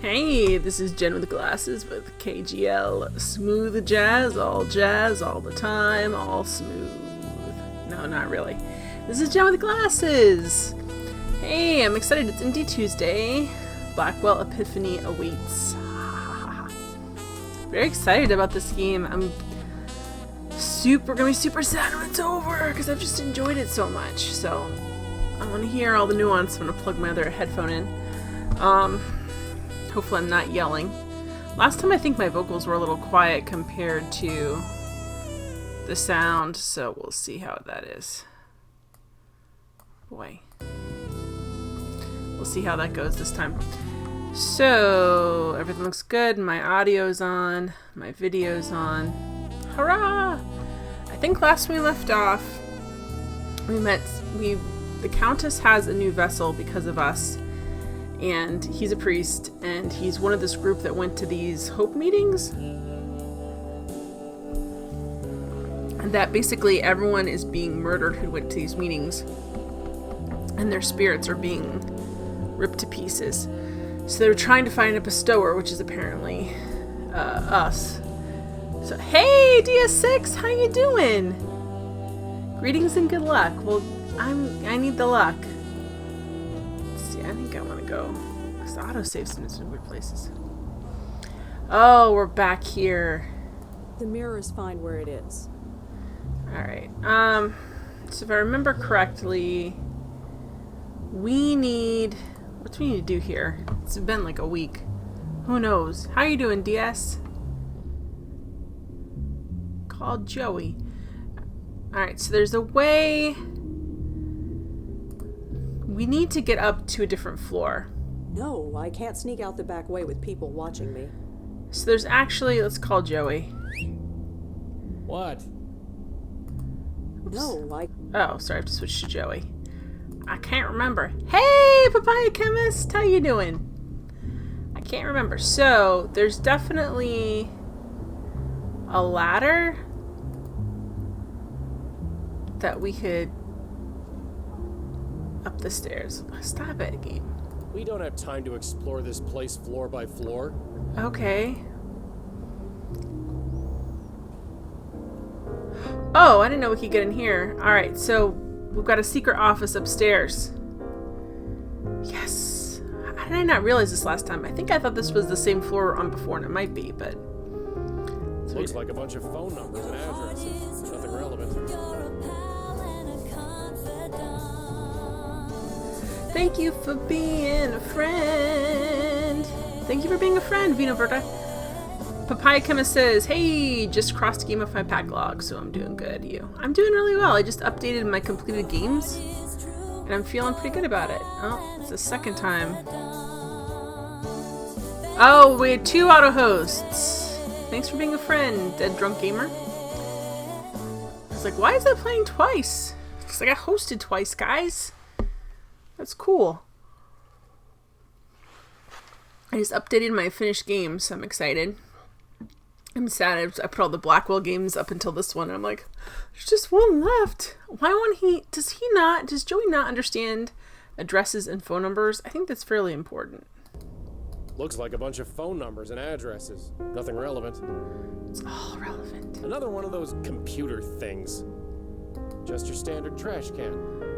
Hey, this is Jen with glasses with KGL. Smooth jazz all the time, all smooth. No, not really. This is Jen with glasses. Hey, I'm excited. It's Indie Tuesday. Blackwell Epiphany awaits. Very excited about this game. I'm gonna be super sad when it's over because I've just enjoyed it so much. So I want to hear all the nuance. I'm gonna plug my other headphone in. Hopefully I'm not yelling. Last time I think my vocals were a little quiet compared to the sound, so we'll see how that is. Boy. We'll see how that goes this time. So, everything looks good. My audio's on. My video's on. Hurrah! I think last we left off, the Countess has a new vessel because of us. And he's a priest, and he's one of this group that went to these hope meetings. And that basically everyone is being murdered who went to these meetings. And their spirits are being ripped to pieces. So they're trying to find a bestower, which is apparently us. So, hey, DS6, how you doing? Greetings and good luck. Well, I need the luck. I think I want to go, because the autosave's in some weird places. Oh, we're back here. The mirrors find where it is. Alright, so if I remember correctly, what do we need to do here? It's been like a week. Who knows? How you doing, DS? Call Joey. Alright, so there's a way. We need to get up to a different floor. No, I can't sneak out the back way with people watching me. So there's actually, let's call Joey. What? Oops. No, Oh, sorry, I have to switch to Joey. I can't remember. Hey, Papaya Chemist, how you doing? I can't remember. So, there's definitely a ladder that we could up the stairs. Stop it, game. We don't have time to explore this place floor by floor. Okay. Oh, I didn't know we could get in here. Alright, so we've got a secret office upstairs. Yes! How did I not realize this last time? I think I thought this was the same floor we're on before, and it might be, but... Looks like a bunch of phone numbers and addresses. Nothing relevant. Thank you for being a friend. Thank you for being a friend, Vino Verta. Papaya Chemist says, hey, just crossed Gamify backlog, so I'm doing good. I'm doing really well. I just updated my completed games, and I'm feeling pretty good about it. Oh, it's the second time. Oh, we had 2 auto hosts. Thanks for being a friend, Dead Drunk Gamer. I was like, why is that playing twice? Because I got hosted twice, guys. That's cool. I just updated my finished games, so I'm excited. I'm sad I put all the Blackwell games up until this one, and I'm like, there's just one left. Why won't he? Does Joey not understand addresses and phone numbers? I think that's fairly important. Looks like a bunch of phone numbers and addresses. Nothing relevant. It's all relevant. Another one of those computer things. Just your standard trash can.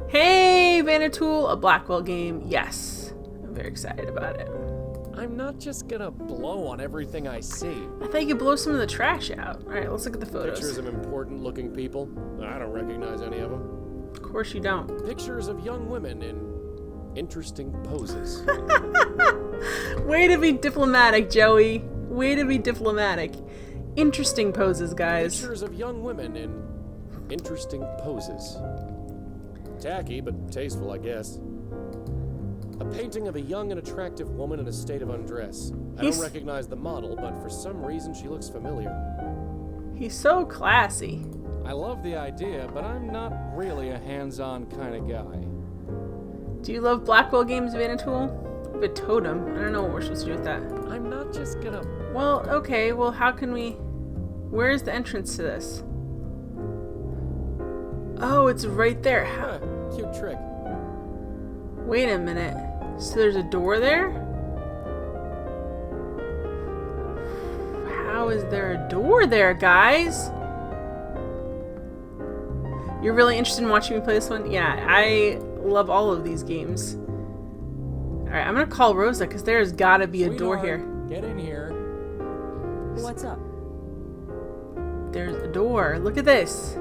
Hey, Vanatool, a Blackwell game. Yes. I'm very excited about it. I'm not just gonna blow on everything I see. I thought you could blow some of the trash out. Alright, let's look at the photos. Pictures of important looking people. I don't recognize any of them. Of course you don't. Pictures of young women in interesting poses. Way to be diplomatic, Joey. Way to be diplomatic. Interesting poses, guys. Pictures of young women in interesting poses. Tacky, but tasteful, I guess. A painting of a young and attractive woman in a state of undress. I don't recognize the model, but for some reason she looks familiar. He's so classy. I love the idea, but I'm not really a hands-on kind of guy. Do you love Blackwell games, Vanatool? A totem. I don't know what we're supposed to do with that. I'm not just gonna... Well, okay. Well, how can we... Where's the entrance to this? Oh, it's right there. How... Cute trick. Wait a minute. So there's a door there? How is there a door there, guys? You're really interested in watching me play this one? Yeah, I love all of these games. Alright, I'm gonna call Rosa because there's gotta be a door here. Get in here. What's up? There's a door. Look at this.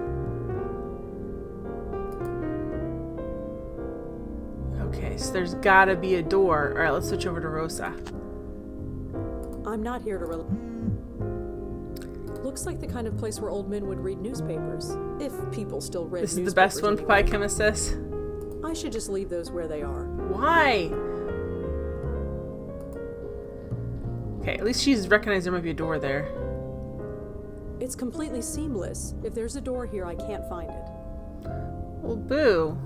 Okay, so there's gotta be a door. Alright, let's switch over to Rosa. I'm not here to Looks like the kind of place where old men would read newspapers. If people still read This newspapers. is the best one, anyway. Pie Chemist says. I should just leave those where they are. Why? Okay, at least she's recognized there might be a door there. It's completely seamless. If there's a door here, I can't find it. Well, boo.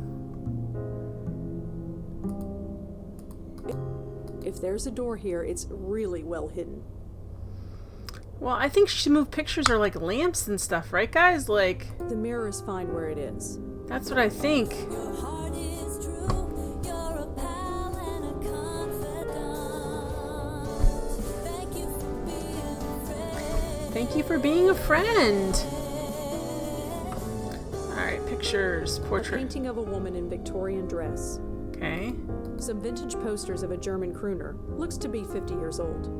If there's a door here, it's really well hidden. Well, I think she should move pictures or like lamps and stuff, right, guys? Like, The mirror is fine where it is. that's what I think. Thank you for being a friend. Alright, pictures, A portrait. painting of a woman in Victorian dress. Okay. Some vintage posters of a German crooner. Looks to be 50 years old.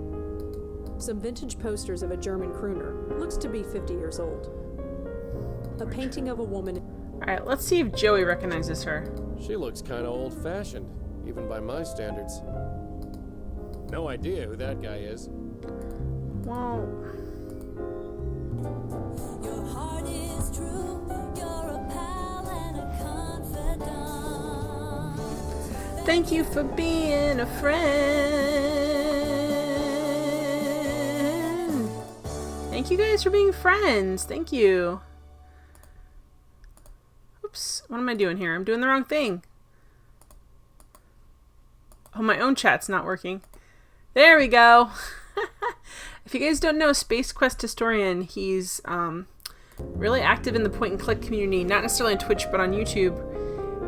Some vintage posters of a German crooner. Looks to be 50 years old. A painting of a woman. Alright, let's see if Joey recognizes her. She looks kind of old-fashioned, even by my standards. No idea who that guy is. Well, Your heart is true. You're a pal and a confidant. thank you for being a friend. Thank you guys for being friends. Thank you. Oops, what am I doing here? I'm doing the wrong thing. Oh, my own chat's not working. There we go. If you guys don't know, Space Quest Historian, he's really active in the point and click community, not necessarily on Twitch, but on YouTube.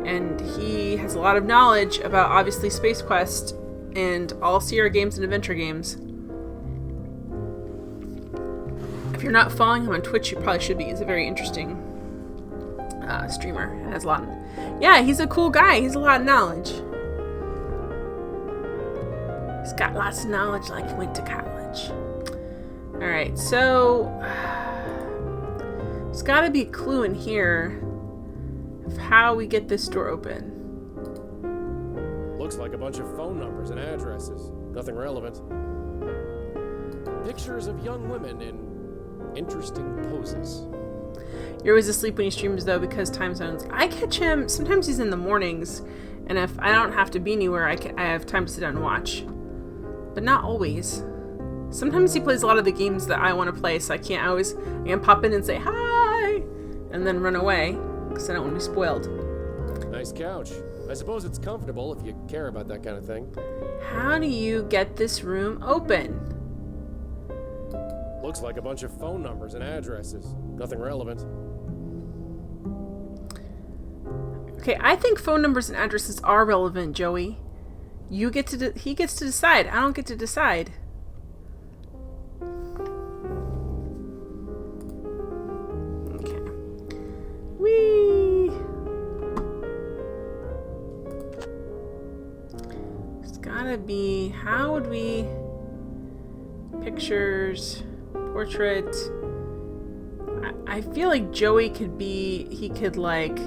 And he has a lot of knowledge about, obviously, Space Quest and all Sierra games and adventure games. If you're not following him on Twitch, you probably should be. He's a very interesting streamer and has a lot of... Yeah, he's a cool guy. He's a lot of knowledge. He's got lots of knowledge like he went to college. Alright, so... There's gotta be a clue in here of how we get this door open. Looks like a bunch of phone numbers and addresses. Nothing relevant. Pictures of young women in interesting poses. You're always asleep when he streams, though, because time zones. I catch him, sometimes he's in the mornings, and if I don't have to be anywhere, I have time to sit down and watch. But not always. Sometimes he plays a lot of the games that I want to play, so I can't pop in and say hi, and then run away, because I don't want to be spoiled. Nice couch. I suppose it's comfortable if you care about that kind of thing. How do you get this room open? Looks like a bunch of phone numbers and addresses. Nothing relevant. Okay, I think phone numbers and addresses are relevant, Joey. He gets to decide. I don't get to decide. Okay. Whee! It's gotta be... How would we... Pictures... Portrait... I feel like Joey could be... He could, like...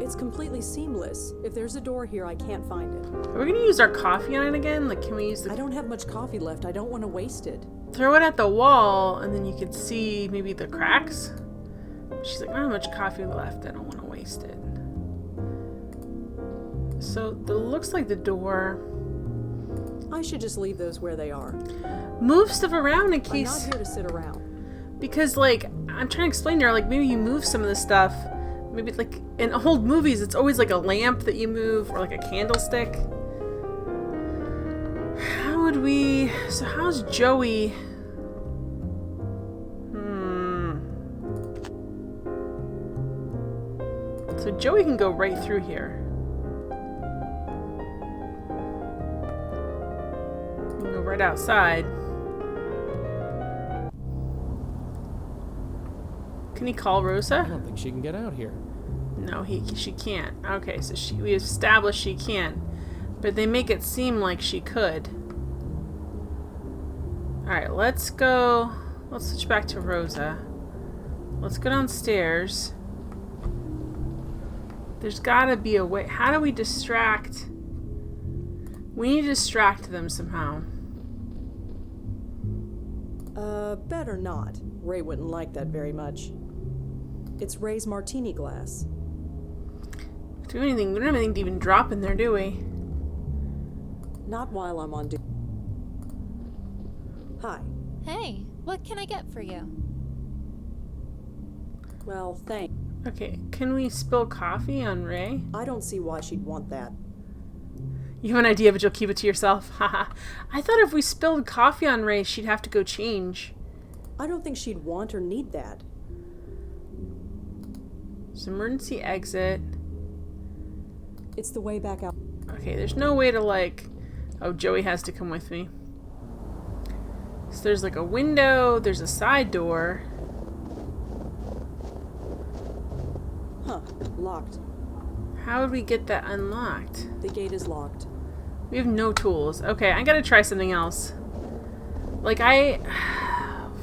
It's completely seamless. If there's a door here, I can't find it. Are we gonna use our coffee on it again? Like, can we use the... I don't have much coffee left. I don't want to waste it. Throw it at the wall, and then you could see maybe the cracks. She's like, I don't have much coffee left. I don't want to waste it. So, it looks like the door... I should just leave those where they are. Move stuff around in I'm case... not here to sit around. Because, like, I'm trying to explain to her, like, maybe you move some of the stuff. Maybe, like, in old movies, it's always, like, a lamp that you move, or, like, a candlestick. How would we... So, how's Joey... So, Joey can go right through here. He can go right outside. Can he call I Rosa? don't think she can get out here. No, she can't. Okay, so we established she can't. But they make it seem like she could. Alright, let's go. Let's switch back to Rosa. Let's go downstairs. There's gotta be a way. How do we distract? We need to distract them somehow. Better not. Ray wouldn't like that very much. It's Ray's martini glass. Do anything? We don't have anything to even drop in there, do we? Not while I'm on duty. Hi. Hey, what can I get for you? Well, thanks. Okay, can we spill coffee on Ray? I don't see why she'd want that. You have an idea, but you'll keep it to yourself. Haha. I thought if we spilled coffee on Ray, she'd have to go change. I don't think she'd want or need that. There's an emergency exit. It's the way back out. Okay, there's no way to like... Oh, Joey has to come with me. So there's like a window, there's a side door. Huh. Locked. How would we get that unlocked? The gate is locked. We have no tools. Okay, I gotta try something else. Like,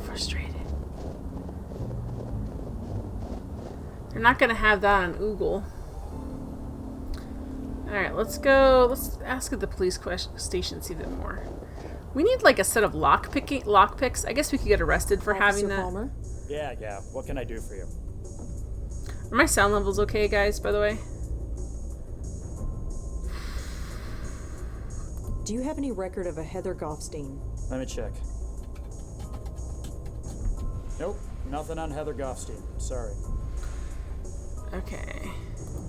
frustrated. They're not gonna have that on Oogle. Alright, let's go. Let's ask at the police station, see them more. We need like a set of lockpicks. I guess we could get arrested for having Officer that. Palmer? Yeah. What can I do for you? Are my sound levels okay, guys, by the way? Do you have any record of a Heather Goffstein? Let me check. Nope, nothing on Heather Goffstein. Sorry. Okay.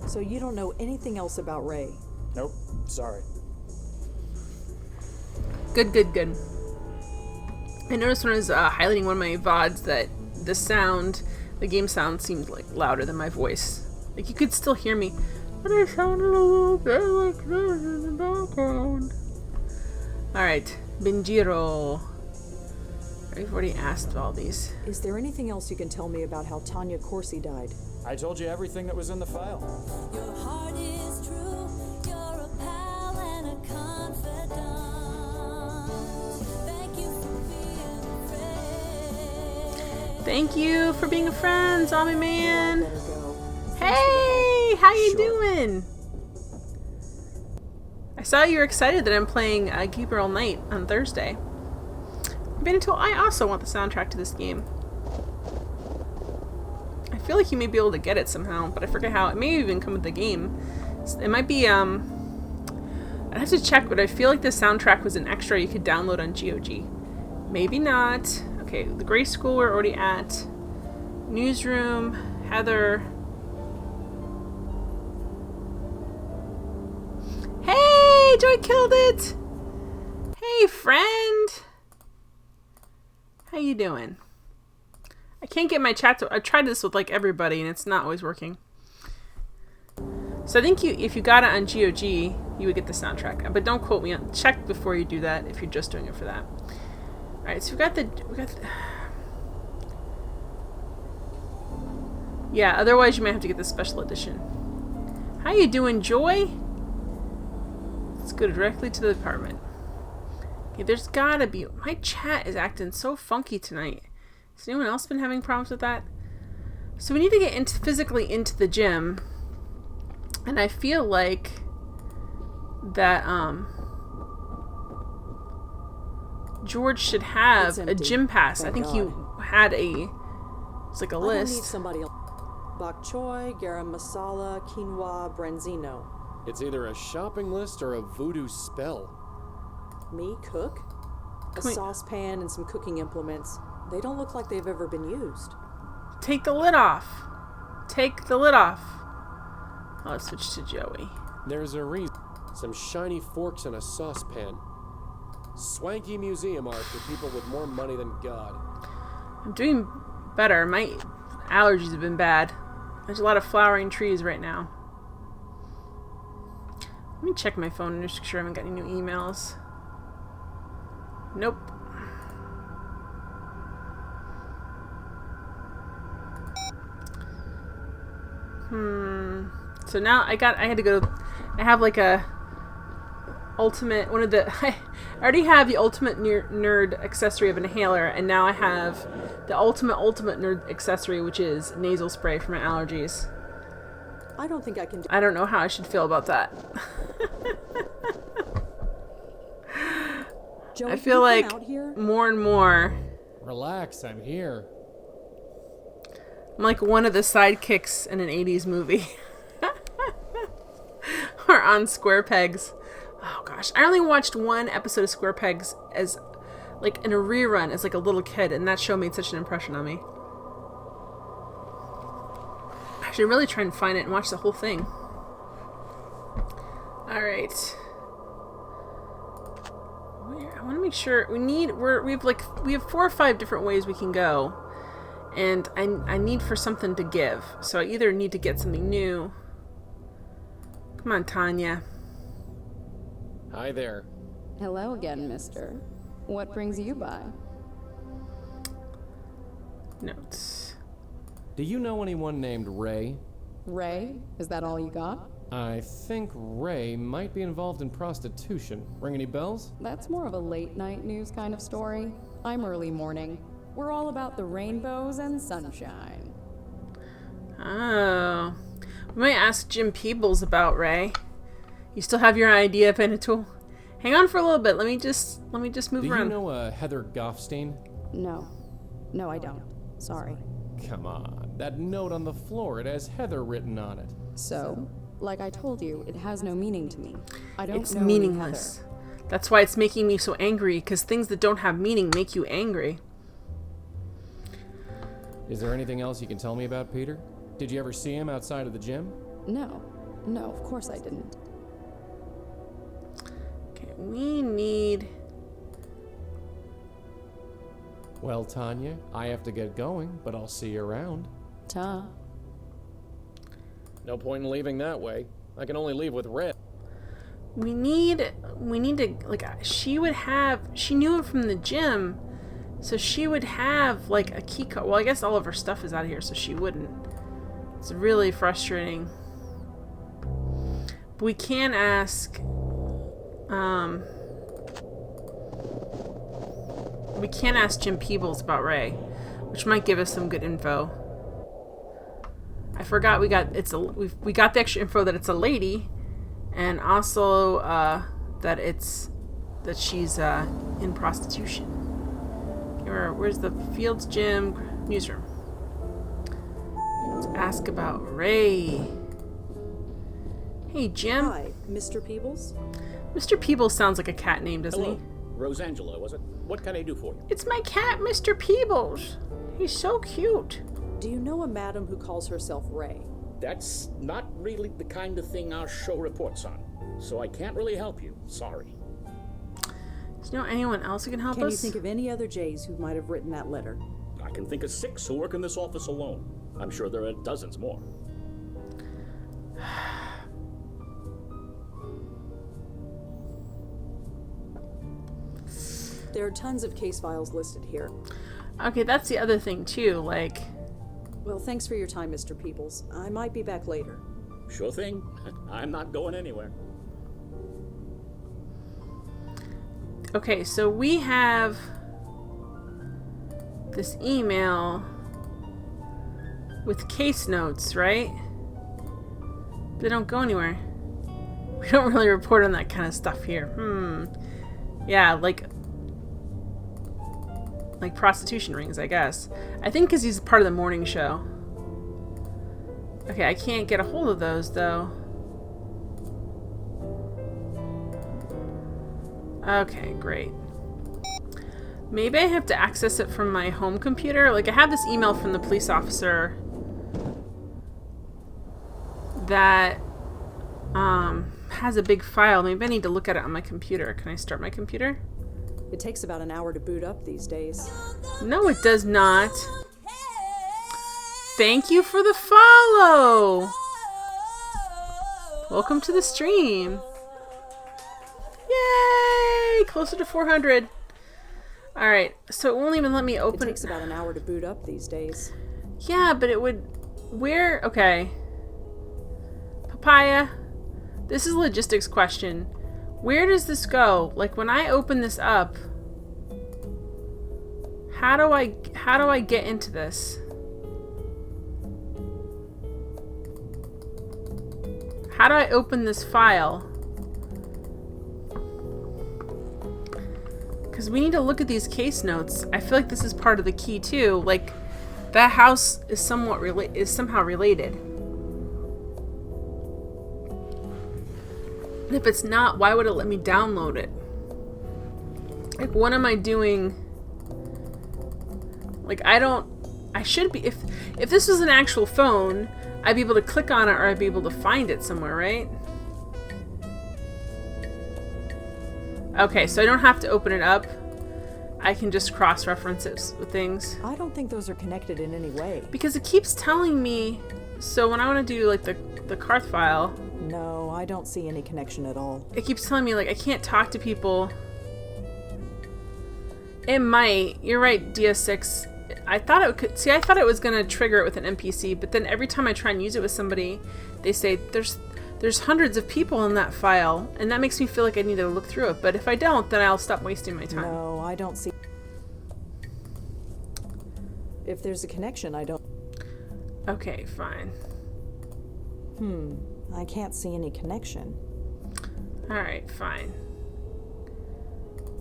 So you don't know anything else about Ray? Nope, sorry. Good. I noticed when I was highlighting one of my VODs that the game sound seemed like louder than my voice. Like you could still hear me, but it sounded a little bit like this in the background. Alright, Benjiro. I've already asked all these. Is there anything else you can tell me about how Tanya Corsi died? I told you everything that was in the file. Your heart is true. You're a pal and a confidant. Thank you for being a friend. Thank you for being a friend, Zombie Man. Better go. Hey, how you Sure. doing? I saw you were excited that I'm playing Keeper All Night on Thursday. Benito, I also want the soundtrack to this game. I feel like you may be able to get it somehow, but I forget how. It may even come with the game. It might be, I'd have to check, but I feel like the soundtrack was an extra you could download on GOG. Maybe not. Okay, the Gray School we're already at. Newsroom, Heather. Hey, Joy killed it! Hey, friend! How you doing? I can't get my chat to... I tried this with like everybody and it's not always working. So I think if you got it on GOG, you would get the soundtrack. But don't quote me on... Check before you do that if you're just doing it for that. Alright, so we got the... Yeah, otherwise you might have to get the special edition. How you doing, Joy? Let's go directly to the department. Okay, there's gotta be... My chat is acting so funky tonight. Has anyone else been having problems with that? So we need to get physically into the gym. And I feel like that George should have It's a empty. gym pass. Thank I think God. you had a... It's like a I don't need list. somebody else. Bok choy, garam masala, quinoa, branzino. It's either a shopping list or a voodoo spell. Me cook? A Can we- saucepan and some cooking implements. They don't look like they've ever been used. Take the lid off. Take the lid off. I'll switch to Joey. There's a reason. Some shiny forks and a saucepan. Swanky museum art for people with more money than God. I'm doing better. My allergies have been bad. There's a lot of flowering trees right now. Let me check my phone and just make sure I haven't got any new emails. Nope. So now I had to go. I have like a ultimate one of the. I already have the ultimate nerd accessory of an inhaler, and now I have the ultimate nerd accessory, which is nasal spray for my allergies. I don't think I can. I don't know how I should feel about that. Joey, I feel can you like come out here? more and more, Relax, I'm here. I'm like one of the sidekicks in an 80s movie. Or on Square Pegs. Oh gosh, I only watched one episode of Square Pegs as like in a rerun as like a little kid, and that show made such an impression on me. I should really try and find it and watch the whole thing. All right. I want to make sure we have 4 or 5 different ways we can go, and I need for something to give. So I either need to get something new. Come on, Tanya. Hi there. Hello again, mister. What brings you by? Notes. Do you know anyone named Ray? Ray? Is that all you got? I think Ray might be involved in prostitution. Ring any bells? That's more of a late night news kind of story. I'm early morning. We're all about the rainbows and sunshine. Oh. We might ask Jim Peebles about Ray. You still have your idea, Penatool? Hang on for a little bit. Let me just move Do around. you know Heather Goffstein? No. No, I don't. Sorry. Come on. That note on the floor, it has Heather written on it. So, like I told you, it has no meaning to me. I don't It's know any meaningless. Heather. That's why it's making me so angry, because things that don't have meaning make you angry. Is there anything else you can tell me about Peter? Did you ever see him outside of the gym? No. No, of course I didn't. Okay, we need... Well, Tanya, I have to get going, but I'll see you around. Ta. No point in leaving that way. I can only leave with Red. We need to, like, she knew him from the gym, so she would have, like, a key card. Well, I guess all of her stuff is out of here, so she wouldn't. It's really frustrating. But we can ask, Jim Peebles about Ray, which might give us some good info. I forgot we got the extra info that it's a lady, and also that she's in prostitution. Okay, where's the Fields Gym newsroom? Let's ask about Ray. Hey, Jim. Hi, Mr. Peebles. Mr. Peebles sounds like a cat name, doesn't Hello. he? Rosangela, was it? What can I do for you? It's my cat, Mr. Peebles. He's so cute. Do you know a madam who calls herself Ray? That's not really the kind of thing our show reports on, so I can't really help you. Sorry. Is there anyone else who can help Can us? you think of any other Jays who might have written that letter? I can think of 6 who work in this office alone. I'm sure there are dozens more. There are tons of case files listed here. Okay, that's the other thing too. Like, Well, thanks for your time, Mr. Peebles. I might be back later. Sure thing. I'm not going anywhere. okay, so we have this email with case notes, right? They don't go anywhere. We don't really report on that kind of stuff here. Yeah, like prostitution rings, I guess. I think because he's part of the morning show. Okay, I can't get a hold of those, though. Okay, great. Maybe I have to access it from my home computer. Like, I have this email from the police officer that has a big file. Maybe I need to look at it on my computer. Can I start my computer? It takes about an hour to boot up these days. No, it does not. Thank you for the follow. Welcome to the stream. Yay! Closer to 400. Alright, so it won't even let me It open... takes about an hour to boot up these days. Yeah, but it would... Where... Okay. Papaya, this is a logistics question. Where does this go? Like, when I open this up, how do I get into this? How do I open this file? Because we need to look at these case notes. I feel like this is part of the key too. Like, that house is somehow related. And if it's not, why would it let me download it? Like, what am I doing? Like, I should be, if this was an actual phone, I'd be able to click on it or I'd be able to find it somewhere, right? Okay, so I don't have to open it up. I can just cross-reference it with things. I don't think those are connected in any way. Because it keeps telling me, so when I want to do like the Karth file. No, I don't see any connection at all. It keeps telling me like I can't talk to people. It might. You're right, DS6. I thought it could. See, I thought it was gonna trigger it with an NPC, but then every time I try and use it with somebody, they say there's hundreds of people in that file, and that makes me feel like I need to look through it. But if I don't, then I'll stop wasting my time. No, I don't see. If there's a connection, I don't. Okay, fine. I can't see any connection. All right, fine.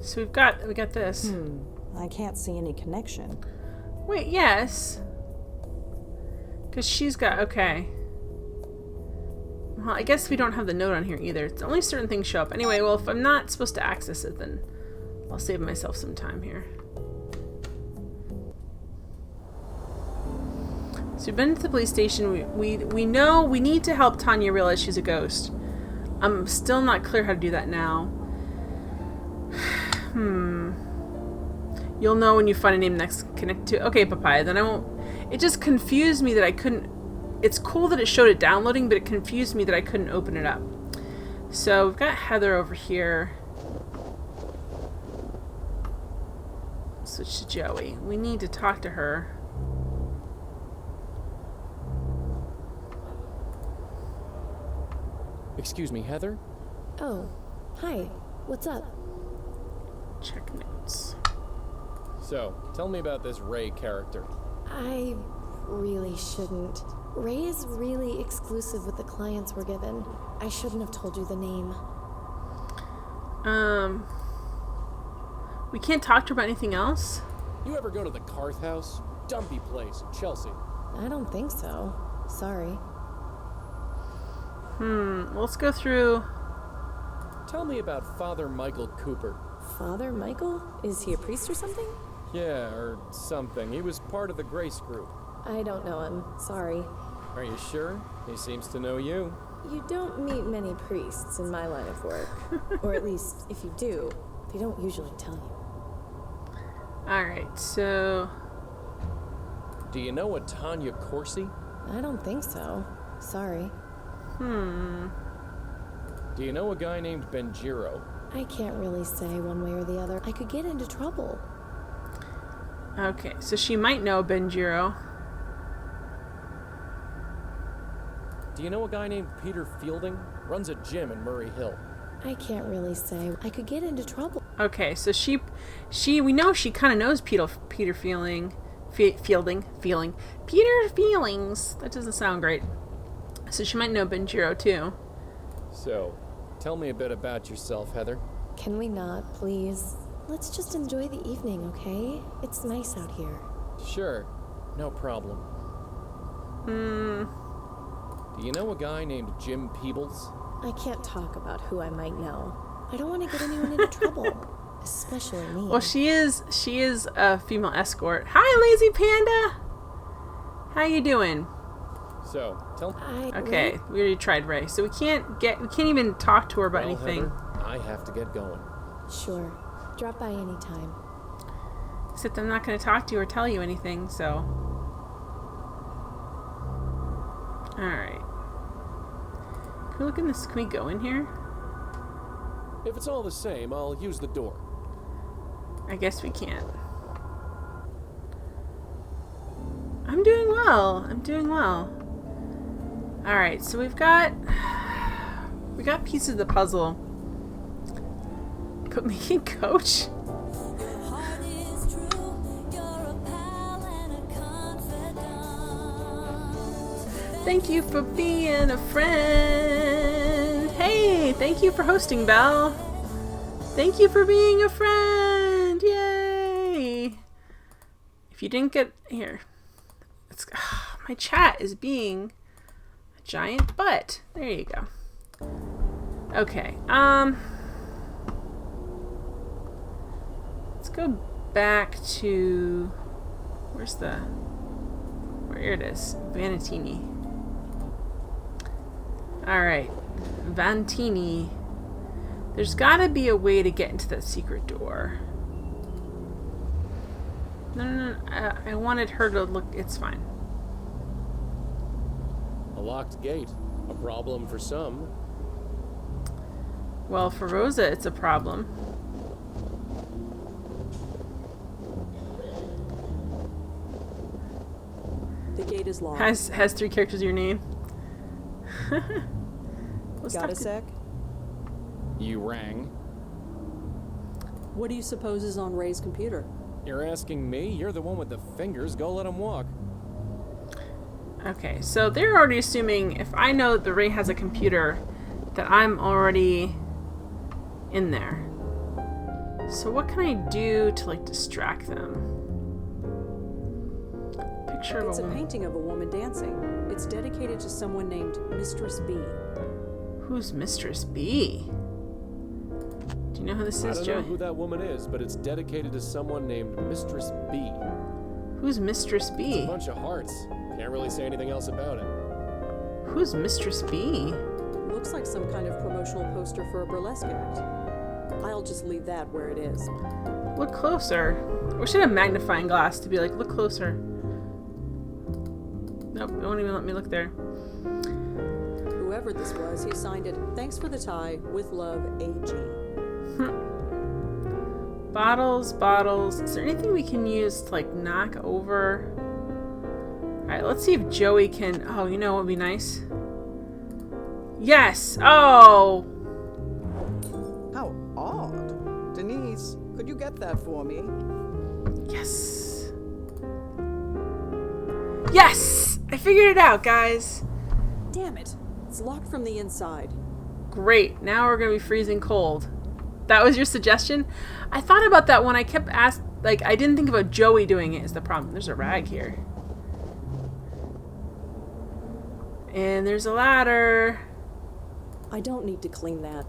So we got this. I can't see any connection. Wait, yes. Because she's got, okay. Well, I guess we don't have the note on here either. It's only certain things show up. Anyway, well, if I'm not supposed to access it, then I'll save myself some time here. So we've been to the police station. We know we need to help Tanya realize she's a ghost. I'm still not clear how to do that now. You'll know when you find a name next connect to. Okay, Papaya, then I won't. It just confused me that I couldn't. It's cool that it showed it downloading, but it confused me that I couldn't open it up. So we've got Heather over here. Switch to Joey. We need to talk to her. Excuse me, Heather? Oh, hi. What's up? Check notes. So, tell me about this Ray character. I really shouldn't. Ray is really exclusive with the clients we're given. I shouldn't have told you the name. We can't talk to her about anything else? You ever go to the Karth house? Dumpy place in Chelsea. I don't think so. Sorry. Let's go through. Tell me about Father Michael Cooper. Father Michael? Is he a priest or something? Yeah, or something. He was part of the Grace group. I don't know him. Sorry. Are you sure? He seems to know you. You don't meet many priests in my line of work. Or at least, if you do, they don't usually tell you. Alright, so. Do you know a Tanya Corsi? I don't think so. Sorry. Do you know a guy named Benjiro? I can't really say one way or the other. I could get into trouble. Okay, so she might know Benjiro. Do you know a guy named Peter Fielding? Runs a gym in Murray Hill. I can't really say. I could get into trouble. Okay, so we know she kind of knows Peter Fielding. Peter Feelings. That doesn't sound great. So she might know Benjiro too. So, tell me a bit about yourself, Heather. Can we not, please? Let's just enjoy the evening, okay? It's nice out here. Sure, no problem. Do you know a guy named Jim Peebles? I can't talk about who I might know. I don't want to get anyone into trouble. Especially me. Well, she is a female escort. Hi, Lazy Panda! How you doing? So, tell me. Okay, we already tried Ray. So we can't even talk to her about anything. Heather, I have to get going. Sure. Drop by anytime. Except I'm not going to talk to you or tell you anything, so. Alright. Can we look in this? Can we go in here? If it's all the same, I'll use the door. I guess we can't. I'm doing well. Alright, so we got pieces of the puzzle. Put me in coach. Your heart is true. You're a pal and a confidant. Thank you for being a friend. Hey, thank you for hosting, Belle. Thank you for being a friend. Yay. If you didn't get here, my chat is being a giant butt. There you go. Okay. Let's go back to where it is. Vanitini. Alright. Vantini. There's gotta be a way to get into that secret door. No. I wanted her to look. It's fine. A locked gate. A problem for some. Well, for Rosa, it's a problem. The gate is locked. Has 3 characters of your name. Got a sec? You rang. What do you suppose is on Ray's computer? You're asking me? You're the one with the fingers. Go let him walk. Okay, so they're already assuming if I know that the Ray has a computer, that I'm already in there. So what can I do to like distract them? Picture of It's a a woman. painting of a woman dancing. It's dedicated to someone named Mistress B. Who's Mistress B? Do you know who this I is, don't know Joey? who that woman is, but it's dedicated to someone named Mistress B. Who's Mistress It's a B? bunch of hearts. Can't really say anything else about it. Who's Mistress B? Looks like some kind of promotional poster for a burlesque act. I'll just leave that where it is. Look closer. We should have a magnifying glass to be like, look closer. Nope, it won't even let me look there. Whoever this was, he signed it, "Thanks for the tie, with love, AG." Bottles. Is there anything we can use to like knock over? Alright, let's see if Joey can. Oh, you know what would be nice? Yes! Oh! How odd. Denise, could you get that for me? Yes! Yes! I figured it out, guys! Damn it! It's locked from the inside. Great. Now we're gonna be freezing cold. That was your suggestion? I thought about that when I kept asking. Like, I didn't think about Joey doing it is the problem. There's a rag here. And there's a ladder. I don't need to clean that.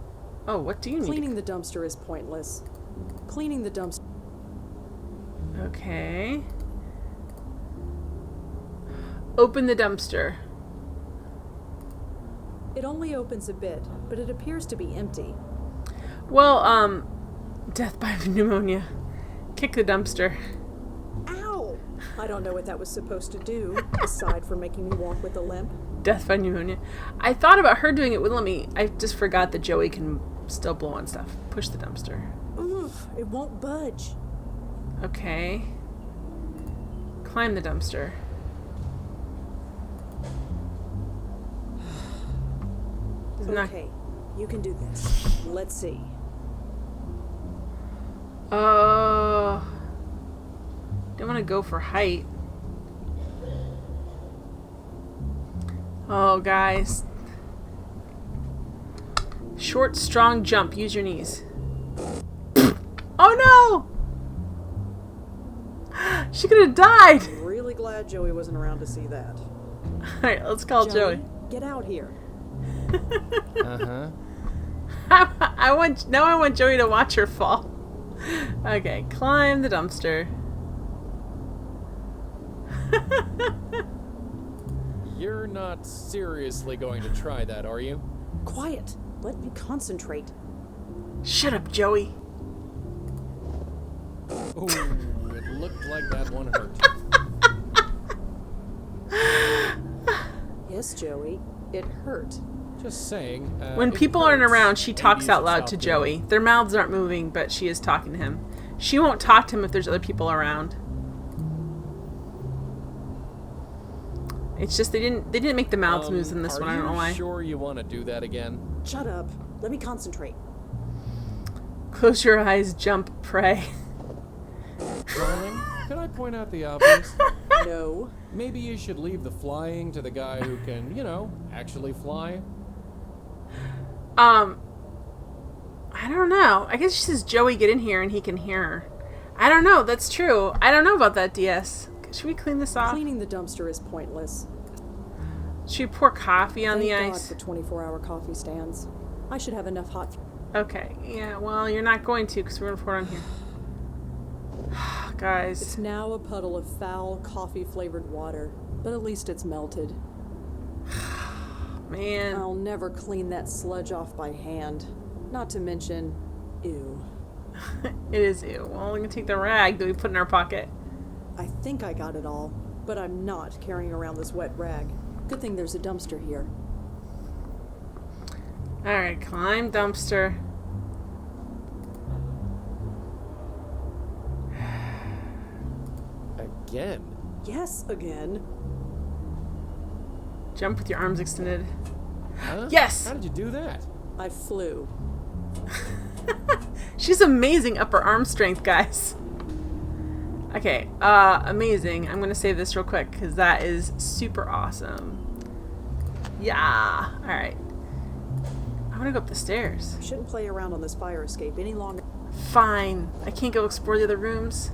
Oh, what do you need? Cleaning the dumpster is pointless. Cleaning the dumpster. Okay. Open the dumpster. It only opens a bit, but it appears to be empty. Well, death by pneumonia. Kick the dumpster. Ow! I don't know what that was supposed to do, aside from making me walk with a limp. Death by pneumonia. I thought about her doing it wouldn't let me. I just forgot that Joey can still blow on stuff. Push the dumpster. Oof, it won't budge. Okay. Climb the dumpster. It's not- Okay, you can do this. Let's see. Oh. Don't want to go for height. Oh, guys. Short, strong jump. Use your knees. Oh, no! She could have died. Really glad Joey wasn't around to see that. Alright, let's call Joey. Get out here. Uh-huh. I want Joey to watch her fall. Okay, climb the dumpster. You're not seriously going to try that, are you? Quiet. Let me concentrate. Shut up, Joey. Ooh, it looked like that one hurt. Yes, Joey. It hurt. Just saying. When it people aren't hurts. around, she talks Maybe you out should loud stop to doing Joey. Their mouths aren't moving, but she is talking to him. She won't talk to him if there's other people around. It's just they didn't make the mouth moves in this one. I don't know why. Are you sure you want to do that again? Shut up. Let me concentrate. Close your eyes, jump, pray. Darling, can I point out the obvious? No. Maybe you should leave the flying to the guy who can, actually fly. I don't know. I guess she says, Joey, get in here, and he can hear her. I don't know. That's true. I don't know about that, DS. Should we clean this off? Cleaning the dumpster is pointless. Should we pour coffee on the Thank ice? God for 24-hour coffee stands. I should have enough hot... Okay. Yeah, well, you're not going to because we're going to pour it on here. Guys. It's now a puddle of foul, coffee-flavored water. But at least it's melted. Man. I'll never clean that sludge off by hand. Not to mention, ew. It is ew. Well, we're going to take the rag that we put in our pocket. I think I got it all, but I'm not carrying around this wet rag. Good thing there's a dumpster here. Alright, climb dumpster. Again? Yes, again. Jump with your arms extended. Huh? Yes! How did you do that? I flew. She's amazing upper arm strength, guys. Okay, amazing. I'm gonna save this real quick because that is super awesome. Yeah. Alright. I wanna go up the stairs. I shouldn't play around on this fire escape any longer. Fine. I can't go explore the other rooms.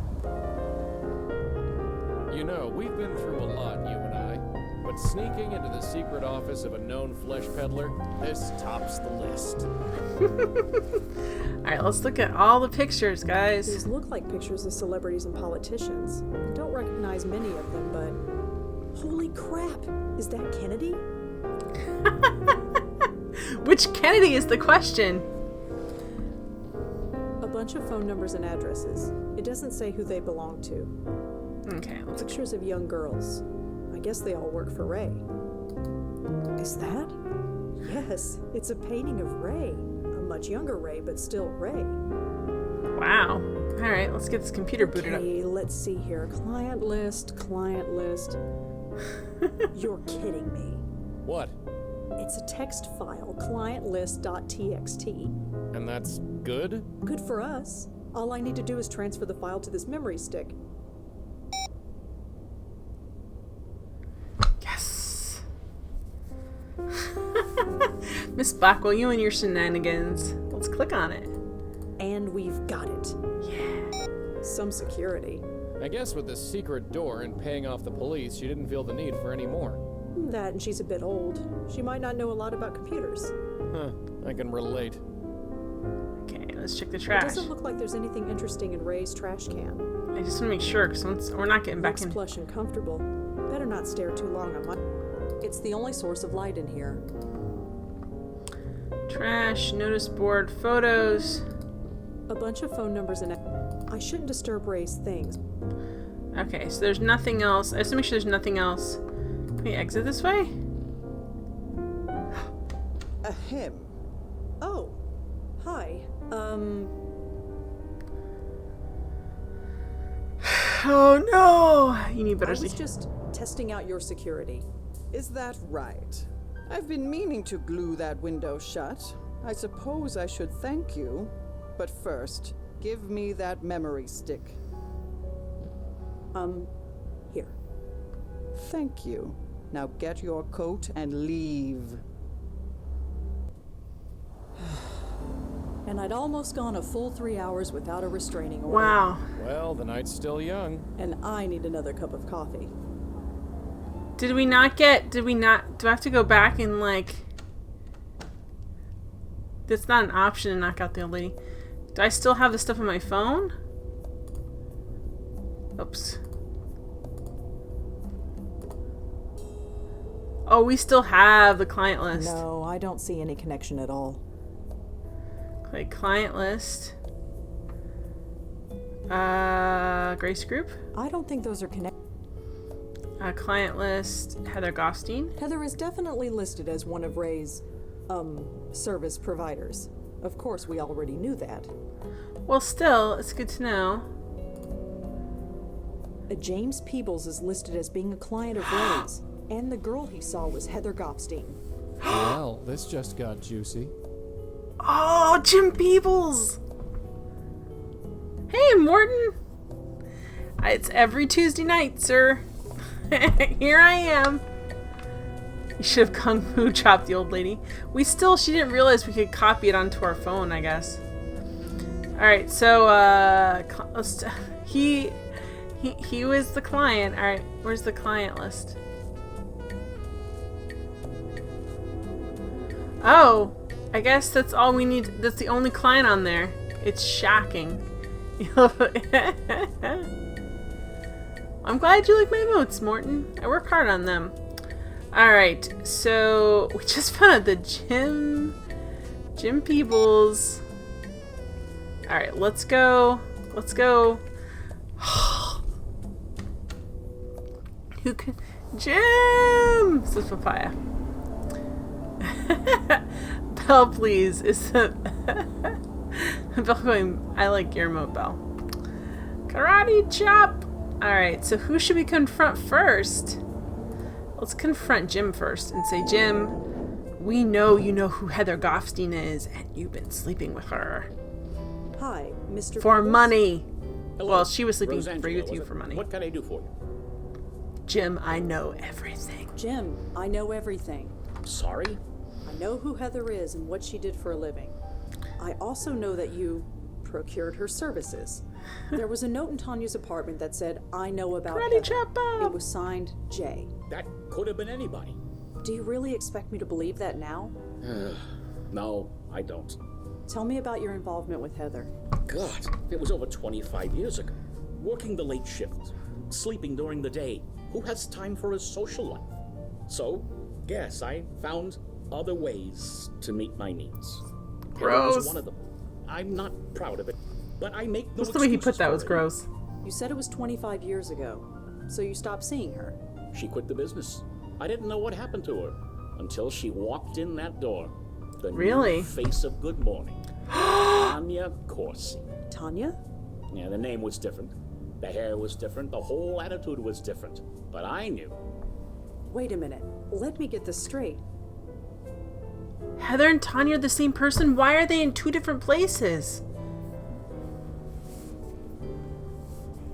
We've been through a lot, you and I. But sneaking into the secret office of a known flesh peddler, this tops the list. Alright, let's look at all the pictures, guys. These look like pictures of celebrities and politicians. I don't recognize many of them, but... Holy crap! Is that Kennedy? Which Kennedy is the question? A bunch of phone numbers and addresses. It doesn't say who they belong to. Okay, let's Pictures of young girls. I guess they all work for Ray. Is that? Yes, it's a painting of Ray. A much younger Ray, but still Ray. Wow. Alright, let's get this computer booted up. Okay, let's see here. Client list, client list. You're kidding me. What? It's a text file, clientlist.txt. And that's good? Good for us. All I need to do is transfer the file to this memory stick. Yes. Miss Blackwell, you and your shenanigans. Let's click on it. And we've got it. Yeah. Some security. I guess with the secret door and paying off the police, she didn't feel the need for any more. That and she's a bit old. She might not know a lot about computers. Huh, I can relate. Okay, let's check the It trash. doesn't look like there's anything interesting in Ray's trash can. I just want to make sure, because we're not getting back Looks in. plush and comfortable. Better not stare too long on my... It's the only source of light in here. Trash, notice board, photos. A bunch of phone numbers and... I shouldn't disturb Ray's things. Okay, so there's nothing else. I just want to make sure there's nothing else. Can we exit this way? Ahem. Oh. Hi. Oh no! You need better I was sleep. just testing out your security. Is that right? I've been meaning to glue that window shut. I suppose I should thank you. But first, give me that memory stick. Here. Thank you. Now get your coat and leave. And I'd almost gone a full 3 hours without a restraining order. Wow. Well, the night's still young. And I need another cup of coffee. Do I have to go back and like... That's not an option to knock out the old lady. Do I still have the stuff on my phone? Oops. Oh, we still have the client list. No, I don't see any connection at all. Click client list. Grace Group. I don't think those are connected. Client list. Heather Goffstein. Heather is definitely listed as one of Ray's, service providers. Of course, we already knew that. Well, still, it's good to know. James Peebles is listed as being a client of Ray's. And the girl he saw was Heather Gopstein. Well, this just got juicy. Oh, Jim Peebles! Hey, Morton! It's every Tuesday night, sir. Here I am. You should have kung fu chopped the old lady. She didn't realize we could copy it onto our phone, I guess. Alright, so, he was the client. Alright, where's the client list? Oh, I guess that's all we need. That's the only client on there. It's shocking. I'm glad you like my emotes, Morton. I work hard on them. Alright, so we just found out the Jim Peebles. Alright, let's go. Let's go. Who can... Jim! This is Papaya. Belle, please. Is the... Belle going, I like your emote, Belle. Karate chop! Alright, so who should we confront first? Let's confront Jim first and say, Jim, we know you know who Heather Gopstein is, and you've been sleeping with her. Hi, Mr. For Peebles? money. Hello. Well, she was sleeping Rosangela, free with was you it? for money. What can I do for you? Jim, I know everything. Jim, I know everything. Sorry? I know who Heather is and what she did for a living. I also know that you procured her services. There was a note in Tanya's apartment that said, I know about Karate Heather. chopper! It was signed J. That could have been anybody. Do you really expect me to believe that now? No, I don't. Tell me about your involvement with Heather. God, it was over 25 years ago. Working the late shift, sleeping during the day. Who has time for a social life? So, yes, I found other ways to meet my needs. Heather Gross. was one of them. I'm not proud of it, but I make no Just the way he put excuses that for was it. gross. You said it was 25 years ago, so you stopped seeing her. She quit the business. I didn't know what happened to her until she walked in that door. The Really? new face of Good Morning. Tanya Corsi. Tanya? Yeah, the name was different. The hair was different. The whole attitude was different. But I knew. Wait a minute. Let me get this straight. Heather and Tanya are the same person? Why are they in two different places?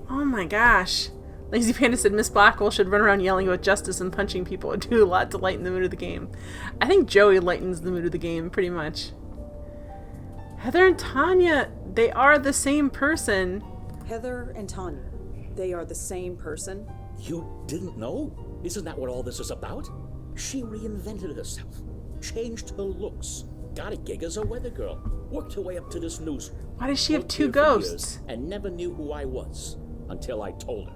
Oh my gosh. Lazy Panda said Miss Blackwell should run around yelling about justice and punching people and do a lot to lighten the mood of the game. I think Joey lightens the mood of the game, pretty much. Heather and Tanya, they are the same person. Heather and Tanya. They are the same person? You didn't know? Isn't that what all this is about? She reinvented herself, changed her looks, got a gig as a weather girl, worked her way up to this newsroom. Why does she have Worked two here for years ghosts? And never knew who I was until I told her.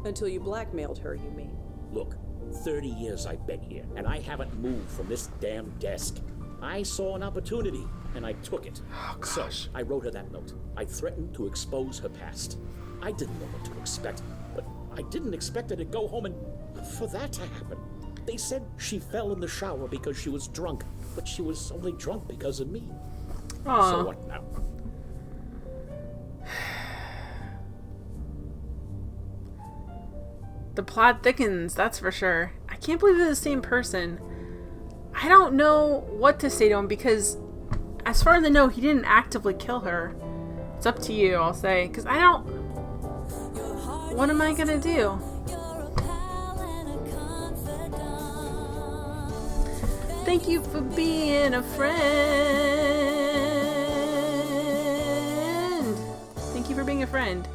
Until you blackmailed her, you mean? Look, 30 years I've been here, and I haven't moved from this damn desk. I saw an opportunity, and I took it. Oh, So, I wrote her that note. I threatened to expose her past. I didn't know what to expect, but I didn't expect her to go home and for that to happen. They said she fell in the shower because she was drunk, but she was only drunk because of me. Aw. So what now? The plot thickens, that's for sure. I can't believe they're the same person. I don't know what to say to him because, as far as I know, he didn't actively kill her. It's up to you, I'll say. Because I don't... What am I gonna do? Thank you for being a friend. Thank you for being a friend.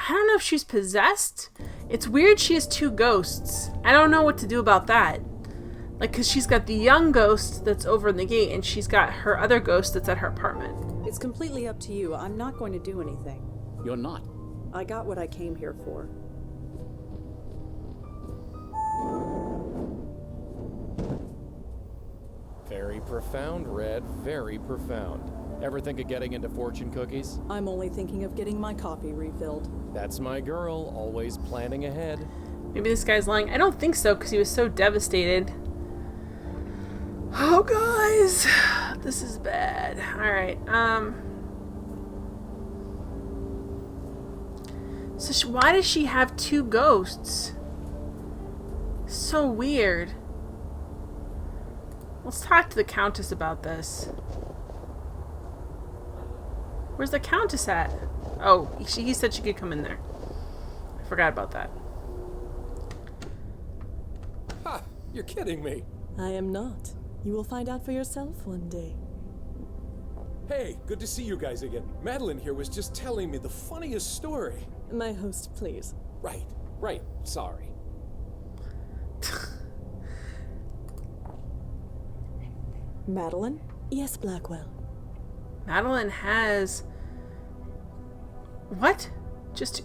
I don't know if she's possessed. It's weird she has two ghosts. I don't know what to do about that. Like, because she's got the young ghost that's over in the gate, and she's got her other ghost that's at her apartment. It's completely up to you. I'm not going to do anything. You're not. I got what I came here for. Very profound, Red. Very profound. Ever think of getting into fortune cookies? I'm only thinking of getting my copy refilled. That's my girl, always planning ahead. Maybe this guy's lying. I don't think so, because he was so devastated. Oh, guys. This is bad. Alright, So why does she have two ghosts? So weird. Let's talk to the Countess about this. Where's the Countess at? Oh, he said she could come in there. I forgot about that. Ha! You're kidding me. I am not. You will find out for yourself one day. Hey, good to see you guys again. Madeline here was just telling me the funniest story. My host, please. Right. Sorry. Madeline? Yes, Blackwell. Madeline has... What? Just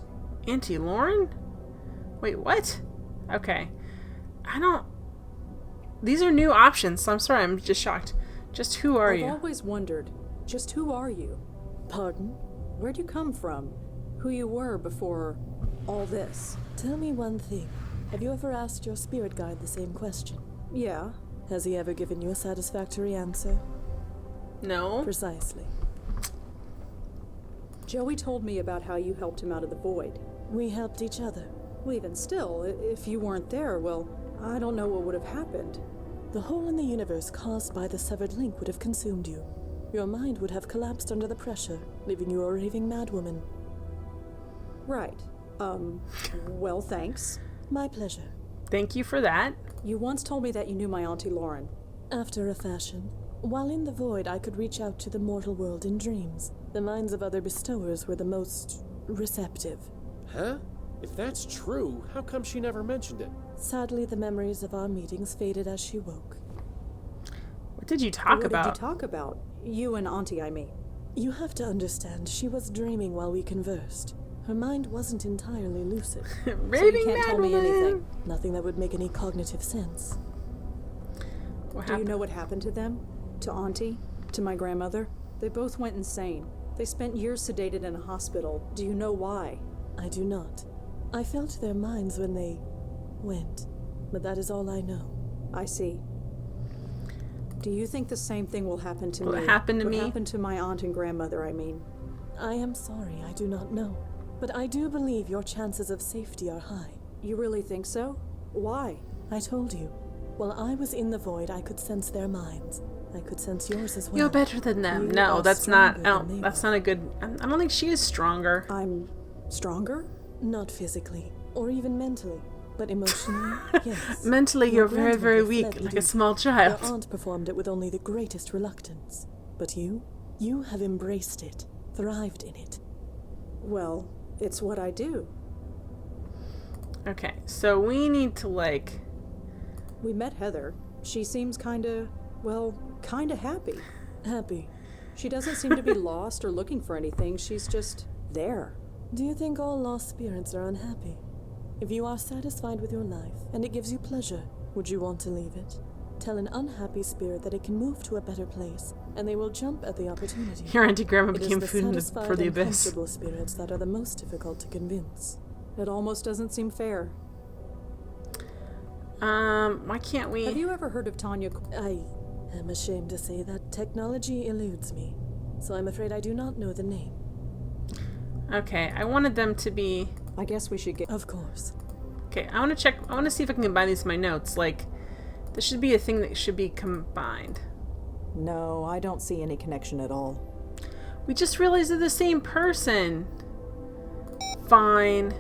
Auntie Lauren? Wait, what? Okay. I don't... These are new options, so I'm sorry, I'm just shocked. Just who are you? I've always wondered, just who are you? Pardon? Where'd you come from? Who you were before all this? Tell me one thing. Have you ever asked your spirit guide the same question? Yeah. Has he ever given you a satisfactory answer? No. Precisely. Joey told me about how you helped him out of the void. We helped each other. Well, even still, if you weren't there, well, I don't know what would have happened. The hole in the universe caused by the severed link would have consumed you. Your mind would have collapsed under the pressure, leaving you a raving madwoman. Right. Well, thanks. My pleasure. Thank you for that. You once told me that you knew my Auntie Lauren. After a fashion. While in the void, I could reach out to the mortal world in dreams. The minds of other bestowers were the most receptive. Huh? If that's true, how come she never mentioned it? Sadly, the memories of our meetings faded as she woke. What did you talk about? What did you talk about? You and Auntie, I mean. You have to understand, she was dreaming while we conversed. Her mind wasn't entirely lucid. So you can't tell me anything. Nothing that would make any cognitive sense. Do you know what happened to them? To Auntie? To my grandmother? They both went insane. They spent years sedated in a hospital. Do you know why? I do not. I felt their minds when they went, but that is all I know. I see. Do you think the same thing will happen to me? Will it happen to me? What happened to my aunt and grandmother, I mean? I am sorry, I do not know. But I do believe your chances of safety are high. You really think so? Why? I told you. While I was in the void, I could sense their minds. I could sense yours as well. You're better than them. No, that's not. That's not a good. I don't think she is stronger. I'm stronger? Not physically, or even mentally, but emotionally, yes. Mentally, you're very, grandmother very fled weak, the like a deep. small child. Your aunt performed it with only the greatest reluctance. But you have embraced it, thrived in it. Well, it's what I do. Okay, so we need to We met Heather. She seems kinda happy. Happy. She doesn't seem to be lost or looking for anything. She's just there. Do you think all lost spirits are unhappy? If you are satisfied with your life, and it gives you pleasure, would you want to leave it? Tell an unhappy spirit that it can move to a better place, and they will jump at the opportunity. Your auntie grandma It is became the food satisfied for the and abyss. comfortable spirits that are the most difficult to convince. It almost doesn't seem fair. Why can't we? Have you ever heard of Tanya? I am ashamed to say that technology eludes me, so I'm afraid I do not know the name. Okay, I wanted them to be. I guess we should get. Of course. Okay, I want to check. I want to see if I can combine these in my notes. This should be a thing that should be combined. No, I don't see any connection at all. We just realized they're the same person. Fine.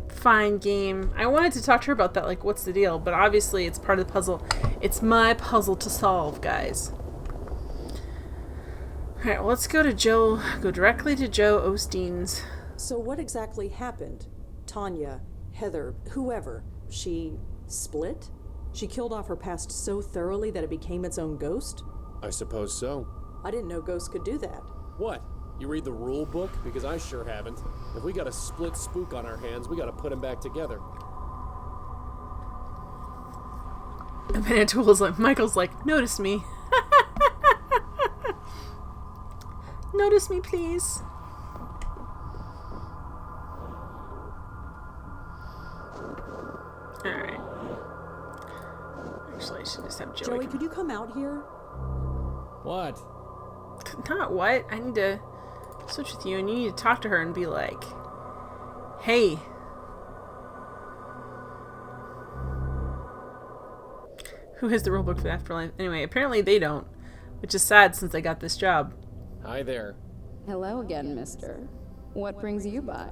Fine, game. I wanted to talk to her about that, what's the deal? But obviously it's part of the puzzle. It's my puzzle to solve, guys. Alright, well, let's go to Joe. Go directly to Joe Osteen's. So what exactly happened? Tanya, Heather, whoever, she split? She killed off her past so thoroughly that it became its own ghost? I suppose so. I didn't know ghosts could do that. What? You read the rule book? Because I sure haven't. If we got a split spook on our hands, we gotta put him back together. And then Tool's Michael's notice me. Notice me, please. Alright. Actually, I should just have Joey. Joey, could you come out here? What? Not what? I need to switch with you, and you need to talk to her and be like, Hey. Who has the rulebook for the afterlife? Anyway, apparently they don't, which is sad since I got this job. Hi there. Hello again, mister. What brings you by?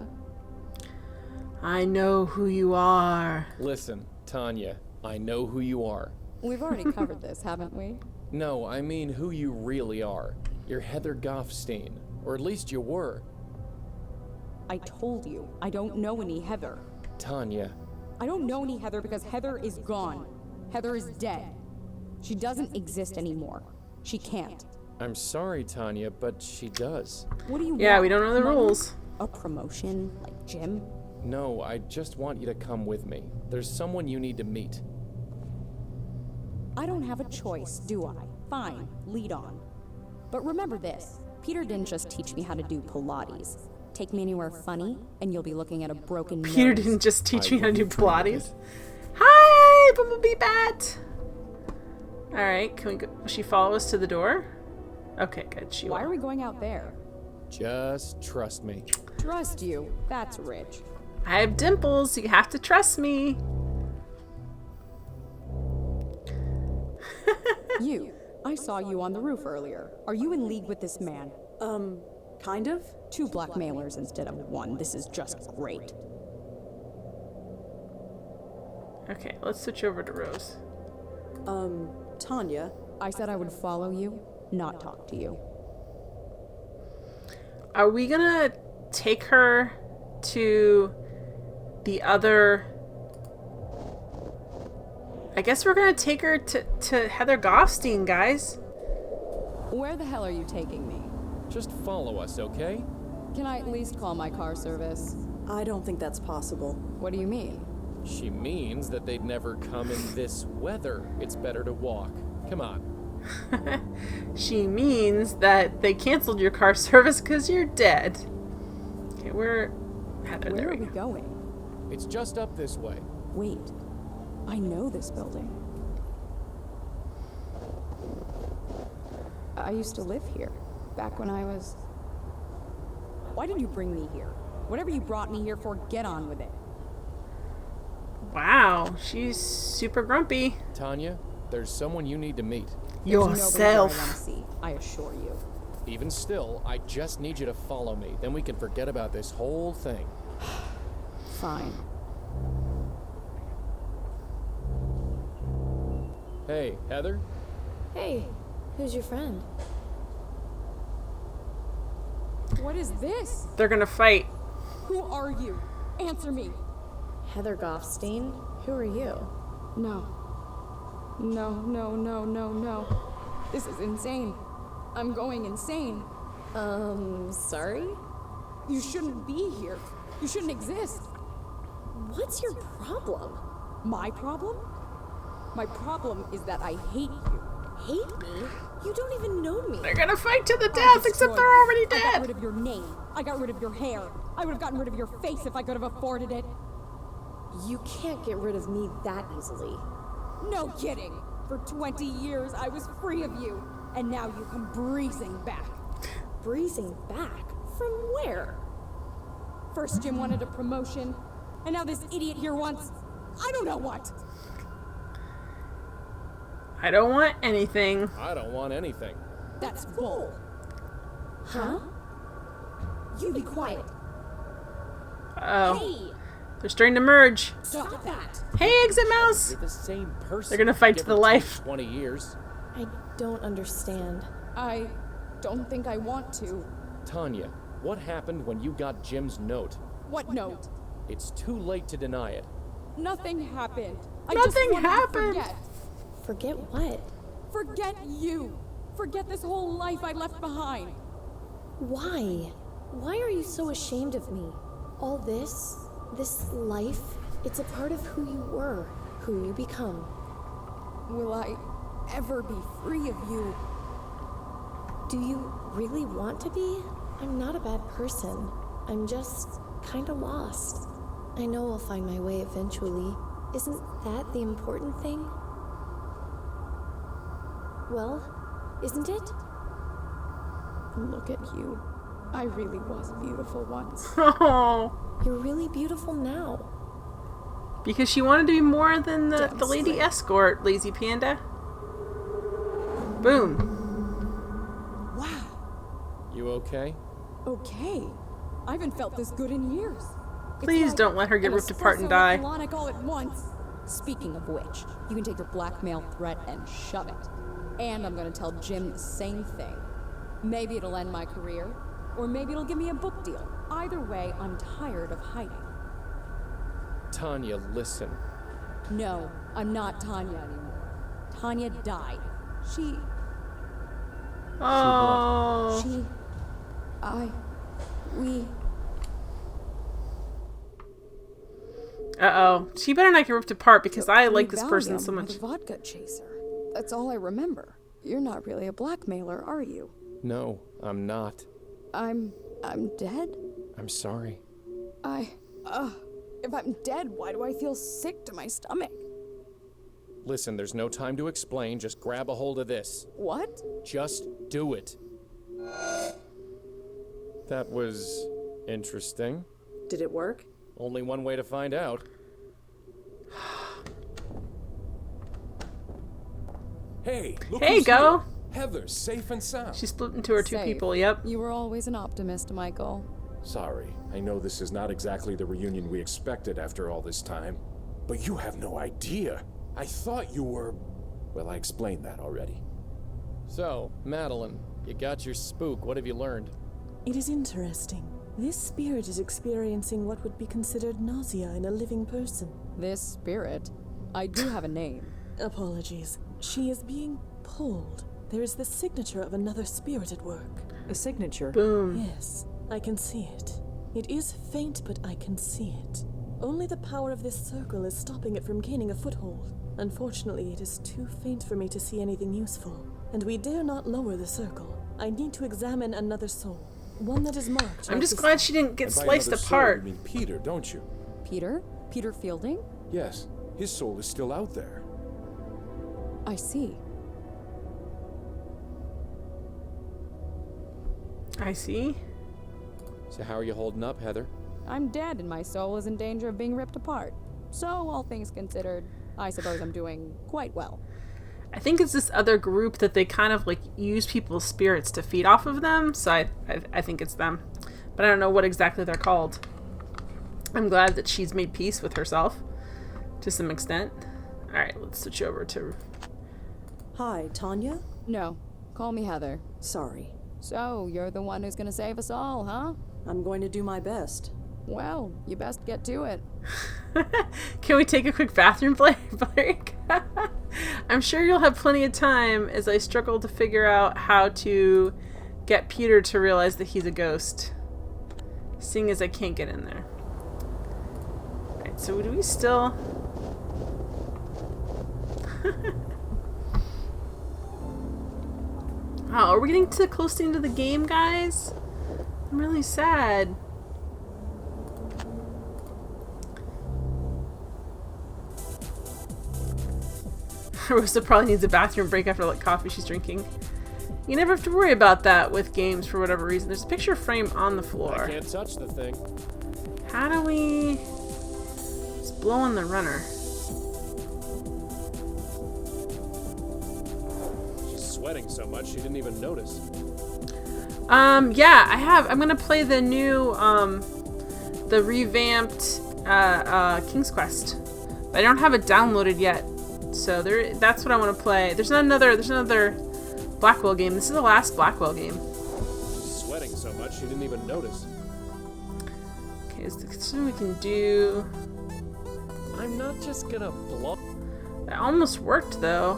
I know who you are. Listen, Tanya, I know who you are. We've already covered this, haven't we? No, I mean who you really are. You're Heather Goffstein, or at least you were. I told you, I don't know any Heather. Tanya. I don't know any Heather because Heather is gone. Heather is dead. She doesn't exist anymore. She can't. I'm sorry, Tanya, but she does. What do you want? Yeah, we don't know the Money? rules. A promotion? Like Jim? No, I just want you to come with me. There's someone you need to meet. I don't have a choice, do I? Fine, lead on. But remember this, Peter didn't just teach me how to do Pilates. Take me anywhere funny, and you'll be looking at a broken nose. Peter didn't just teach me how to do Pilates. Hi, Bumblebee Bat! Alright, can we go? Will she follow us to the door? Okay, good. She Why will. are we going out there? Just trust me. Trust you. That's rich. I have dimples. You have to trust me. You. I saw you on the roof earlier. Are you in league with this man? Kind of? 2 blackmailers instead of 1. This is just great. Okay, let's switch over to Rose. Tanya. I said I would follow you, not talk to you. Are we gonna take her to the other... I guess we're gonna take her to Heather Goffstein, guys. Where the hell are you taking me? Just follow us, okay? Can I at least call my car service? I don't think that's possible. What do you mean? She means that they'd never come in this weather. It's better to walk. Come on. She means that they canceled your car service because you're dead. Okay, we're... Heather, Where there are we we go. going? It's just up this way. Wait. I know this building. I used to live here, back when I was... Why did you bring me here? Whatever you brought me here for, get on with it. Wow, she's super grumpy. Tanya, there's someone you need to meet. There's nobody here I want Yourself. to see, I assure you. Even still, I just need you to follow me. Then we can forget about this whole thing. Fine. Hey, Heather? Hey, who's your friend? What is this? They're gonna fight. Who are you? Answer me. Heather Goffstein? Who are you? No. No, no, no, no, no. This is insane. I'm going insane. Sorry? You shouldn't be here. You shouldn't exist. What's your problem? My problem? My problem is that I hate you. Hate me? You don't even know me. They're gonna fight to the I death, except destroyed they're you. already I got dead. rid of your name. I got rid of your hair. I would have gotten rid of your face if I could have afforded it. You can't get rid of me that easily. No kidding. For 20 years, I was free of you. And now you come breezing back. Breezing back? From where? First Jim wanted a promotion, and now this idiot here wants... I don't know what. I don't want anything. I don't want anything. That's bull. Huh? You be quiet. Oh, Hey! they're starting to merge. Stop that! Hey, Exit Mouse. You're the same person. They're gonna fight to Give the or take life. 20 years. I don't understand. I don't think I want to. Tanya, what happened when you got Jim's note? What note? It's too late to deny it. Nothing happened. I Nothing just wanted happened. To forget. Forget what? Forget you. Forget this whole life I left behind. Why? Why are you so ashamed of me? All this life, it's a part of who you were, who you become. Will I ever be free of you? Do you really want to be? I'm not a bad person. I'm just kinda lost. I know I'll find my way eventually. Isn't that the important thing? Well, isn't it? Look at you. I really was beautiful once. Oh, You're really beautiful now. Because she wanted to be more than the Damn lady straight. escort, lazy panda. Boom. Wow. You okay? Okay. I haven't felt this good in years. It's Please like don't let her get an ripped apart and espresso die. and colonic all at once. Speaking of which, you can take your blackmail threat and shove it. And I'm gonna tell Jim the same thing. Maybe it'll end my career, or maybe it'll give me a book deal. Either way, I'm tired of hiding. Tanya, listen. No, I'm not Tanya anymore. Tanya died. Oh. We... Uh-oh. She better not get ripped apart because I like this Valium person so or much. the vodka chaser. That's all I remember. You're not really a blackmailer, are you? No, I'm not. I'm dead? I'm sorry. If I'm dead, why do I feel sick to my stomach? Listen, there's no time to explain. Just grab a hold of this. What? Just do it. That was interesting. Did it work? Only one way to find out. Hey, look Hey, who's go. here. Heather's safe and sound. She split into her two Safe. people, yep. You were always an optimist, Michael. Sorry, I know this is not exactly the reunion we expected after all this time. But you have no idea. I thought you were... Well, I explained that already. So, Madeline, you got your spook. What have you learned? It is interesting. This spirit is experiencing what would be considered nausea in a living person. This spirit? I do have a name. Apologies. She is being pulled. There is the signature of another spirit at work. A signature? Boom. Yes, I can see it. It is faint, but I can see it. Only the power of this circle is stopping it from gaining a foothold. Unfortunately, it is too faint for me to see anything useful, and we dare not lower the circle. I need to examine another soul, one that is marked. I'm like just this- glad she didn't get And by sliced another soul, apart. you mean Peter, don't you? Peter? Peter Fielding? Yes, his soul is still out there. I see. I see. So how are you holding up, Heather? I'm dead and my soul is in danger of being ripped apart. So, all things considered, I suppose I'm doing quite well. I think it's this other group that they kind of like use people's spirits to feed off of them. So I think it's them. But I don't know what exactly they're called. I'm glad that she's made peace with herself to some extent. Alright, let's switch over to... Hi, Tanya? No, call me Heather. Sorry. So, you're the one who's gonna save us all, huh? I'm going to do my best. Well, you best get to it. Can we take a quick bathroom break? I'm sure you'll have plenty of time as I struggle to figure out how to get Peter to realize that he's a ghost. Seeing as I can't get in there. Alright, so do we still... Wow, are we getting too close to the end of the game, guys? I'm really sad. Rosa probably needs a bathroom break after all that coffee she's drinking. You never have to worry about that with games for whatever reason. There's a picture frame on the floor. I can't touch the thing. How do we... It's blowing the runner. She's sweating so much she didn't even notice. Yeah, I'm gonna play the new, the revamped, King's Quest. But I don't have it downloaded yet. So that's what I want to play. There's another Blackwell game. This is the last Blackwell game. She's sweating so much she didn't even notice. Okay, so we can do... I'm not just gonna blow... That almost worked, though.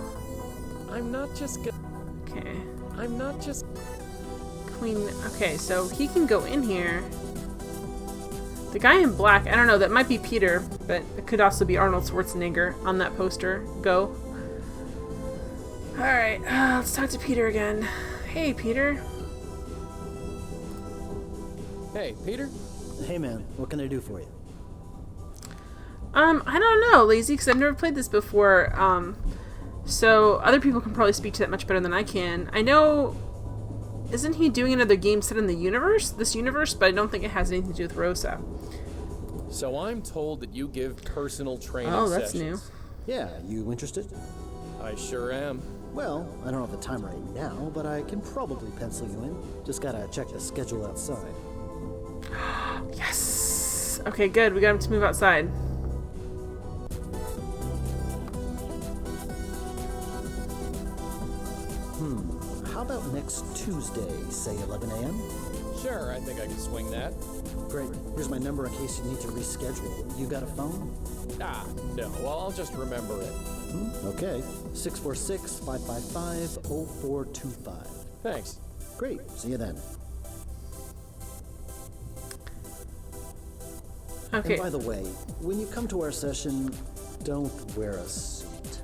I'm not just gonna... Okay. I'm not just... Queen... Okay, so he can go in here. The guy in black, I don't know, that might be Peter, but it could also be Arnold Schwarzenegger on that poster. Go. Alright, let's talk to Peter again. Hey, Peter. Hey, Peter? Hey man, what can I do for you? I don't know, Lazy, because I've never played this before. So other people can probably speak to that much better than I can. I know... Isn't he doing another game set in the universe? This universe? But I don't think it has anything to do with Rosa. So I'm told that you give personal training Oh, that's sessions. new. Yeah, you interested? I sure am. Well, I don't have the time right now, but I can probably pencil you in. Just gotta check the schedule outside. Yes! Okay, good. We got him to move outside. How about next Tuesday, say 11 a.m.? Sure, I think I can swing that. Great. Here's my number in case you need to reschedule. You got a phone? Ah, no, well, I'll just remember it. Okay. 646-555-0425. Thanks. Great. See you then. Okay. And by the way, when you come to our session, don't wear a suit.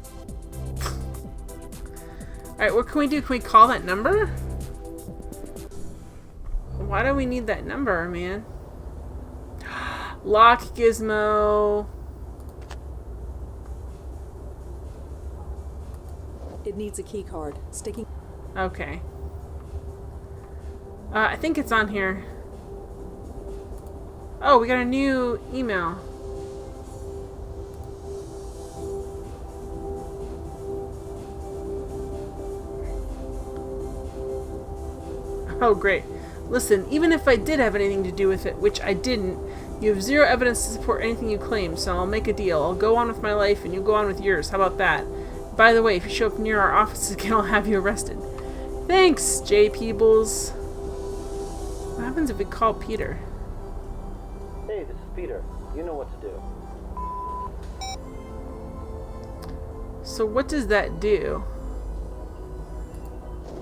Alright, what can we do? Can we call that number? Why do we need that number, man? Lock gizmo. It needs a key card. Sticking. Okay. I think it's on here. Oh, we got a new email. Oh, great. Listen, even if I did have anything to do with it, which I didn't, you have zero evidence to support anything you claim, so I'll make a deal. I'll go on with my life, and you go on with yours. How about that? By the way, if you show up near our offices again, I'll have you arrested. Thanks, J. Peebles. What happens if we call Peter? Hey, this is Peter. You know what to do. So what does that do?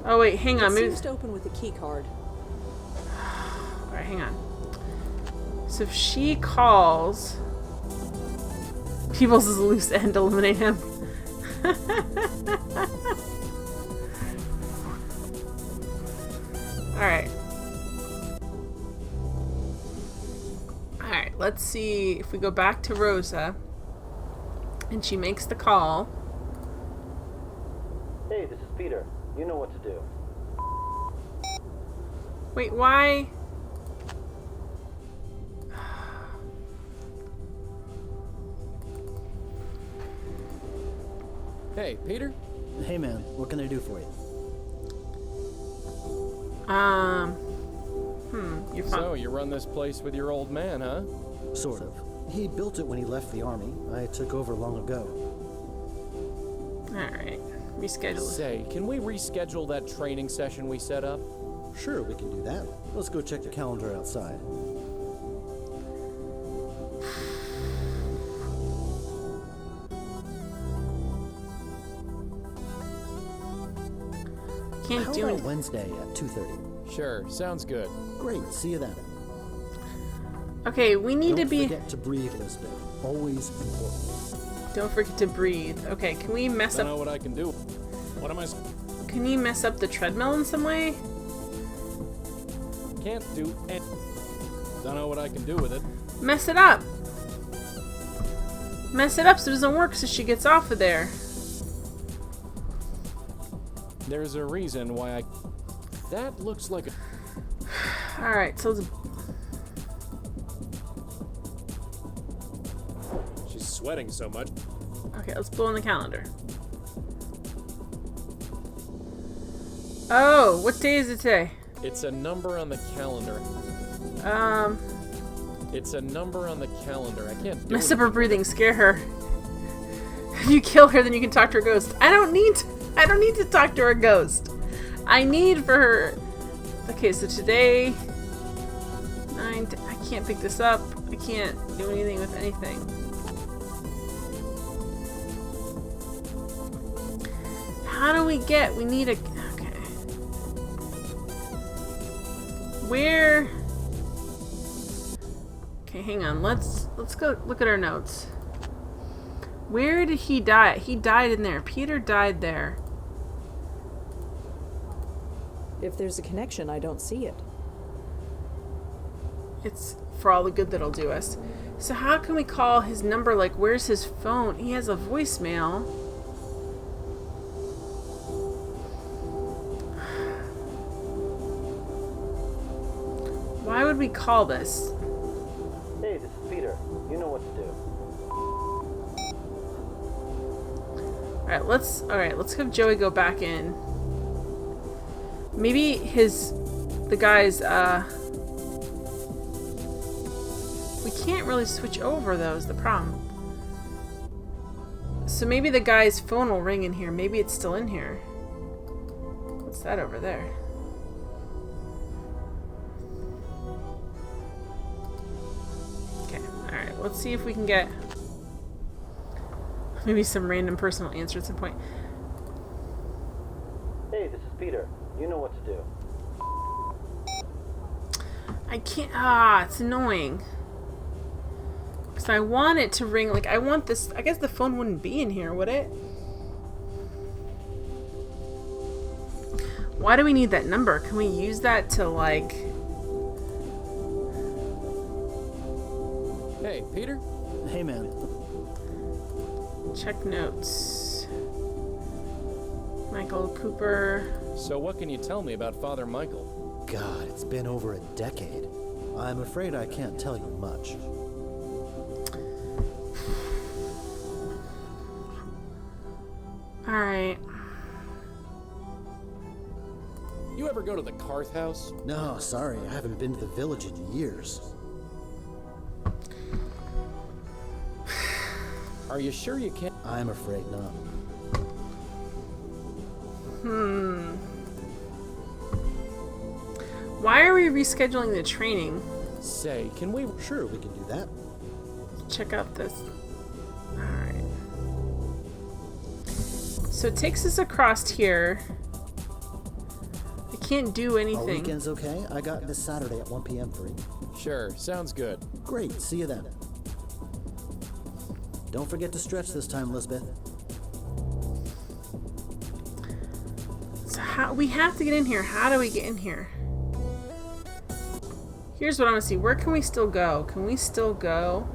Oh wait, hang on. It Maybe... seems to open with a key card. Alright, hang on. So if she calls... Peebles is a loose end, eliminate him. Alright. Alright, let's see if we go back to Rosa and she makes the call. Hey, this is Peter. You know what to do. Wait, why? Hey, Peter? Hey, man. What can I do for you? You found... So, you run this place with your old man, huh? Sort of. He built it when he left the army. I took over long ago. Alright. Reschedule. Say, can we reschedule that training session we set up? Sure, we can do that. Let's go check the calendar outside. Can't How do about it. Wednesday at 2:30? Sure, sounds good. Great, see you then. Okay, we need to be... Don't forget to breathe, Lisbeth. Always important. Don't forget to breathe. Okay, can we mess Don't up... know what I can do. What am I? Can you mess up the treadmill in some way? Can't do it. Don't know what I can do with it. Mess it up. Mess it up so it doesn't work so she gets off of there. There's a reason why I. That looks like a. Alright, so let's... She's sweating so much. Okay, let's blow on the calendar. Oh, what day is it today? It's a number on the calendar. It's a number on the calendar. I can't do Mess it. up her breathing, scare her. If you kill her, then you can talk to her ghost. I don't need to talk to her ghost. I need for her... Okay, so today... 9... I can't pick this up. I can't do anything with anything. How do we get... We need a... Okay. Where... Okay, hang on. Let's go look at our notes. Where did he die? He died in there. Peter died there. If there's a connection, I don't see it. It's for all the good that'll do us. So how can we call his number? Like, where's his phone? He has a voicemail. Why would we call this? Hey, this is Peter. You know what to do. Alright, let's have Joey go back in. Maybe the guy's, we can't really switch over though, is the problem. So maybe the guy's phone will ring in here. Maybe it's still in here. What's that over there? Okay, alright, let's see if we can get maybe some random personal answer at some point. Hey, this is Peter. You know what to do. I can't. It's annoying. Because I want it to ring. Like, I want this. I guess the phone wouldn't be in here, would it? Why do we need that number? Can we use that to, like. Hey, Peter? Hey, man. Check notes. Michael Cooper. So what can you tell me about Father Michael? God, it's been over a decade. I'm afraid I can't tell you much. Alright. You ever go to the Karth house? No, sorry, I haven't been to the village in years. Are you sure you can't? I'm afraid not. Why are we rescheduling the training? Say, can we? Sure, we can do that. Check out this. Alright. So it takes us across here. I can't do Are anything. weekends okay? I got this Saturday at 1 p.m. free. Sure, sounds good. Great, see you then. Don't forget to stretch this time, Lisbeth. So how we have to get in here. How do we get in here? Here's what I want to see. Where can we still go? Can we still go?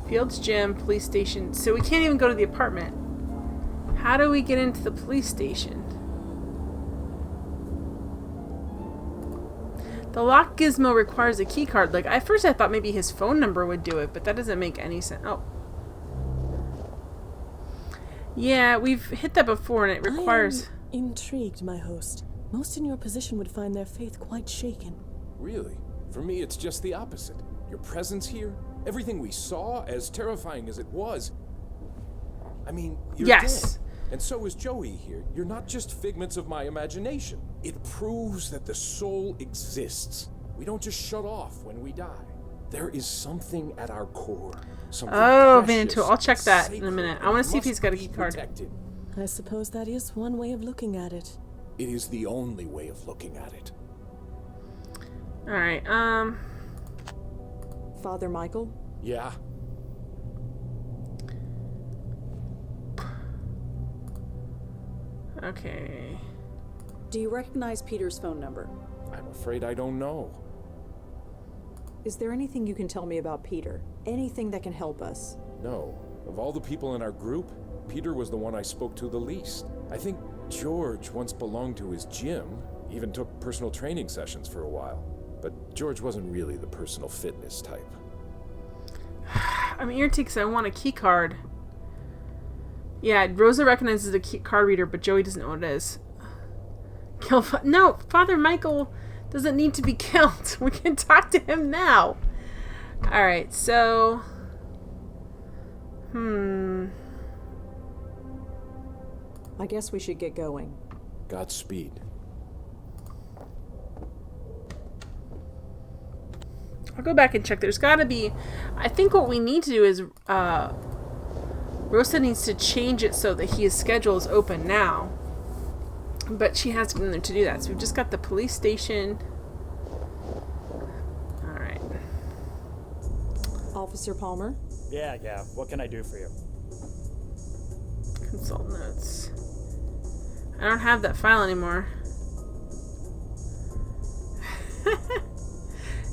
Fields Gym, police station. So we can't even go to the apartment. How do we get into the police station? The lock gizmo requires a key card. Like, at first I thought maybe his phone number would do it, but that doesn't make any sense. Oh. Yeah, we've hit that before and it requires... I am intrigued, my host. Most in your position would find their faith quite shaken. Really? For me, it's just the opposite. Your presence here, everything we saw, as terrifying as it was. I mean, you're yes. dead. And so is Joey here. You're not just figments of my imagination. It proves that the soul exists. We don't just shut off when we die. There is something at our core. Something precious, Vanito. I'll check that in a sacred, minute. I want to see if he's got a must key be card. protected. I suppose that is one way of looking at it. It is the only way of looking at it. Alright, Father Michael? Yeah. Okay. Do you recognize Peter's phone number? I'm afraid I don't know. Is there anything you can tell me about Peter? Anything that can help us? No. Of all the people in our group, Peter was the one I spoke to the least. I think George once belonged to his gym, even took personal training sessions for a while. But George wasn't really the personal fitness type. I'm irritated because I want a key card. Yeah, Rosa recognizes the key card reader, but Joey doesn't know what it is. No, Father Michael doesn't need to be killed. We can talk to him now. Alright, so... I guess we should get going. Godspeed. I'll go back and check. There's gotta be... I think what we need to do is... Rosa needs to change it so that his schedule is open now. But she has to get in there to do that. So we've just got the police station. Alright. Officer Palmer? Yeah. What can I do for you? Consult notes. I don't have that file anymore.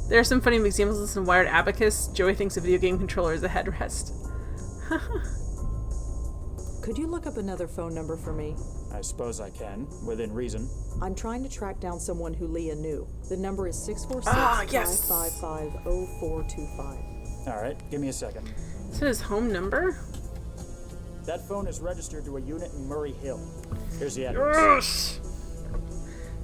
There are some funny examples of some wired abacus. Joey thinks a video game controller is a headrest. Could you look up another phone number for me? I suppose I can, within reason. I'm trying to track down someone who Leah knew. The number is 646-555-0425. All right, give me a second. Is it his home number? That phone is registered to a unit in Murray Hill. Here's the address. Yes!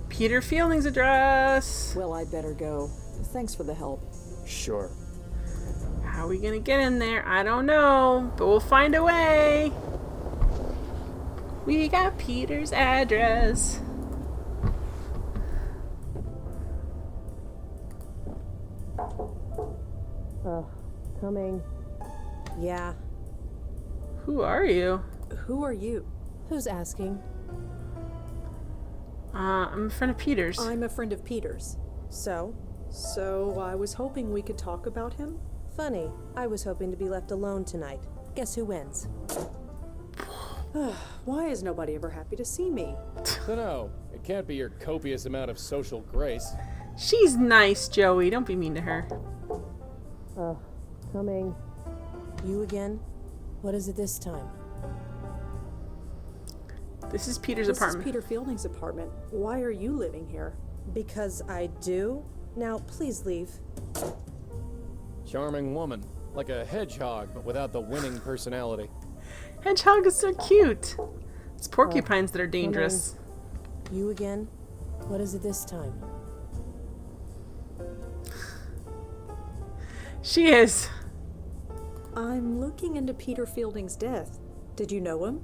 Peter Fielding's address. Well, I'd better go. Thanks for the help. Sure. How are we gonna get in there? I don't know, but we'll find a way. We got Peter's address. Coming. Yeah. Who are you? Who are you? Who's asking? I'm a friend of Peter's. I'm a friend of Peter's. So I was hoping we could talk about him. Funny. I was hoping to be left alone tonight. Guess who wins? Why is nobody ever happy to see me? Dunno. It can't be your copious amount of social grace. She's nice, Joey. Don't be mean to her. Coming. You again? What is it this time? This is Peter's This apartment. is Peter Fielding's apartment. Why are you living here? Because I do? Now, please leave. Charming woman. Like a hedgehog, but without the winning personality. Hedgehog is so cute. It's porcupines that are dangerous. You again? What is it this time? She is. I'm looking into Peter Fielding's death. Did you know him?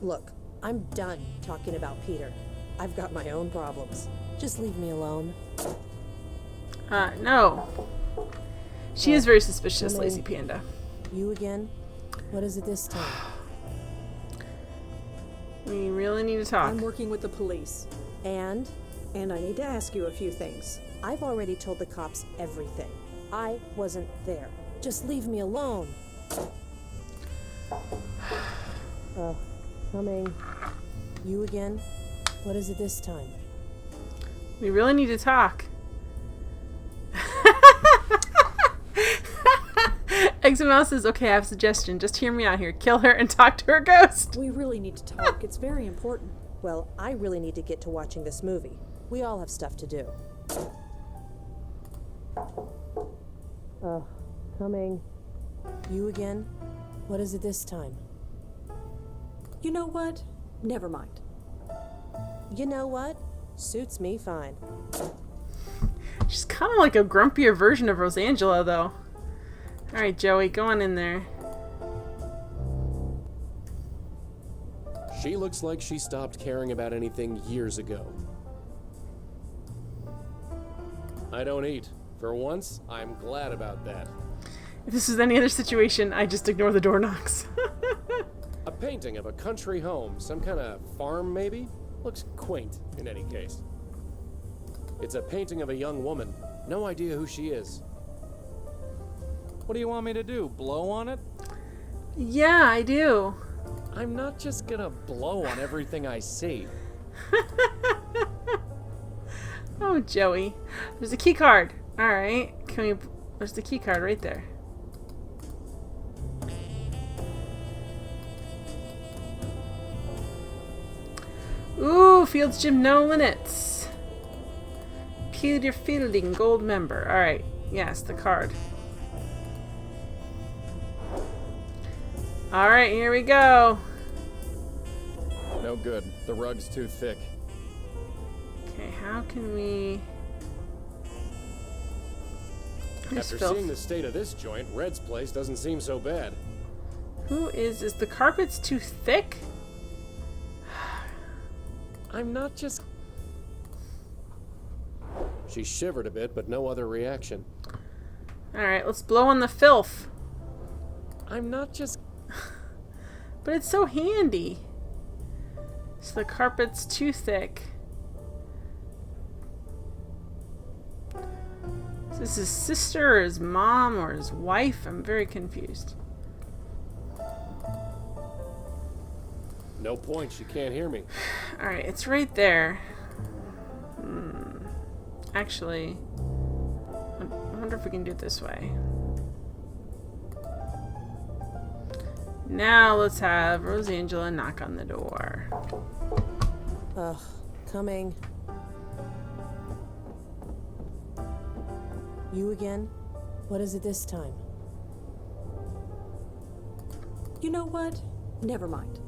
Look, I'm done talking about Peter. I've got my own problems. Just leave me alone. No. She is very suspicious, Lazy Panda. You again? What is it this time? We really need to talk. I'm working with the police. And I need to ask you a few things. I've already told the cops everything. I wasn't there. Just leave me alone. Coming. You again? What is it this time? We really need to talk. Eggs and Mouse says, okay, I have a suggestion. Just hear me out here. Kill her and talk to her ghost. We really need to talk. It's very important. Well, I really need to get to watching this movie. We all have stuff to do. Coming. You again? What is it this time? You know what? Never mind. You know what? Suits me fine. She's kind of like a grumpier version of Rosangela, though. Alright, Joey, go on in there. She looks like she stopped caring about anything years ago. I don't eat. For once, I'm glad about that. If this was any other situation, I'd just ignore the door knocks. A painting of a country home, some kind of farm maybe? Looks quaint in any case. It's a painting of a young woman. No idea who she is. What do you want me to do? Blow on it? Yeah, I do. I'm not just gonna blow on everything I see. Oh, Joey. There's a key card. Alright. There's the key card right there. Ooh, Fields Gym, no limits. Peter Fielding, gold member. Alright. Yes, the card. Alright, here we go. No good. The rug's too thick. Okay, how can we... After seeing the state of this joint, Red's place doesn't seem so bad. Is the carpet's too thick? I'm not just... She shivered a bit, but no other reaction. Alright, let's blow on the filth. I'm not just... But it's so handy. So the carpet's too thick. Is this his sister or his mom or his wife? I'm very confused. No point, she can't hear me. Alright, it's right there. Actually, I wonder if we can do it this way. Now let's have Rosangela knock on the door. Ugh, coming. You again? What is it this time? You know what? Never mind.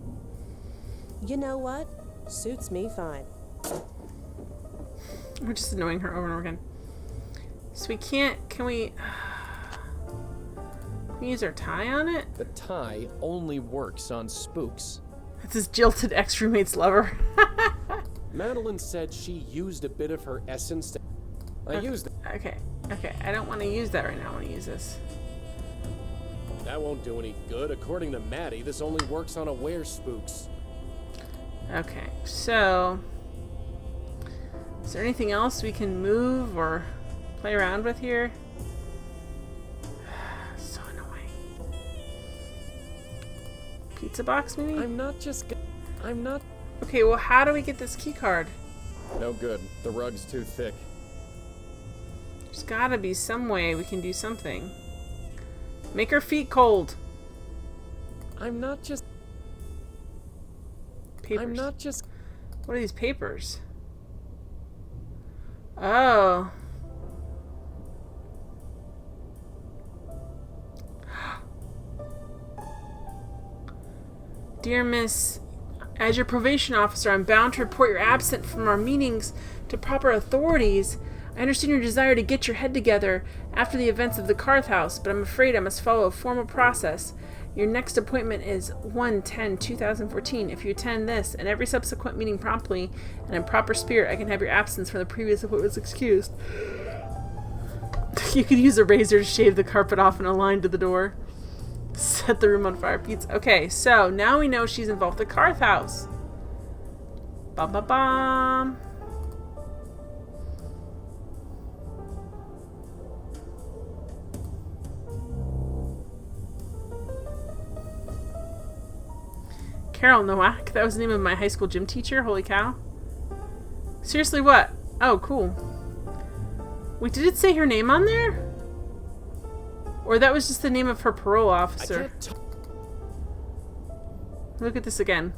You know what? Suits me fine. We're just annoying her over and over again. So we can't, can we use our tie on it? The tie only works on spooks. It's his jilted ex-roommate's lover. Madeline said she used a bit of her essence to... I used it. Okay, I don't want to use that right now. I want to use this. That won't do any good. According to Maddie, this only works on aware spooks. Okay, so... Is there anything else we can move or play around with here? So annoying. Pizza box, maybe? I'm not... Okay, well, how do we get this key card? No good. The rug's too thick. There's gotta be some way we can do something. Make her feet cold. I'm not just... Papers. I'm not just... What are these papers? Oh. Dear Miss, as your probation officer, I'm bound to report you're absent from our meetings to proper authorities. I understand your desire to get your head together after the events of the Carth House, but I'm afraid I must follow a formal process. Your next appointment is 1/10/2014. If you attend this and every subsequent meeting promptly and in proper spirit, I can have your absence from the previous appointments excused. You could use a razor to shave the carpet off in a line to the door. Set the room on fire. Pizza. Okay, so now we know she's involved with the Carth House. Ba-ba-bum. Carol Nowak. That was the name of my high school gym teacher. Holy cow. Seriously, what? Oh, cool. Wait, did it say her name on there? Or that was just the name of her parole officer. Look at this again.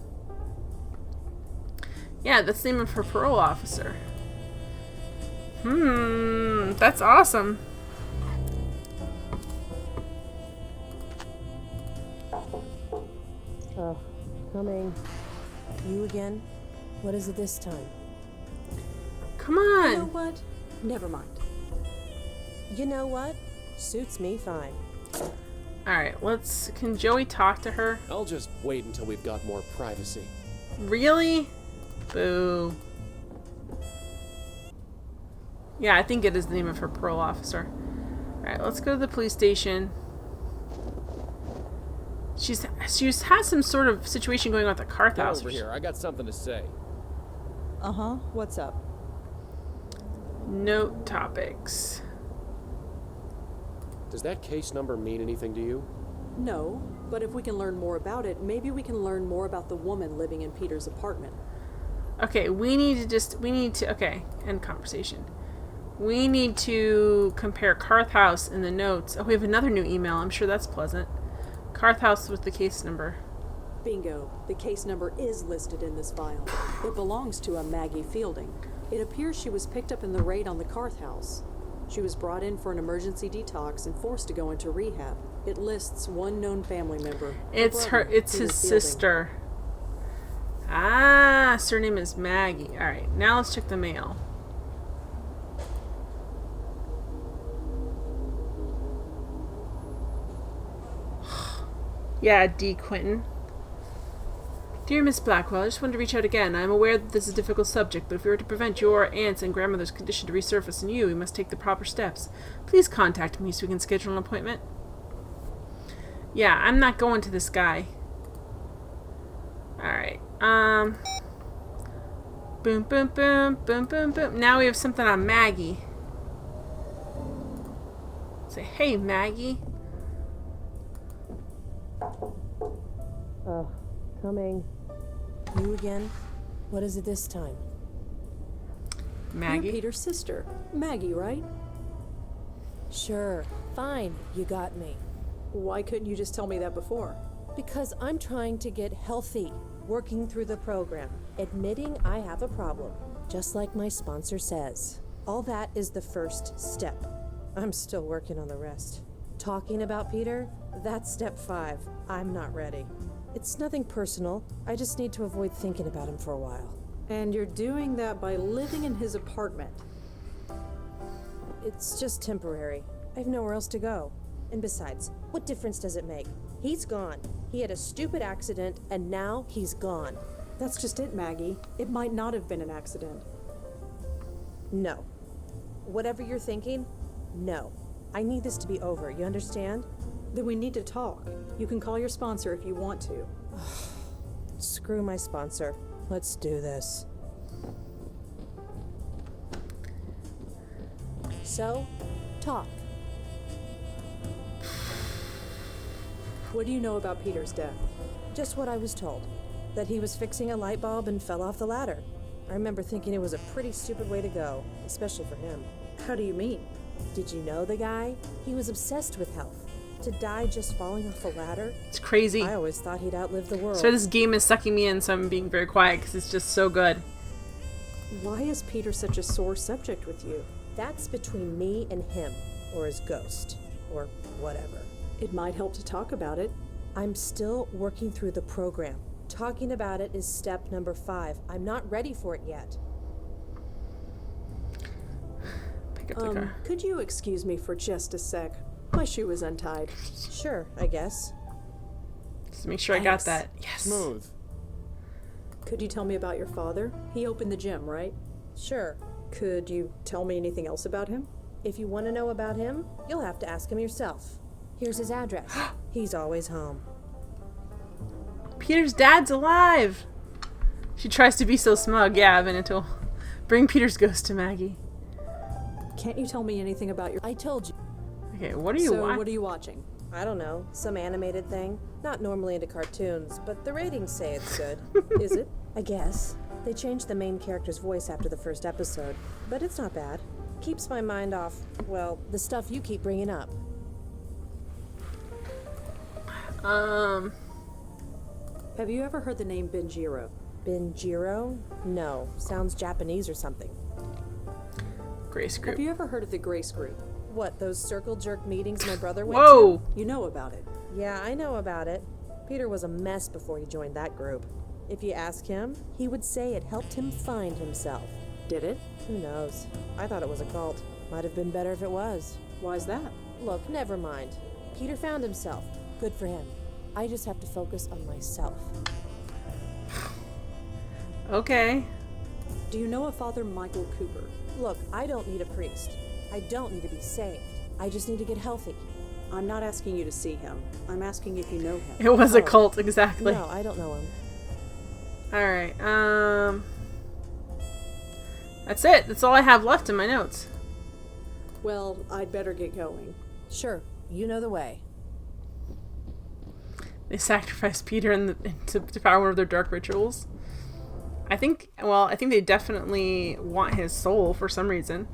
Yeah, that's the name of her parole officer. That's awesome. Oh, coming. You again? What is it this time? Come on. You know what? Never mind. You know what? Suits me fine. Alright, can Joey talk to her? I'll just wait until we've got more privacy. Really? Boo. Yeah, I think it is the name of her parole officer. Alright, let's go to the police station. She's had some sort of situation going on at the Carth House. Over here, I got something to say. Uh-huh. What's up? Note topics. Does that case number mean anything to you? No, but if we can learn more about it, maybe we can learn more about the woman living in Peter's apartment. Okay, okay, end conversation. We need to compare Carth House in the notes. Oh, we have another new email. I'm sure that's pleasant. Carth House with the case number. Bingo. The case number is listed in this file. It belongs to a Maggie Fielding. It appears she was picked up in the raid on the Carth House. She was brought in for an emergency detox and forced to go into rehab. It lists one known family member. It's his sister. Ah, surname is Maggie. Alright, now let's check the mail. Yeah, D. Quentin. Dear Miss Blackwell, I just wanted to reach out again. I am aware that this is a difficult subject, but if we are to prevent your aunt's and grandmother's condition to resurface in you, we must take the proper steps. Please contact me so we can schedule an appointment. Yeah, I'm not going to this guy. Alright, boom, boom, boom, boom, boom, boom. Now we have something on Maggie. Say, hey, Maggie. Oh, coming. You again? What is it this time? Maggie? You're Peter's sister. Maggie, right? Sure. Fine. You got me. Why couldn't you just tell me that before? Because I'm trying to get healthy, working through the program, admitting I have a problem, just like my sponsor says. All that is the first step. I'm still working on the rest. Talking about Peter, that's step 5. I'm not ready. It's nothing personal. I just need to avoid thinking about him for a while. And you're doing that by living in his apartment. It's just temporary. I have nowhere else to go. And besides, what difference does it make? He's gone. He had a stupid accident, and now he's gone. That's just it, Maggie. It might not have been an accident. No. Whatever you're thinking, no. I need this to be over, you understand? Then we need to talk. You can call your sponsor if you want to. Screw my sponsor. Let's do this. So, talk. What do you know about Peter's death? Just what I was told. That he was fixing a light bulb and fell off the ladder. I remember thinking it was a pretty stupid way to go, especially for him. How do you mean? Did you know the guy? He was obsessed with health. To die just falling off a ladder? It's crazy. I always thought he'd outlive the world. So this game is sucking me in, so I'm being very quiet because it's just so good. Why is Peter such a sore subject with you? That's between me and him, or his ghost, or whatever. It might help to talk about it. I'm still working through the program. Talking about it is step number 5. I'm not ready for it yet. Pick up the car. Could you excuse me for just a sec? My shoe is untied. Sure, I guess. Just make sure I got that. Yes. Smooth. Could you tell me about your father? He opened the gym, right? Sure. Could you tell me anything else about him? If you want to know about him, you'll have to ask him yourself. Here's his address. He's always home. Peter's dad's alive! She tries to be so smug. Yeah, Veneto. Bring Peter's ghost to Maggie. Can't you tell me anything about your... I told you. Okay, what are you watching? So, what are you watching? I don't know. Some animated thing. Not normally into cartoons, but the ratings say it's good. Is it? I guess. They changed the main character's voice after the first episode, but it's not bad. Keeps my mind off, well, the stuff you keep bringing up. Have you ever heard the name Benjiro? Benjiro? No. Sounds Japanese or something. Grace Group. Have you ever heard of the Grace Group? What, those circle jerk meetings my brother went Whoa! to? You know about it. Yeah, I know about it. Peter was a mess before he joined that group. If you ask him, he would say it helped him find himself. Did it? Who knows? I thought it was a cult. Might have been better if it was. Why's that? Look, never mind. Peter found himself. Good for him. I just have to focus on myself. Okay. Do you know a Father Michael Cooper? Look, I don't need a priest. I don't need to be saved. I just need to get healthy. I'm not asking you to see him. I'm asking if you know him. It was a cult, exactly. No, I don't know him. Alright, that's it. That's all I have left in my notes. Well, I'd better get going. Sure, you know the way. They sacrificed Peter to power one of their dark rituals. I think they definitely want his soul for some reason.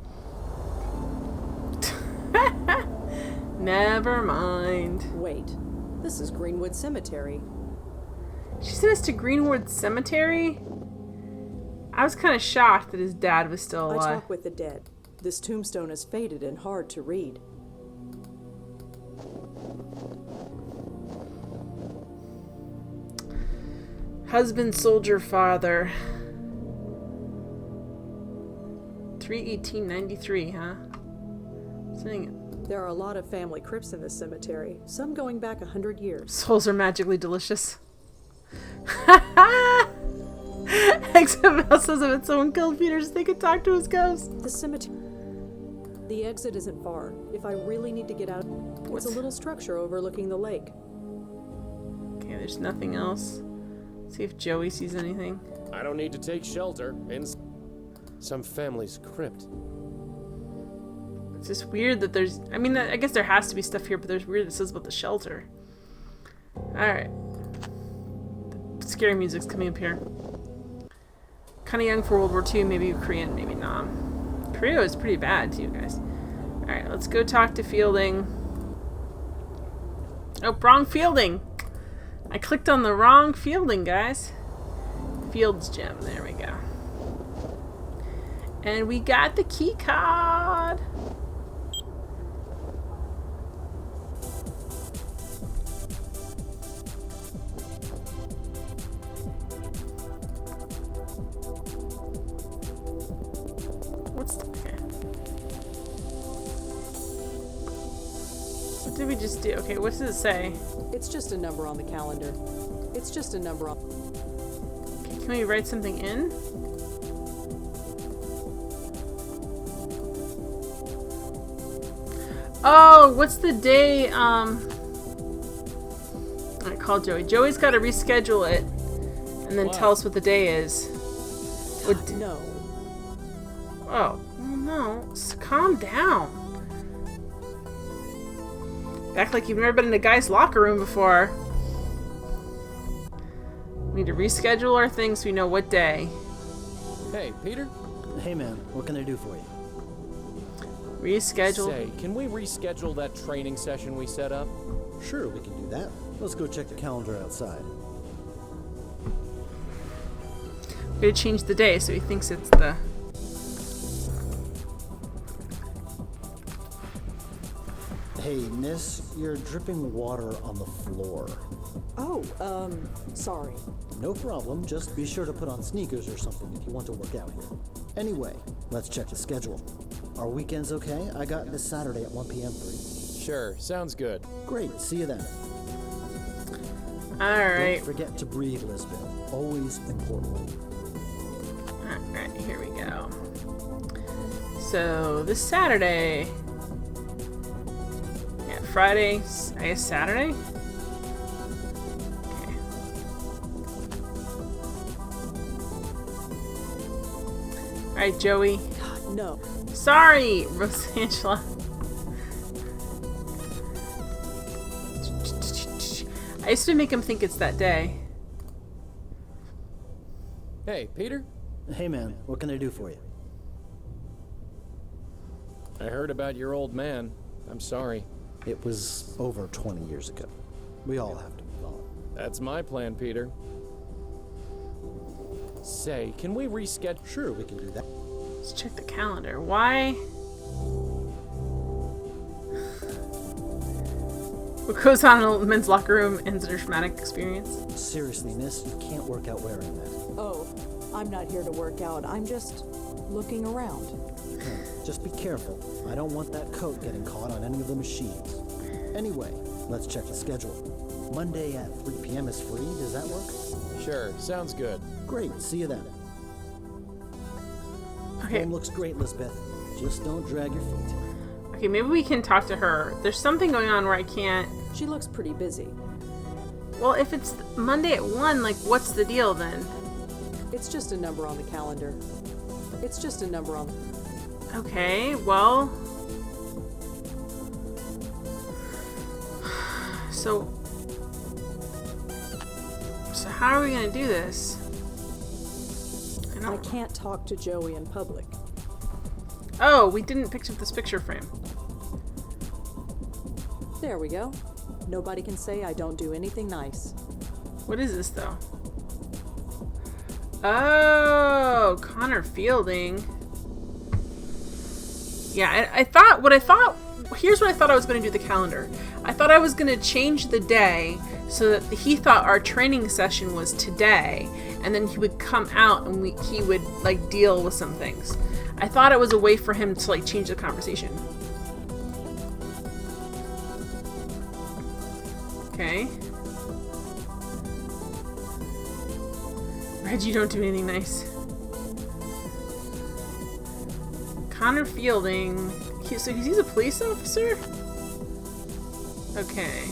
Never mind. Wait, this is Greenwood Cemetery. She sent us to Greenwood Cemetery? I was kind of shocked that his dad was still alive. I talk with the dead. This tombstone is faded and hard to read. Husband, soldier, father. 3/18/93, huh? There are a lot of family crypts in this cemetery, some going back 100 years. Souls are magically delicious. Except says if someone killed Peter, they could talk to his ghost. The cemetery. The exit isn't far. If I really need to get out, it's a little structure overlooking the lake. Okay, there's nothing else. See if Joey sees anything. I don't need to take shelter in some family's crypt. It's just weird that there's... I mean, I guess there has to be stuff here, but there's weird that says about the shelter. Alright. The scary music's coming up here. Kind of young for World War II, maybe Korean, maybe not. Korea is pretty bad too, guys. Alright, let's go talk to Fielding. Oh, wrong Fielding! I clicked on the wrong fielding, guys. Fields gym. There we go. And we got the key card. Okay. What did we just do? Okay, what does it say? It's just a number on the calendar. It's just a number on... Okay, can we write something in? Oh, what's the day? I called Joey. Joey's got to reschedule it and then tell us what the day is. No. Oh, no. Calm down. Act like you've never been in a guy's locker room before. We need to reschedule our things so we know what day. Hey, Peter? Hey, man. What can I do for you? Reschedule. Say, can we reschedule that training session we set up? Sure, we can do that. Let's go check the calendar outside. We gotta change the day so he thinks it's the... Hey, miss, you're dripping water on the floor. Oh, sorry. No problem, just be sure to put on sneakers or something if you want to work out here. Anyway, let's check the schedule. Are weekends okay? I got this Saturday at 1 p.m. free. Sure, sounds good. Great, see you then. Alright. Don't forget to breathe, Lisbeth. Always important. Alright, here we go. So, this Saturday... Yeah, Friday, I guess Saturday? Okay. Alright, Joey. No. Sorry, Rosangela. I used to make him think it's that day. Hey, Peter? Hey, man, what can I do for you? I heard about your old man. I'm sorry. It was over 20 years ago. We all have to move on. That's my plan, Peter. Say, can we reschedule? Sure, we can do that. Let's check the calendar. Why? What goes on in a men's locker room ends in a traumatic experience. Seriously, miss, you can't work out wearing that. Oh, I'm not here to work out. I'm just looking around. Just be careful. I don't want that coat getting caught on any of the machines. Anyway, let's check the schedule. Monday at 3 p.m. is free. Does that work? Sure, sounds good. Great, see you then. Okay. Home looks great, Lisbeth. Just don't drag your feet. Okay, maybe we can talk to her. There's something going on where I can't... She looks pretty busy. Well, if it's Monday at 1, like, what's the deal then? It's just a number on the calendar. It's just a number on... Okay, well... So how are we gonna do this? I can't talk to Joey in public. Oh, we didn't pick up this picture frame. There we go. Nobody can say I don't do anything nice. What is this, though? Oh, Connor Fielding. Yeah, here's what I thought I was going to do with the calendar. I thought I was going to change the day so that he thought our training session was today, and then he would come out and he would, like, deal with some things. I thought it was a way for him to, like, change the conversation. Okay. Reggie, don't do anything nice. Connor Fielding. So he's a police officer? Okay.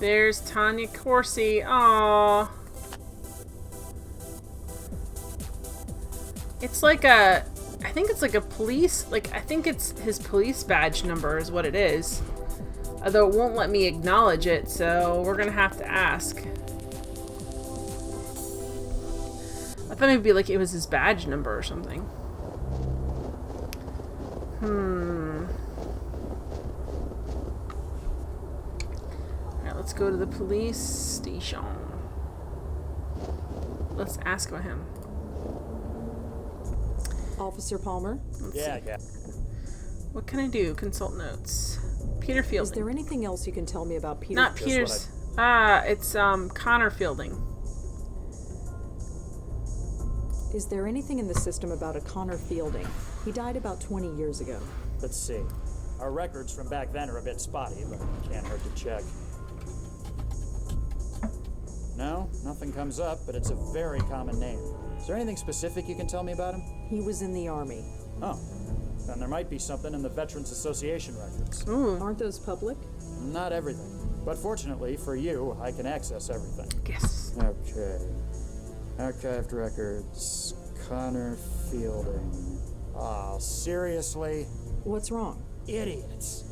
There's Tanya Corsi. Aww. It's like I think it's like a police, I think it's his police badge number is what it is. Although it won't let me acknowledge it, so we're gonna have to ask. I thought maybe it was his badge number or something. let's go to the police station. Let's ask about him. Officer Palmer? Yeah. What can I do? Consult notes. Peter Fielding. Is there anything else you can tell me about Peter? Not Peter's. It's Connor Fielding. Is there anything in the system about a Connor Fielding? He died about 20 years ago. Let's see. Our records from back then are a bit spotty, but can't hurt to check. No, nothing comes up, but it's a very common name. Is there anything specific you can tell me about him? He was in the Army. Oh, then there might be something in the Veterans Association records. Ooh. Aren't those public? Not everything. But fortunately for you, I can access everything. Yes. Okay. Archived records. Connor Fielding. Oh, seriously? What's wrong? Idiots.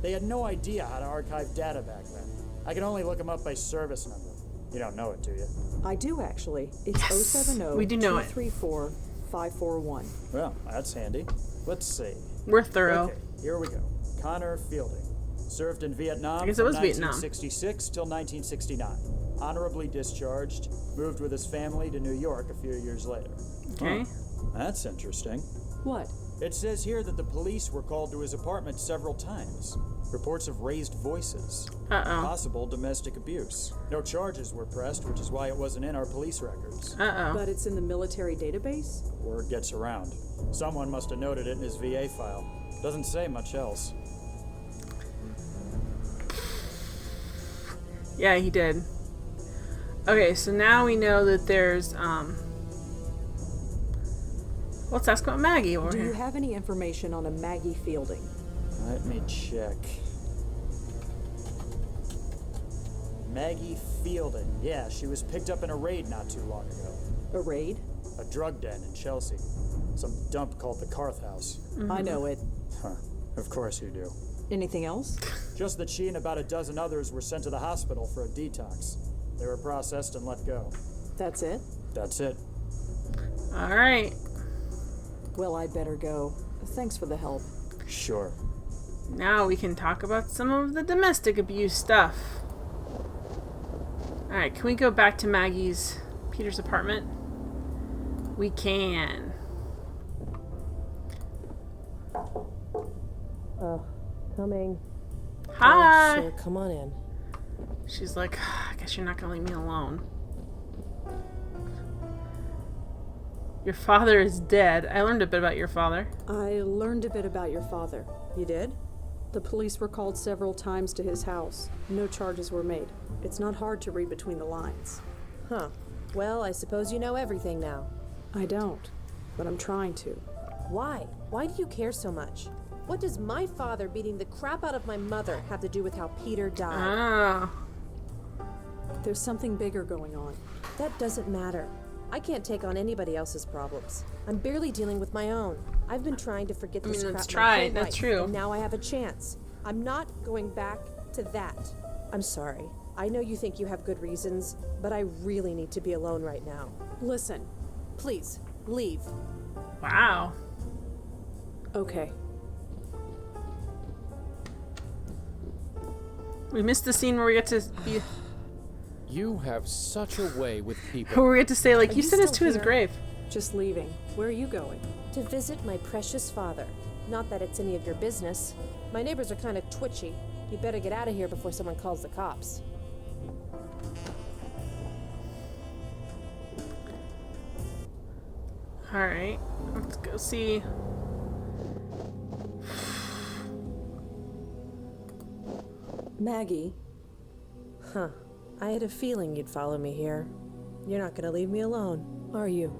They had no idea how to archive data back then. I can only look them up by service number. You don't know it, do you? I do, actually. It's Yes, 070 we do know it. 234 541. Well, that's handy. Let's see. We're thorough. Okay, here we go. Connor Fielding. Served in Vietnam I guess it was from Vietnam. 1966 till 1969. Honorably discharged. Moved with his family to New York a few years later. Okay. Huh, that's interesting. What? It says here that the police were called to his apartment several times. Reports of raised voices. Uh-oh. Possible domestic abuse. No charges were pressed, which is why it wasn't in our police records. Uh-oh. But it's in the military database? Word gets around. Someone must have noted it in his VA file. Doesn't say much else. Yeah, he did. Okay, so now we know that there's, let's ask about Maggie over Do here. you have any information on a Maggie Fielding? Let me check. Maggie Fielding. Yeah, she was picked up in a raid not too long ago. A raid? A drug den in Chelsea. Some dump called the Carth House. I know it. Huh. Of course you do. Anything else? Just that she and about a dozen others were sent to the hospital for a detox. They were processed and let go. That's it? That's it. All right. Well, I'd better go. Thanks for the help. Sure. Now we can talk about some of the domestic abuse stuff. All right, can we go back to Peter's apartment? We can. Coming. Hi. Oh, sure, come on in. She's like, I guess you're not gonna leave me alone. Your father is dead. I learned a bit about your father. I learned a bit about your father. You did? The police were called several times to his house. No charges were made. It's not hard to read between the lines. Huh. Well, I suppose you know everything now. I don't, but I'm trying to. Why? Why do you care so much? What does my father beating the crap out of my mother have to do with how Peter died? Ah. There's something bigger going on. That doesn't matter. I can't take on anybody else's problems. I'm barely dealing with my own. I've been trying to forget this crap that's my whole right. That's life, true. and now I have a chance. I'm not going back to that. I'm sorry. I know you think you have good reasons, but I really need to be alone right now. Listen. Please, leave. Wow. Okay. We missed the scene where we get to be. You have such a way with people. Where we get to say, like, Are you you sent us still to his here? grave. Just leaving. Where are you going? To visit my precious father. Not that it's any of your business. My neighbors are kind of twitchy. You better get out of here before someone calls the cops. Alright. Let's go see. Maggie. Huh. I had a feeling you'd follow me here. You're not gonna leave me alone, are you?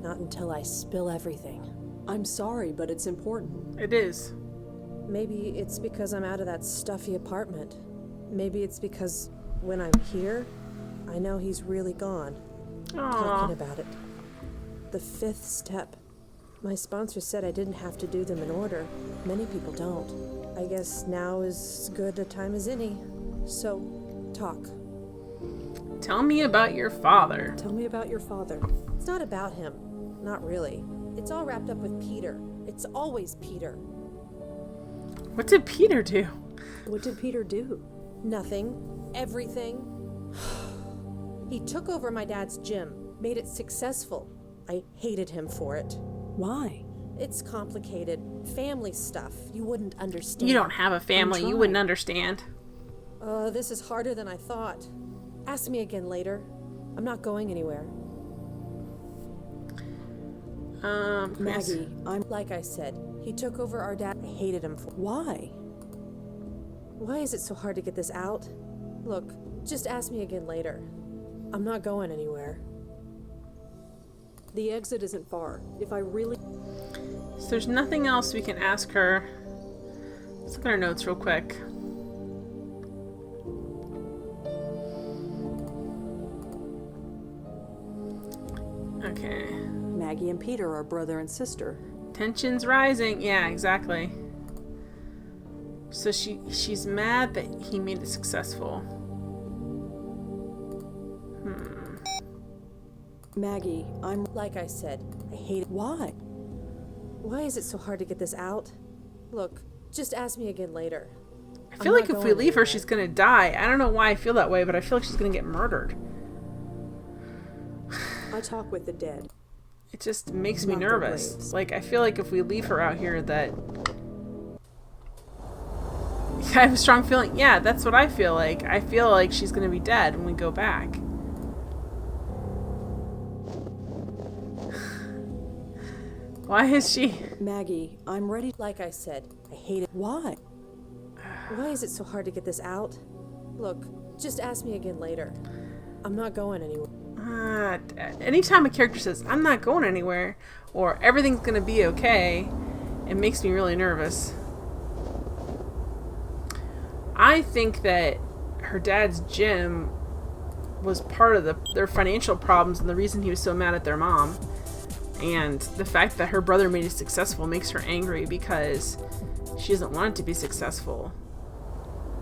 Not until I spill everything. I'm sorry, but it's important. It is. Maybe it's because I'm out of that stuffy apartment. Maybe it's because when I'm here, I know he's really gone. Talking about it. The fifth step. My sponsor said I didn't have to do them in order. Many people don't. I guess now is as good a time as any. So, talk. Tell me about your father. Tell me about your father. It's not about him. Not really. It's all wrapped up with Peter. It's always Peter. What did Peter do? What did Peter do? Nothing. Everything. He took over my dad's gym, made it successful. I hated him for it. Why? It's complicated. Family stuff. You wouldn't understand. You don't have a family. You wouldn't understand. This is harder than I thought. Ask me again later. I'm not going anywhere. Maggie, Like I said, he took over our dad. I hated him for. Why? Why is it so hard to get this out? Look, just ask me again later. I'm not going anywhere. The exit isn't far. If I really... So there's nothing else we can ask her. Let's look at our notes real quick. Okay. Maggie and Peter are brother and sister. Tension's rising. Yeah, exactly. So she's mad that he made it successful. Maggie, I'm... Like I said, I hate it. Why? Why is it so hard to get this out? Look, just ask me again later. I feel like if we leave her, she's gonna die. I don't know why I feel that way, but I feel like she's gonna get murdered. I talk with the dead. It just makes me Not their nervous. graves. Like, I feel like if we leave her out here that... I have a strong feeling. Yeah, that's what I feel like. I feel like she's gonna be dead when we go back. Why is she... Maggie, I'm ready. Like I said, I hate it. Why? Why is it so hard to get this out? Look, just ask me again later. I'm not going anywhere. Anytime a character says, I'm not going anywhere, or everything's gonna be okay, it makes me really nervous. I think that her dad's gym was part of their financial problems and the reason he was so mad at their mom. And the fact that her brother made it successful makes her angry because she doesn't want it to be successful.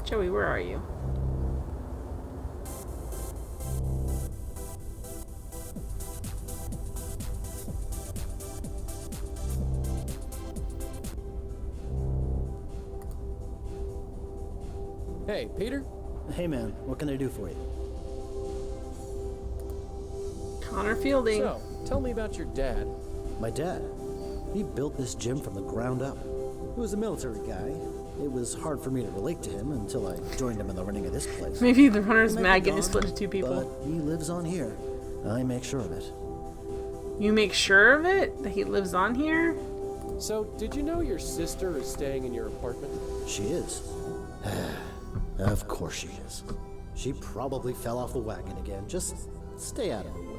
Joey, where are you? Hey, Peter? Hey man, what can I do for you? Connor Fielding. So, tell me about your dad. My dad? He built this gym from the ground up. He was a military guy. It was hard for me to relate to him until I joined him in the running of this place. Maybe the runner's He might mad be getting gone, split into two people. But he lives on here. I make sure of it. You make sure of it? That he lives on here? So, did you know your sister is staying in your apartment? She is. Of course she is. She probably fell off the wagon again. Just stay out of her way.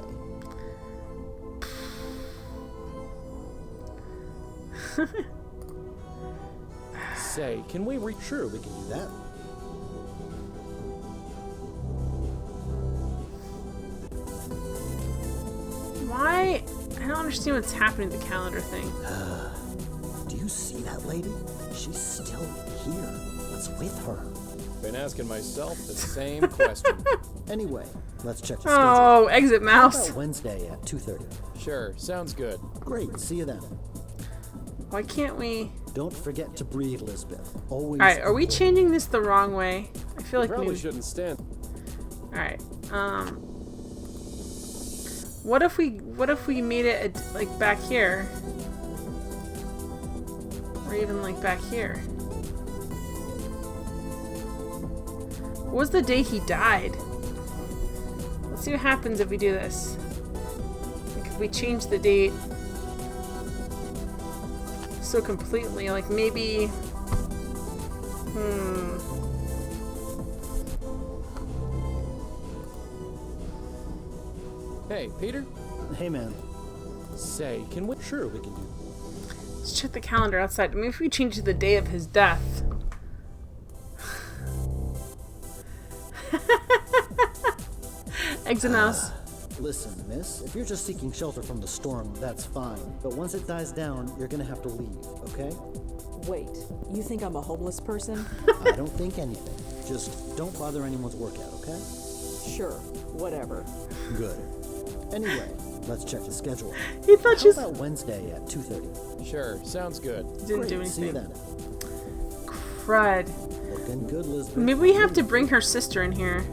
Say, can we Sure, we can do that. Why? I don't understand what's happening to the calendar thing. Do you see that lady? She's still here. What's with her? Been asking myself the same question. Anyway, let's check the schedule. Oh, exit How mouse. about Wednesday at 2:30? Sure, sounds good. Great, see you then. Why can't we... Don't forget to breathe, Lisbeth. Always. Alright, are we changing this the wrong way? I feel like probably we... shouldn't stand. Alright, what if we made it, like, back here? Or even, like, back here? What was the day he died? Let's see what happens if we do this. Like, if we change the date so completely, like, maybe... Hey, Peter? Hey, man. Say, can we? Sure, we can do. Let's check the calendar outside. I mean, if we change to the day of his death... Exit mouse. Listen, miss, if you're just seeking shelter from the storm, that's fine. But once it dies down, you're gonna have to leave, okay? Wait, you think I'm a homeless person? I don't think anything. Just don't bother anyone's workout, okay? Sure, whatever. Good. Anyway, let's check the schedule. He thought How about Wednesday at 2:30? Sure, sounds good. Didn't do Great, see you anything. then. Crud. Look and good Lisbeth. Maybe we have to bring her sister in here.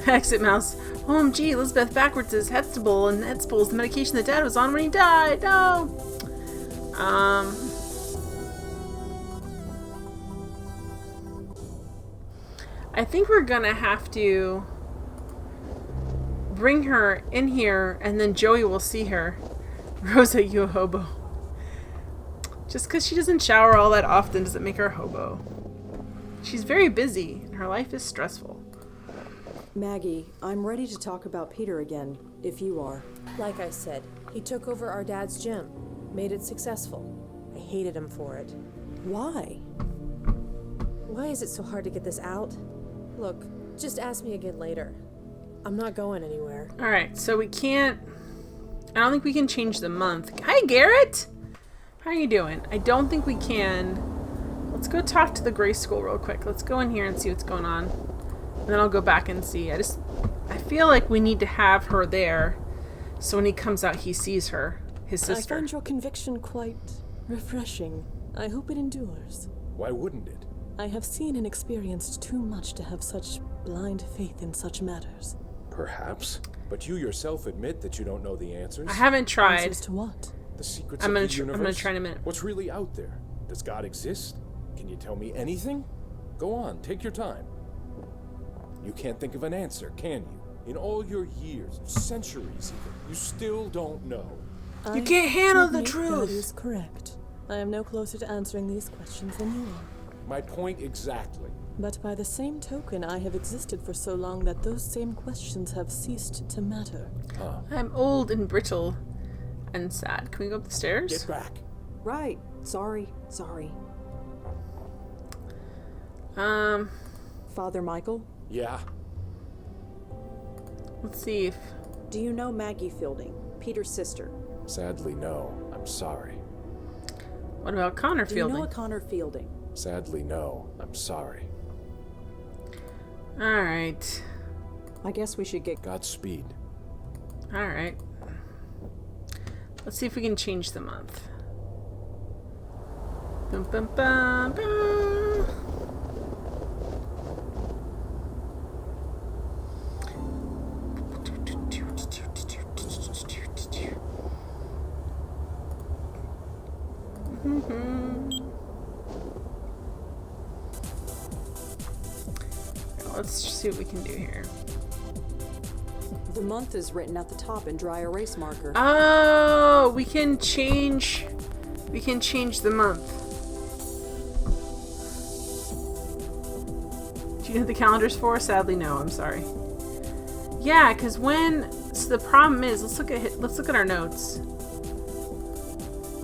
Exit mouse. OMG, Elizabeth backwards is Hetzable, and Hetzable is the medication that Dad was on when he died. No. I think we're gonna have to bring her in here, and then Joey will see her. Rosa, you a hobo. Just because she doesn't shower all that often doesn't make her a hobo. She's very busy, and her life is stressful. Maggie, I'm ready to talk about Peter again, if you are. Like I said, he took over our dad's gym, made it successful. I hated him for it. Why? Why is it so hard to get this out? Look, just ask me again later. I'm not going anywhere. Alright, so we can't... I don't think we can change the month. Hi, Garrett! How are you doing? I don't think we can. Let's go talk to the Gray School real quick. Let's go in here and see what's going on. And then I'll go back and see. I feel like we need to have her there so when he comes out he sees her, his sister. I find your conviction quite refreshing. I hope it endures. Why wouldn't it? I have seen and experienced too much to have such blind faith in such matters. Perhaps. But you yourself admit that you don't know the answers. I haven't tried. Answers to what? The secrets of the universe. I'm gonna try in a minute. What's really out there? Does God exist? Can you tell me anything? Go on, take your time. You can't think of an answer, can you? In all your years, centuries even, you still don't know. You can't handle the That truth. is correct. I am no closer to answering these questions than you are. My point exactly. But by the same token, I have existed for so long that those same questions have ceased to matter. I'm old and brittle and sad. Can we go up the stairs? Get back. Right. Sorry. Father Michael? Yeah? Let's see if... Do you know Maggie Fielding, Peter's sister? Sadly, no. I'm sorry. What about Connor Fielding? Do you know a Connor Fielding? Sadly, no. I'm sorry. Alright. I guess we should get... Godspeed. Alright. Let's see if we can change the month. Bum, bum, bum, bum. Let's see what we can do here. The month is written at the top in dry erase marker. Oh, we can change the month. Do you know what the calendar's for? Sadly, no. I'm sorry. Yeah, because so the problem is, let's look at our notes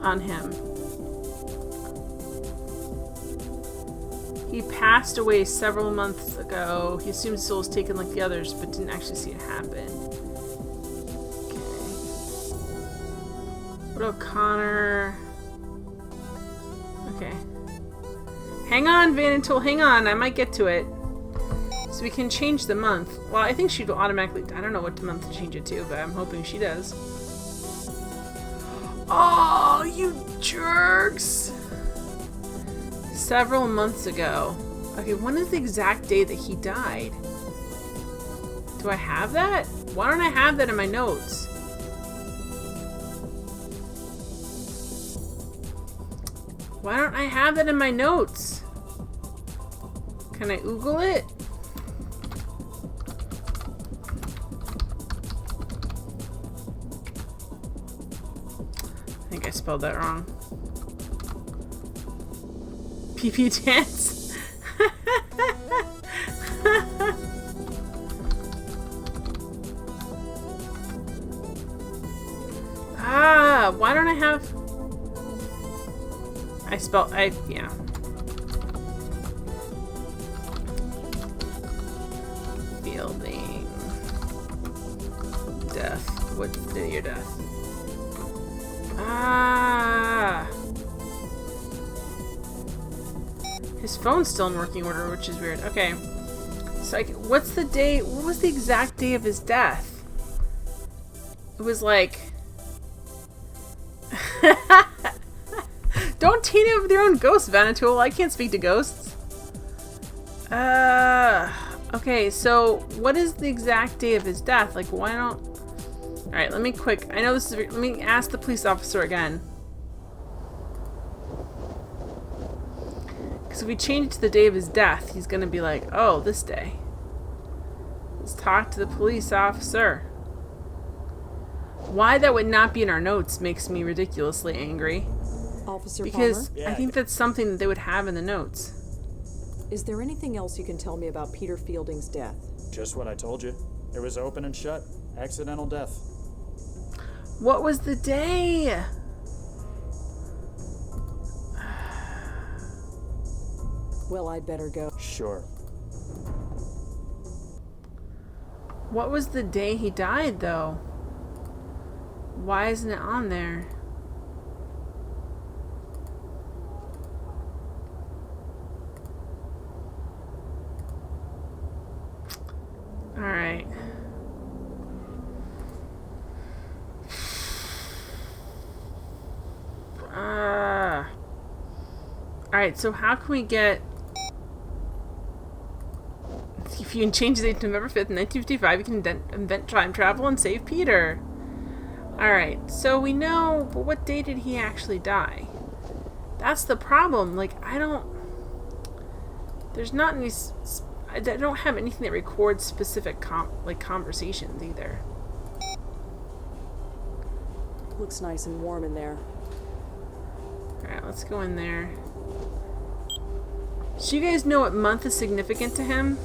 on him. He passed away several months ago. He assumed his soul was taken like the others, but didn't actually see it happen. Okay. What about Connor? Okay. Hang on, Van Tool, hang on. I might get to it. So we can change the month. Well, I think she'd automatically... I don't know what month to change it to, but I'm hoping she does. Oh, you jerks! Several months ago. Okay, when is the exact day that he died? Do I have that? Why don't I have that in my notes? Why don't I have that in my notes? Can I Google it? I think I spelled that wrong. PP dance. Why don't I have... yeah. Fielding. Death. What's the day of your death? His phone's still in working order, which is weird. Okay. So, what's the day... What was the exact day of his death? It was like... Don't taint it with your own ghost, Vanatul. I can't speak to ghosts. Okay, so what is the exact day of his death? Like, why don't... Alright, let me I know this is... Let me ask the police officer again. Because if we change it to the day of his death, he's gonna be like, oh, this day. Let's talk to the police officer. Why that would not be in our notes makes me ridiculously angry. Officer Because Palmer? I think that's something that they would have in the notes. Is there anything else you can tell me about Peter Fielding's death? Just what I told you. It was open and shut. Accidental death. What was the day? Well, I'd better go. Sure. What was the day he died, though? Why isn't it on there? Alright. Alright, so how can we get... If you can change the date to November 5th, 1955, you can invent time travel and save Peter. Alright, so we know, but what day did he actually die? That's the problem. Like, I don't... There's not any... I don't have anything that records specific conversations either. Looks nice and warm in there. Alright, let's go in there. So you guys know what month is significant to him?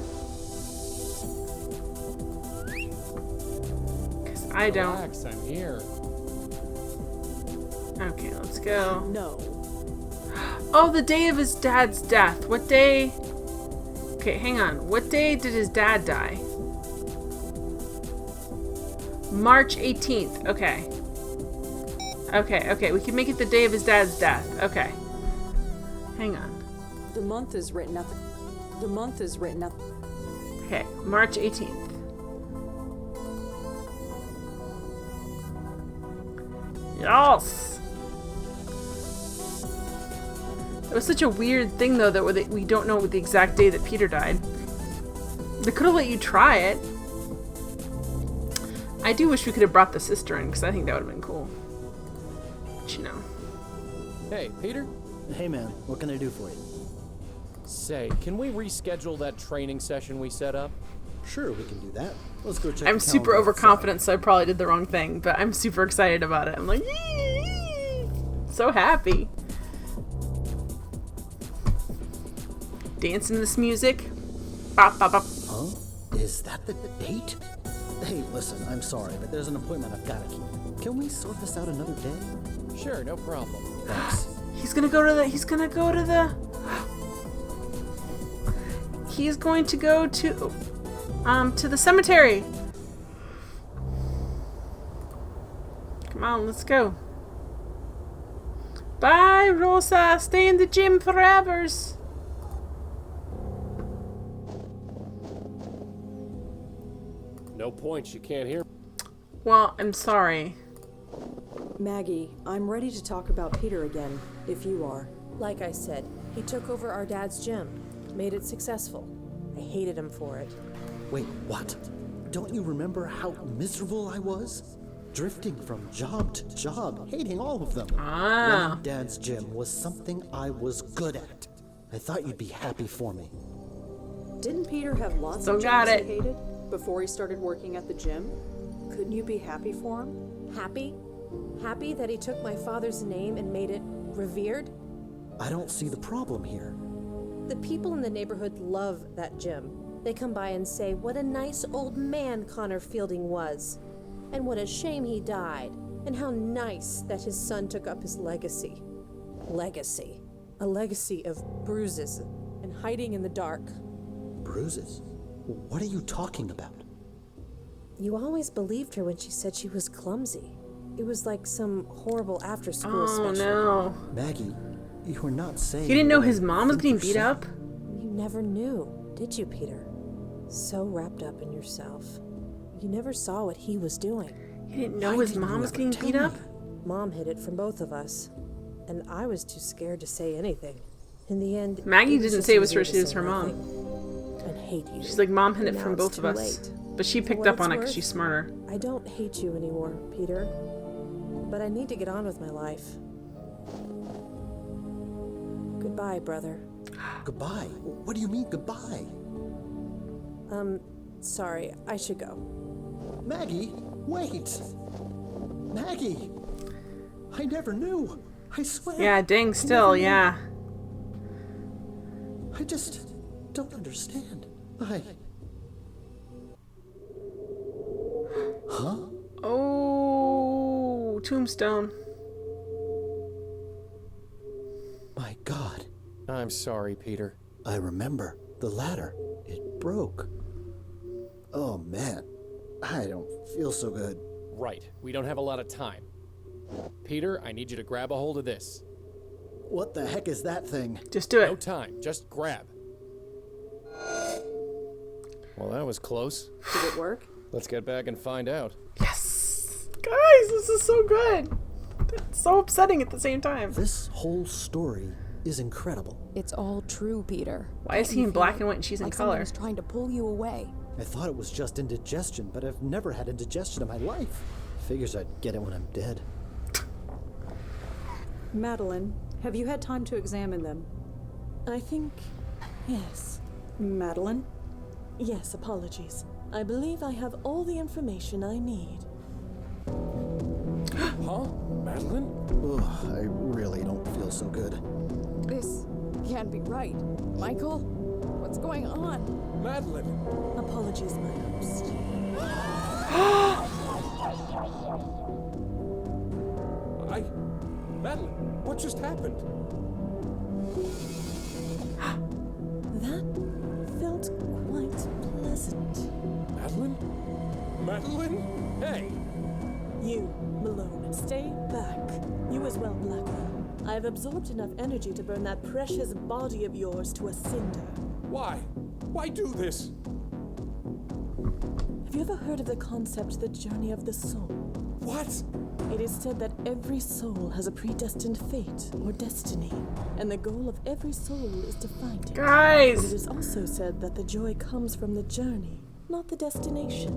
Because I don't. Relax, I'm here. Okay, let's go. No. Oh, the day of his dad's death. What day? Okay, hang on. What day did his dad die? March 18th. Okay. Okay, we can make it the day of his dad's death. Okay. Hang on. The month is written up. The month is written up. Okay, March 18th. Yes! It was such a weird thing, though, that we don't know the exact day that Peter died. They could have let you try it. I do wish we could have brought the sister in, because I think that would have been cool. But, you know. Hey, Peter? Hey, man. What can I do for you? Say, can we reschedule that training session we set up? Sure, we can do that. Let's go check I'm the super calendar overconfident, so I probably did the wrong thing, but I'm super excited about it. I'm like, yee! So happy. Dancing to this music. Bop, bop, bop. Huh? Is that the date? Hey, listen, I'm sorry, but there's an appointment I've got to keep. Can we sort this out another day? Sure, no problem. Thanks. He's gonna go to the... He's going to go to the cemetery. Come on, let's go. Bye, Rosa. Stay in the gym forever. No points, you can't hear. Well, I'm sorry. Maggie, I'm ready to talk about Peter again, if you are. Like I said, he took over our dad's gym, made it successful. I hated him for it. Wait, what? Don't you remember how miserable I was? Drifting from job to job, hating all of them. Running Dad's gym was something I was good at. I thought you'd be happy for me. Didn't Peter have lots So of got jobs it. he hated before he started working at the gym? Couldn't you be happy for him? Happy? Happy that he took my father's name and made it revered? I don't see the problem here. The people in the neighborhood love that gym. They come by and say what a nice old man Connor Fielding was, and what a shame he died, and how nice that his son took up his legacy. Legacy. A legacy of bruises and hiding in the dark. Bruises? What are you talking about? You always believed her when she said she was clumsy. It was like some horrible after-school special. Oh, no. Maggie, you were not saying... He didn't know what his I mom was think getting you're beat saying. up? You never knew, did you, Peter? So wrapped up in yourself. You never saw what he was doing. He didn't know his mom was getting beat up? Mom hid it from both of us. And I was too scared to say anything. In the end, Maggie it was didn't just say it was easier her, to she was say her mom. nothing. and hate you. She's like, Mom hid But it now from it's both of too us. late. But she For picked what up it's on it because worth, she's smarter. I don't hate you anymore, Peter. But I need to get on with my life. Goodbye, brother. Goodbye? What do you mean, goodbye? Sorry, I should go. Maggie, wait! Maggie! I never knew. I swear. Yeah, dang, I still, never knew. yeah. I just don't understand. Huh? Oh, tombstone. My God. I'm sorry, Peter. I remember. The ladder. It broke. Oh, man. I don't feel so good. Right. We don't have a lot of time. Peter, I need you to grab a hold of this. What the heck is that thing? Just do it. No time. Just grab. Well, that was close. Did it work? Let's get back and find out. Yes! Guys, this is so good. It's so upsetting at the same time. This whole story is incredible. It's all true, Peter. Why is he in black and white and she's in like color? Someone's trying to pull you away. I thought it was just indigestion, but I've never had indigestion in my life. Figures I'd get it when I'm dead. Madeline, have you had time to examine them? I think... yes. Madeline? Yes, apologies. I believe I have all the information I need. Huh? Madeline? Ugh, I really don't feel so good. This can't be right. Michael, what's going on? Madeline! Apologies, my host. Madeline, what just happened? That felt quite pleasant. Madeline? Madeline? Hey! You, Malone, stay back. You as well, Blackwell. I've absorbed enough energy to burn that precious body of yours to a cinder. Why? Why do this? Have you ever heard of the concept, the journey of the soul? What? It is said that every soul has a predestined fate or destiny, and the goal of every soul is to find it. Guys! But it is also said that the joy comes from the journey, not the destination.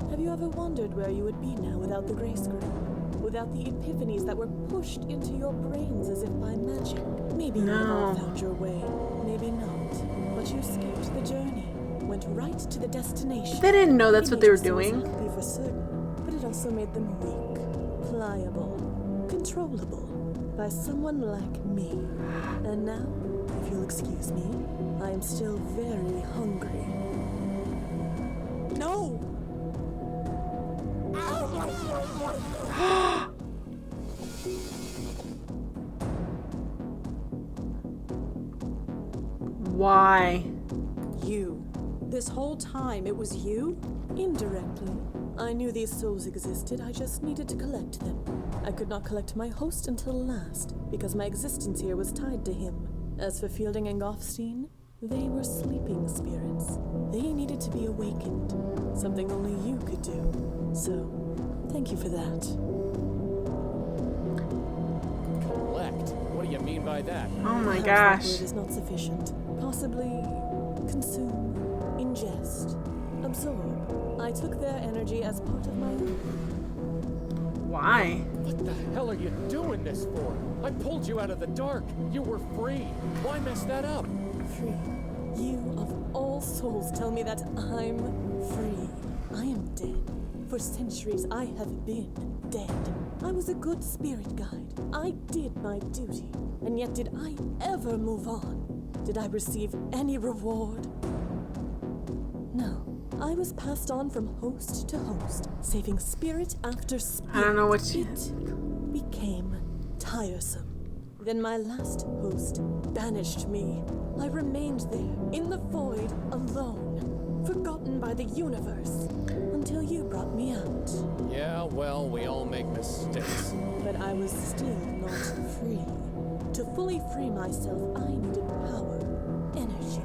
Have you ever wondered where you would be now without the gray screen? Without the epiphanies that were pushed into your brains as if by magic? Maybe you have all found your way, maybe not. But you skipped the journey, went right to the destination. They didn't know that's It what they were made your souls doing. happy for certain, but it also made them weak, pliable, controllable by someone like me. And now, if you'll excuse me, I am still very hungry. No! Why? You. This whole time, it was you? Indirectly. I knew these souls existed, I just needed to collect them. I could not collect my host until last, because my existence here was tied to him. As for Fielding and Goffstein, they were sleeping spirits. They needed to be awakened, something only you could do. So, thank you for that. Collect? What do you mean by that? Oh my Perhaps gosh. that word is not sufficient. Possibly consume, ingest, absorb. I took their energy as part of my own. Why? What the hell are you doing this for? I pulled you out of the dark. You were free. Why mess that up? Free. You of all souls tell me that I'm free. I am dead. For centuries I have been dead. I was a good spirit guide. I did my duty. And yet did I ever move on? Did I receive any reward? No. I was passed on from host to host, saving spirit after spirit. I don't know what you... It became tiresome. Then my last host banished me. I remained there, in the void, alone, forgotten by the universe, until you brought me out. Yeah, well, we all make mistakes. But I was still not free. To fully free myself, I needed power, energy.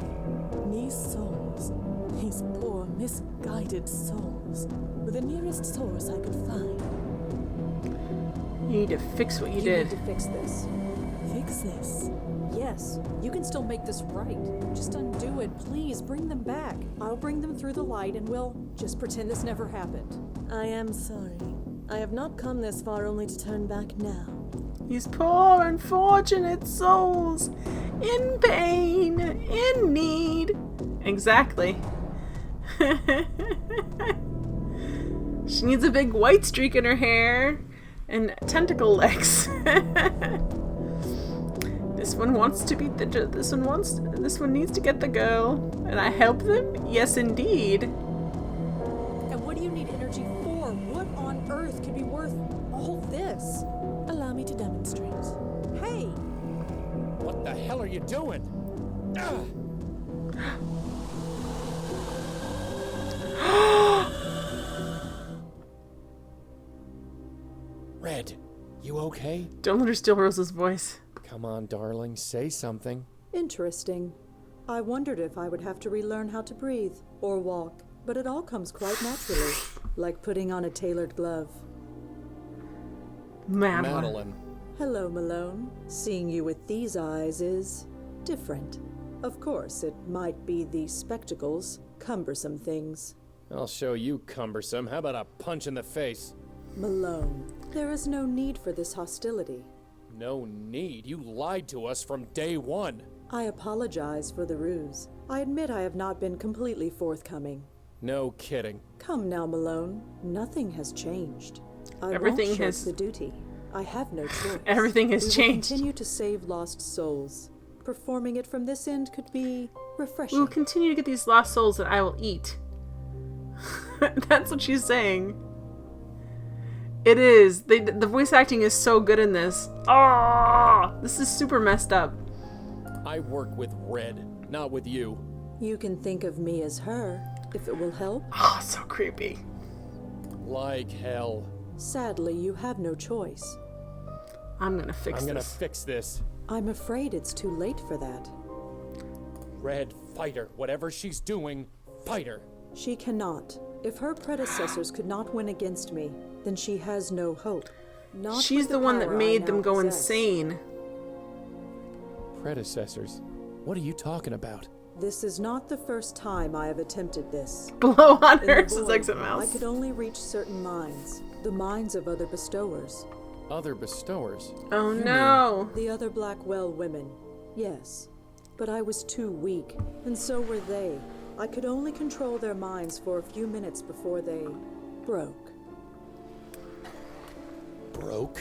These souls, these poor, misguided souls, were the nearest source I could find. You need to fix what you You did. need to fix this. Fix this? Yes, you can still make this right. Just undo it, please. Bring them back. I'll bring them through the light and we'll just pretend this never happened. I am sorry. I have not come this far only to turn back now. These poor, unfortunate souls. In pain. In need. Exactly. She needs a big white streak in her hair. And tentacle legs. This one wants to be this one needs to get the girl. And I help them? Yes, indeed. And what do you need energy for? What on earth could be worth all this? Allow me to demonstrate. Hey! What the hell are you doing? Red, you okay? Don't let her steal Rosa's voice. Come on, darling, say something. Interesting. I wondered if I would have to relearn how to breathe or walk, but it all comes quite naturally, like putting on a tailored glove. Madeline. Hello, Malone. Seeing you with these eyes is different. Of course, it might be the spectacles, cumbersome things. I'll show you cumbersome. How about a punch in the face? Malone, there is no need for this hostility. No need. You lied to us from day one. I apologize for the ruse. I admit I have not been completely forthcoming. No kidding. Come now, Malone. Nothing has changed. Everything won't shirk has the duty. I have no choice. Everything has we changed. Will continue to save lost souls. Performing it from this end could be refreshing. We will continue to get these lost souls that I will eat. That's what she's saying. It is. The voice acting is so good in this. Oh, this is super messed up. I work with Red, not with you. You can think of me as her, if it will help. Oh, so creepy. Like hell. Sadly, you have no choice. I'm gonna fix this. I'm afraid it's too late for that. Red, fight her. Whatever she's doing, fight her. She cannot. If her predecessors could not win against me, then she has no hope. Not She's the one that made them go insane. Predecessors? What are you talking about? This is not the first time I have attempted this. Blow on In the her, says void, Exit Mouse. I could only reach certain minds, the minds of other bestowers. Other bestowers? Oh no! The other Blackwell women, yes. But I was too weak, and so were they. I could only control their minds for a few minutes before they broke. Broke?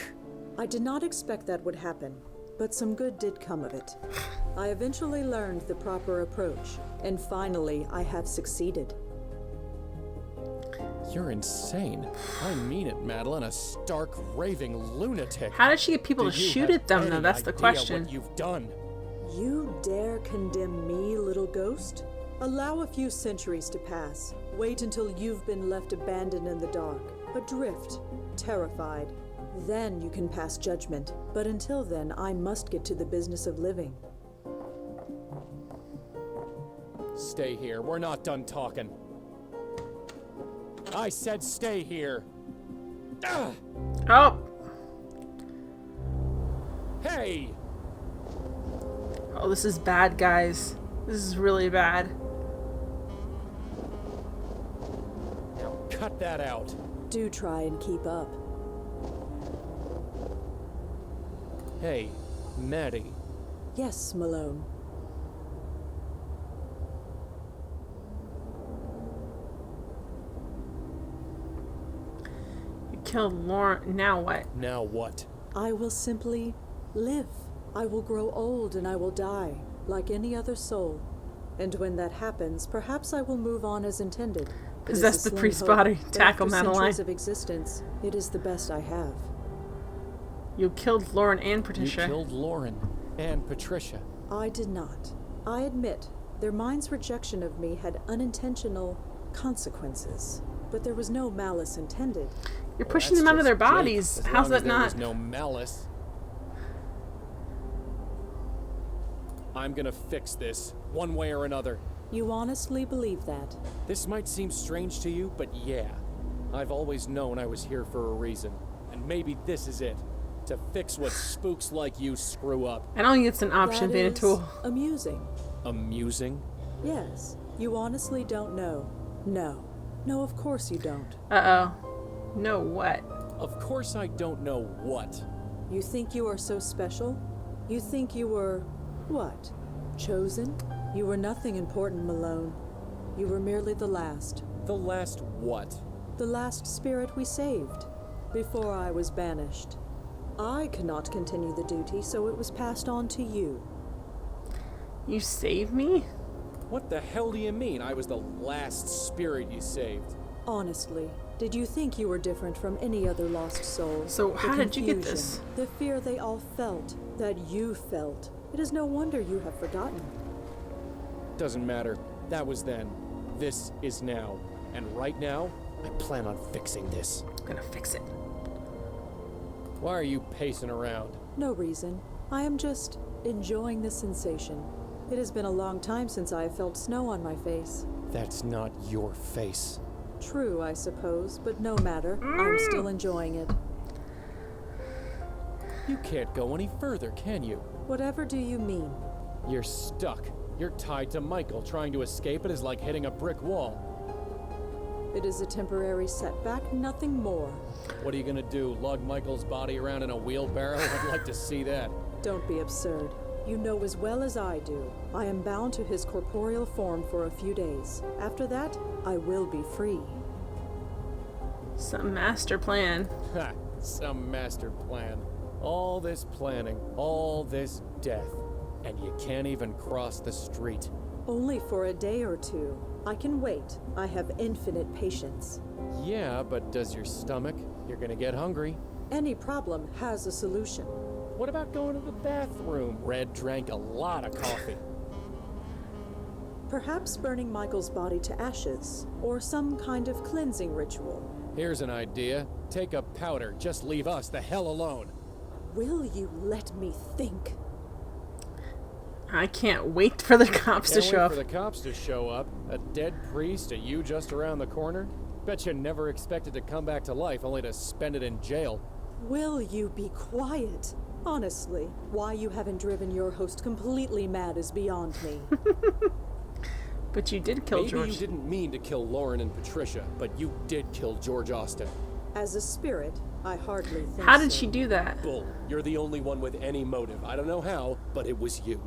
I did not expect that would happen, but some good did come of it. I eventually learned the proper approach, and finally I have succeeded. You're insane. I mean it, Madeline, a stark, raving lunatic. How did she get people to shoot at them, though? That's the question. What you've done? You dare condemn me, little ghost? Allow a few centuries to pass. Wait until you've been left abandoned in the dark, adrift, terrified. Then you can pass judgment. But until then, I must get to the business of living. Stay here. We're not done talking. I said stay here. Oh. Hey! Oh, this is bad, guys. This is really bad. Now cut that out. Do try and keep up. Hey, Maddie. Yes, Malone. You killed Lauren. Now what? Now what? I will simply live. I will grow old and I will die, like any other soul. And when that happens, perhaps I will move on as intended. Because that's the priest's body. Tackle Madeline. Centuries of existence, it is the best I have. You killed Lauren and Patricia. You killed Lauren and Patricia. I did not. I admit, their mind's rejection of me had unintentional consequences. But there was no malice intended. You're pushing them out of their bodies. How's that not? There was no malice. I'm gonna fix this, one way or another. You honestly believe that? This might seem strange to you, but yeah. I've always known I was here for a reason. And maybe this is it. to fix what spooks like you screw up. I don't think it's an option, That is Venator. amusing. Amusing? Yes, you honestly don't know. No. No, of course you don't. Uh-oh. No what? Of course I don't know what. You think you are so special? You think you were, what, chosen? You were nothing important, Malone. You were merely the last. The last what? The last spirit we saved, before I was banished. I cannot continue the duty, so it was passed on to you. You saved me? What the hell do you mean I was the last spirit you saved? Honestly, did you think you were different from any other lost soul? So The how did you get confusion, this? The fear they all felt, that you felt. It is no wonder you have forgotten. Doesn't matter. That was then. This is now. And right now, I plan on fixing this. I'm gonna fix it. Why are you pacing around? No reason. I am just enjoying the sensation. It has been a long time since I have felt snow on my face. That's not your face. True, I suppose, but no matter. I'm still enjoying it. You can't go any further, can you? Whatever do you mean? You're stuck. You're tied to Michael. Trying to escape it is like hitting a brick wall. It is a temporary setback, nothing more. What are you gonna do? Lug Michael's body around in a wheelbarrow? I'd like to see that. Don't be absurd. You know as well as I do. I am bound to his corporeal form for a few days. After that, I will be free. Some master plan. Ha! Some master plan. All this planning, all this death, and you can't even cross the street. Only for a day or two. I can wait. I have infinite patience. Yeah, but does your stomach? You're gonna get hungry. Any problem has a solution. What about going to the bathroom? Red drank a lot of coffee. Perhaps burning Michael's body to ashes, or some kind of cleansing ritual. Here's an idea. Take a powder. Just leave us the hell alone. Will you let me think? I can't wait for the cops to Can't show wait up. for the cops to show up. A dead priest and you just around the corner? Bet you never expected to come back to life only to spend it in jail. Will you be quiet? Honestly, why you haven't driven your host completely mad is beyond me. But you did kill Maybe George. you didn't mean to kill Lauren and Patricia, but you did kill George Austin. As a spirit, I hardly think How did so. she do that? Bull, you're the only one with any motive. I don't know how, but it was you.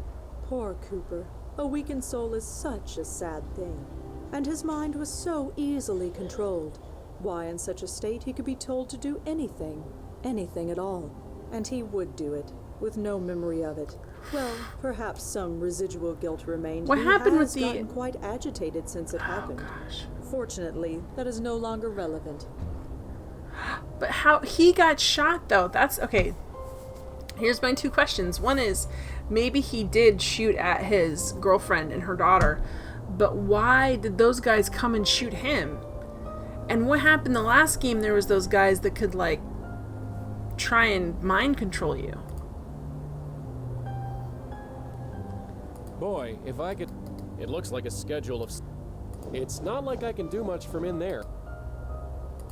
Poor Cooper. A weakened soul is such a sad thing. And his mind was so easily controlled. Why, in such a state, he could be told to do anything. Anything at all. And he would do it, with no memory of it. Well, perhaps some residual guilt remained. What He happened has with the- gotten quite agitated since it happened. Gosh. Fortunately, that is no longer relevant. But how he got shot though? That's okay. Here's my two questions. One is maybe he did shoot at his girlfriend and her daughter, but why did those guys come and shoot him? And what happened the last game? There was those guys that could like try and mind control you. Boy, if I could... It looks like a schedule of... It's not like I can do much from in there.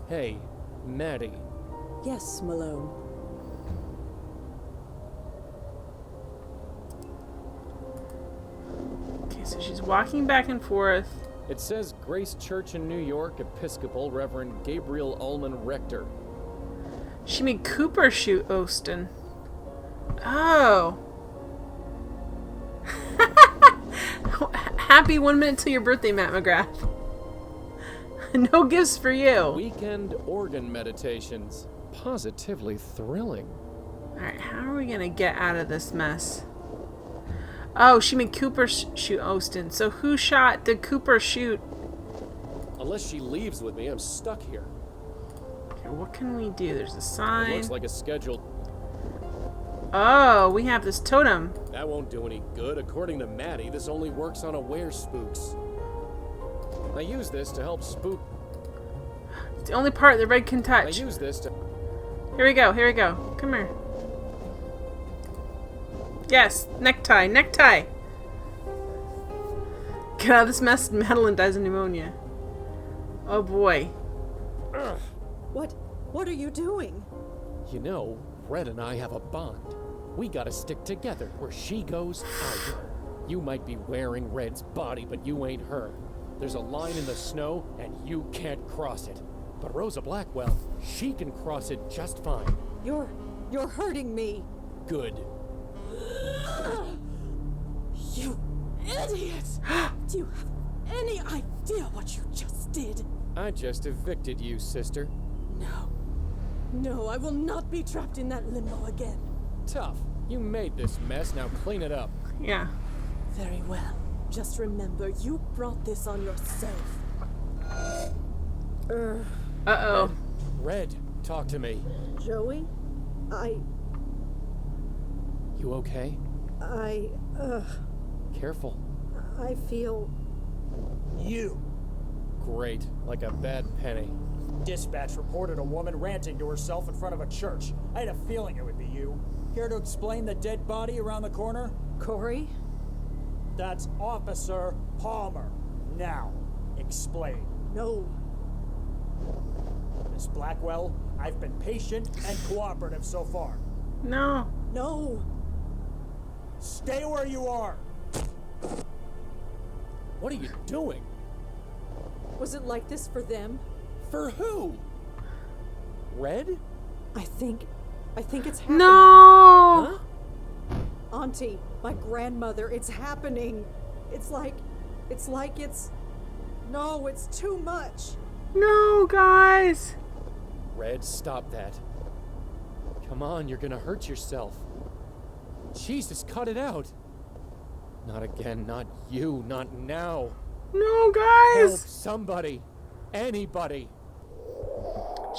Hey, Maddie. Yes, Malone. Okay, so she's walking back and forth. It says Grace Church in New York, Episcopal Reverend Gabriel Ullman Rector. She made Cooper shoot Austin. Oh. Happy 1 minute till your birthday, Matt McGrath. No gifts for you. Weekend organ meditations. Positively thrilling. Alright, how are we gonna get out of this mess? Oh, she made Cooper shoot Austin. So who did Cooper shoot? Unless she leaves with me, I'm stuck here. Okay, what can we do? There's a It sign. looks like a schedule. Oh, we have this totem. That won't do any good. According to Maddie, this only works on aware spooks. I use this to help spook. It's the only part the red can I touch. use this to... Here we go, here we go. Come here. Yes, necktie, necktie. Get out of this mess, Madeline dies of pneumonia. Oh boy. What are you doing? You know, Red and I have a bond. We gotta stick together. Where she goes, I go. You might be wearing Red's body, but you ain't her. There's a line in the snow, and you can't cross it. But Rosa Blackwell, she can cross it just fine. You're hurting me. Good. You idiot! Do you have any idea what you just did? I just evicted you, sister. No, I will not be trapped in that limbo again. Tough. You made this mess, now clean it up. Yeah. Very well. Just remember, you brought this on yourself. Uh-oh. Red, talk to me. Joey? You okay? Careful. I feel... You! Great, like a bad penny. Dispatch reported a woman ranting to herself in front of a church. I had a feeling it would be you. Care to explain the dead body around the corner? Corey? That's Officer Palmer. Now, explain. No. Miss Blackwell, I've been patient and cooperative so far. No. No. Stay where you are. What are you doing? Was it like this for them? For who? Red? I think it's happening. No! Huh? Auntie, my grandmother, it's happening. It's No, it's too much. No, guys. Red, stop that. Come on, you're gonna hurt yourself. Jesus, cut it out. Not again, not you, not now. No, guys. Help somebody. Anybody.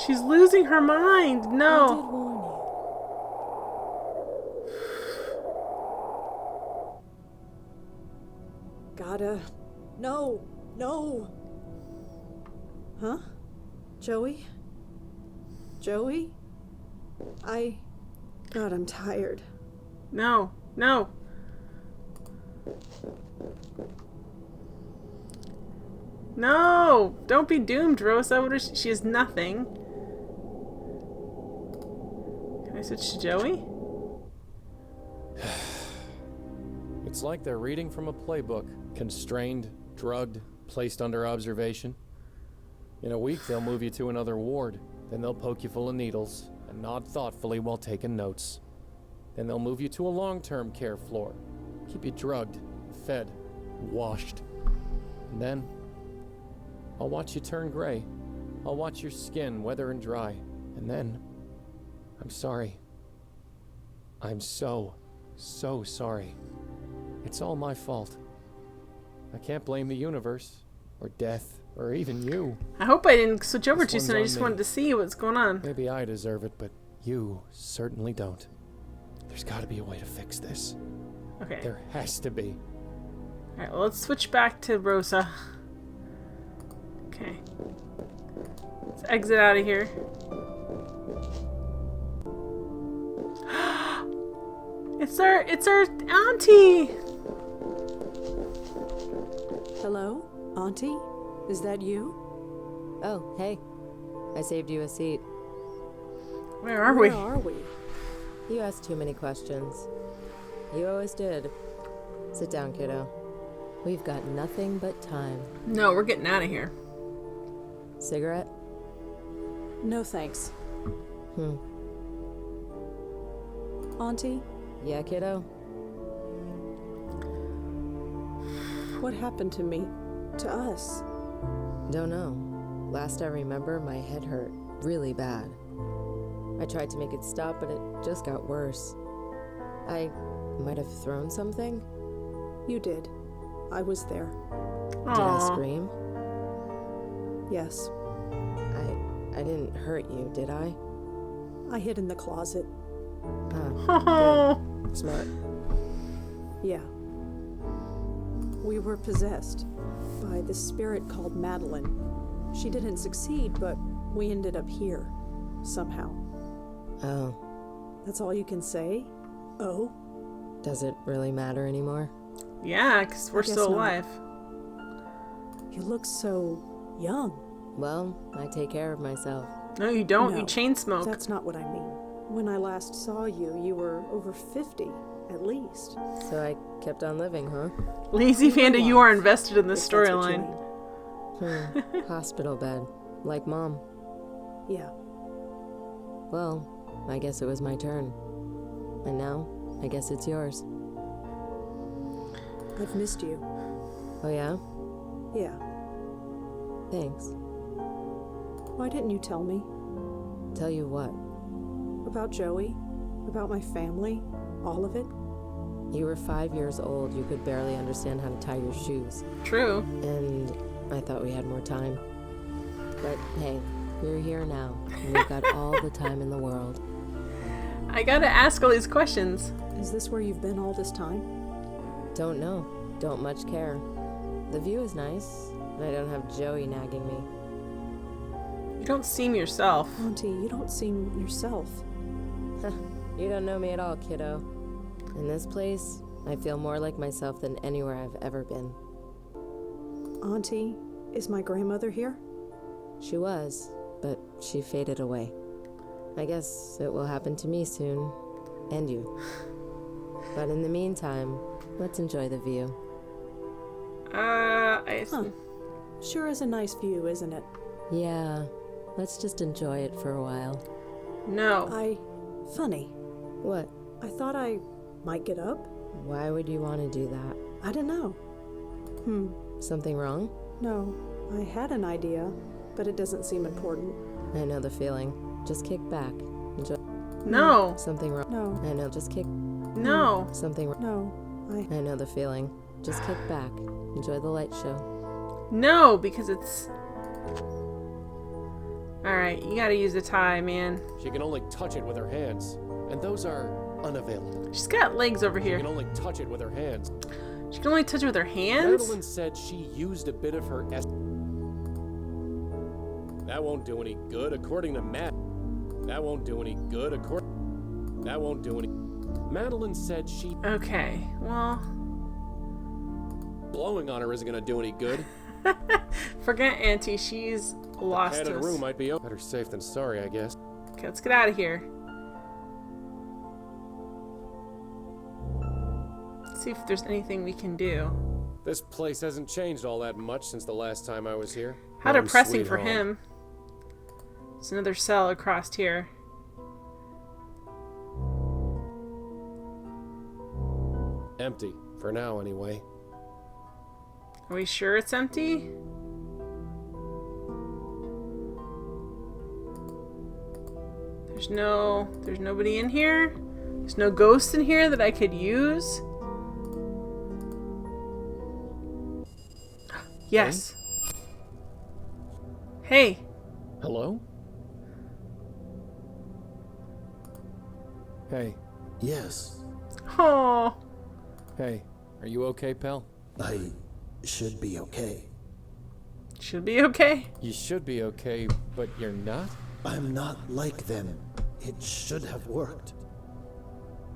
She's losing her mind. I did No. warn you. Gotta... No. Huh? Joey? God, I'm tired. No. No! Don't be doomed, Rosa. What is she has nothing. Can I switch to Joey? It's like they're reading from a playbook. Constrained, drugged, placed under observation. In a week, they'll move you to another ward. Then they'll poke you full of needles and nod thoughtfully while taking notes. Then they'll move you to a long-term care floor. Keep you drugged, fed, washed. And then I'll watch you turn gray. I'll watch your skin weather and dry. And then I'm sorry. I'm so sorry. It's all my fault. I can't blame the universe, or death, or even you. I hope I didn't switch over This too soon. I one's just on wanted me. to see what's going on. Maybe I deserve it, but you certainly don't. There's gotta be a way to fix this. Okay. There has to be. Alright, well, let's switch back to Rosa. Okay. Let's exit out of here. It's our auntie! Hello? Auntie? Is that you? Oh, hey. I saved you a seat. Where are we? Where are we? You asked too many questions. You always did. Sit down, kiddo. We've got nothing but time. No, we're getting out of here. Cigarette? No thanks. Auntie? Yeah, kiddo? What happened to me? To us? Don't know. Last I remember, my head hurt really bad. I tried to make it stop, but it just got worse. I might have thrown something? You did. I was there. Did I scream? Yes. I didn't hurt you, did I? I hid in the closet. Ah, good. Smart. Yeah. We were possessed by this spirit called Madeline. She didn't succeed, but we ended up here. Somehow. Oh. That's all you can say? Oh? Does it really matter anymore? Yeah, because we're I guess still not. alive. You look so young. Well, I take care of myself. No, you don't. No, You chain smoke. That's not what I mean. When I last saw you, you were over 50, at least. So I kept on living, huh? Lazy Panda, you are invested in this storyline. Hospital bed. Like Mom. Yeah. Well, I guess it was my turn. And now, I guess it's yours. I've missed you. Oh yeah? Yeah. Thanks. Why didn't you tell me? Tell you what? About Joey? About my family? All of it? You were 5 years old. You could barely understand how to tie your shoes. True. And I thought we had more time. But hey, we're here now. And we've got all the time in the world. I gotta ask all these questions. Is this where you've been all this time? Don't know. Don't much care. The view is nice, and I don't have Joey nagging me. You don't seem yourself. Auntie, you don't seem yourself. You don't know me at all, kiddo. In this place, I feel more like myself than anywhere I've ever been. Auntie, is my grandmother here? She was, but she faded away. I guess it will happen to me soon, and you. But in the meantime, let's enjoy the view. Sure is a nice view, isn't it? Yeah, let's just enjoy it for a while. No. Funny. What? I thought I might get up. Why would you want to do that? I don't know. Something wrong? No, I had an idea, but it doesn't seem important. I know the feeling. Just kick back. Enjoy. No. Something wrong. No. I know, just kick. No. Something wrong. No. I know the feeling. Just kick back. Enjoy the light show. No, because it's... Alright, you gotta use the tie, man. She can only touch it with her hands, and those are unavailable. She's got legs over here. She can only touch it with her hands. She can only touch it with her hands? Madeline said she used a bit of her That won't do any good, according to Matt. That won't do any good, That won't do any... Madeline said she... Okay, well... Blowing on her isn't gonna do any good. Forget Auntie, she's lost The us. room might be better safe than sorry, I guess. Okay, let's get out of here. Let's see if there's anything we can do. This place hasn't changed all that much since the last time I was here. How Home depressing sweet for home. him. There's another cell across here. Empty, for now anyway. Are we sure it's empty? There's nobody in here? There's no ghosts in here that I could use? Yes. Hey. Hello? Hey. Yes. Oh. Hey, are you okay, pal? I should be okay. Should be okay? You should be okay, but you're not? I'm not like them. It should have worked.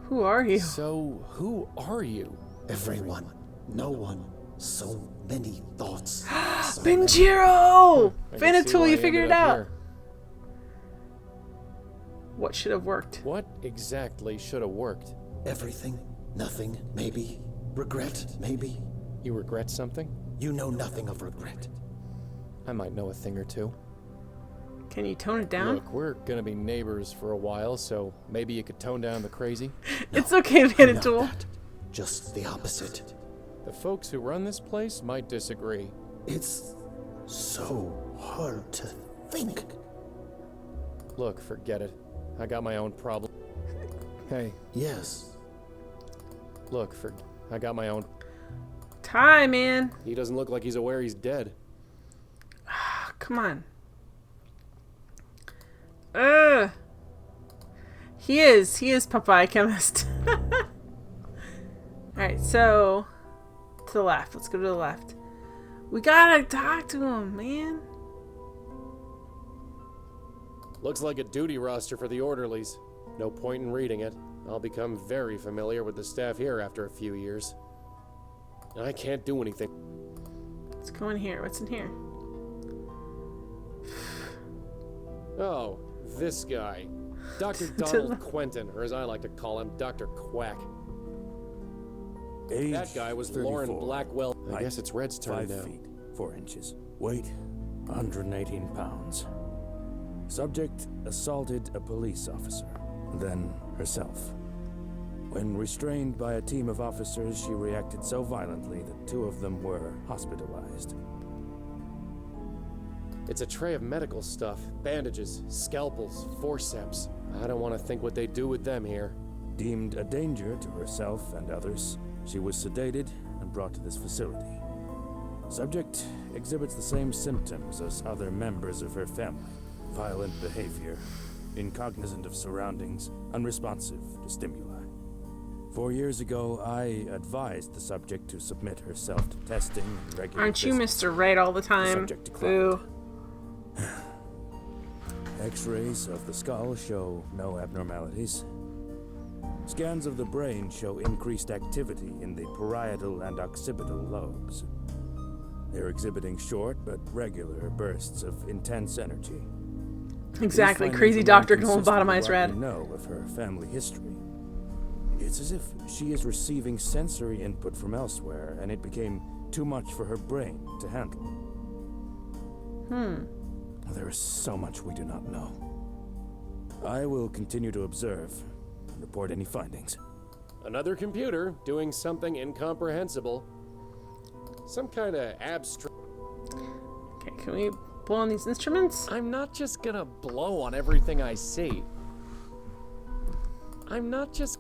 Who are you? So, who are you? Everyone. No one. So many thoughts. So Benjiro! I can see why Vanatool, you I figured ended it up out. here. What should have worked? What exactly should have worked? Everything. Nothing. Maybe. Regret. Maybe. You regret something? You know nothing of regret. I might know a thing or two. Can you tone it down? Look, we're gonna be neighbors for a while, so maybe you could tone down the crazy? It's okay, Vanatool. Just the opposite. The folks who run this place might disagree. It's so hard to think. Look, forget it. I got my own problem. Hey. Yes. Look, I got my own... Ty, man. He doesn't look like he's aware he's dead. Come on. Ugh. He is Papaya Chemist. Alright, so to the left. Let's go to the left. We gotta talk to him, man. Looks like a duty roster for the orderlies. No point in reading it. I'll become very familiar with the staff here after a few years. I can't do anything. Let's go in here. What's in here? Oh, this guy. Dr. Donald Quentin, or as I like to call him, Dr. Quack. Age That guy was 34. Lauren Blackwell. I Height, guess it's Red's turn 5 now. feet, 4 inches. Weight, 118 pounds. Subject assaulted a police officer, then herself. When restrained by a team of officers, she reacted so violently that 2 of them were hospitalized. It's a tray of medical stuff. Bandages, scalpels, forceps. I don't want to think what they do with them here. Deemed a danger to herself and others, she was sedated and brought to this facility. Subject exhibits the same symptoms as other members of her family. Violent behavior, incognizant of surroundings, unresponsive to stimuli. 4 years ago, I advised the subject to submit herself to testing and regular Aren't you visits. Mr. Right all the The time? subject declined. Boo. X-rays of the skull show no abnormalities. Scans of the brain show increased activity in the parietal and occipital lobes. They're exhibiting short but regular bursts of intense energy. Exactly. These Crazy findings doctor remain can lobotomize consistent with Red. what we know of her family history. It's as if she is receiving sensory input from elsewhere, and it became too much for her brain to handle. There is so much we do not know. I will continue to observe and report any findings. Another computer doing something incomprehensible. Some kind of abstract. Okay, can we blow on these instruments? I'm not just gonna blow on everything I see. I'm not just...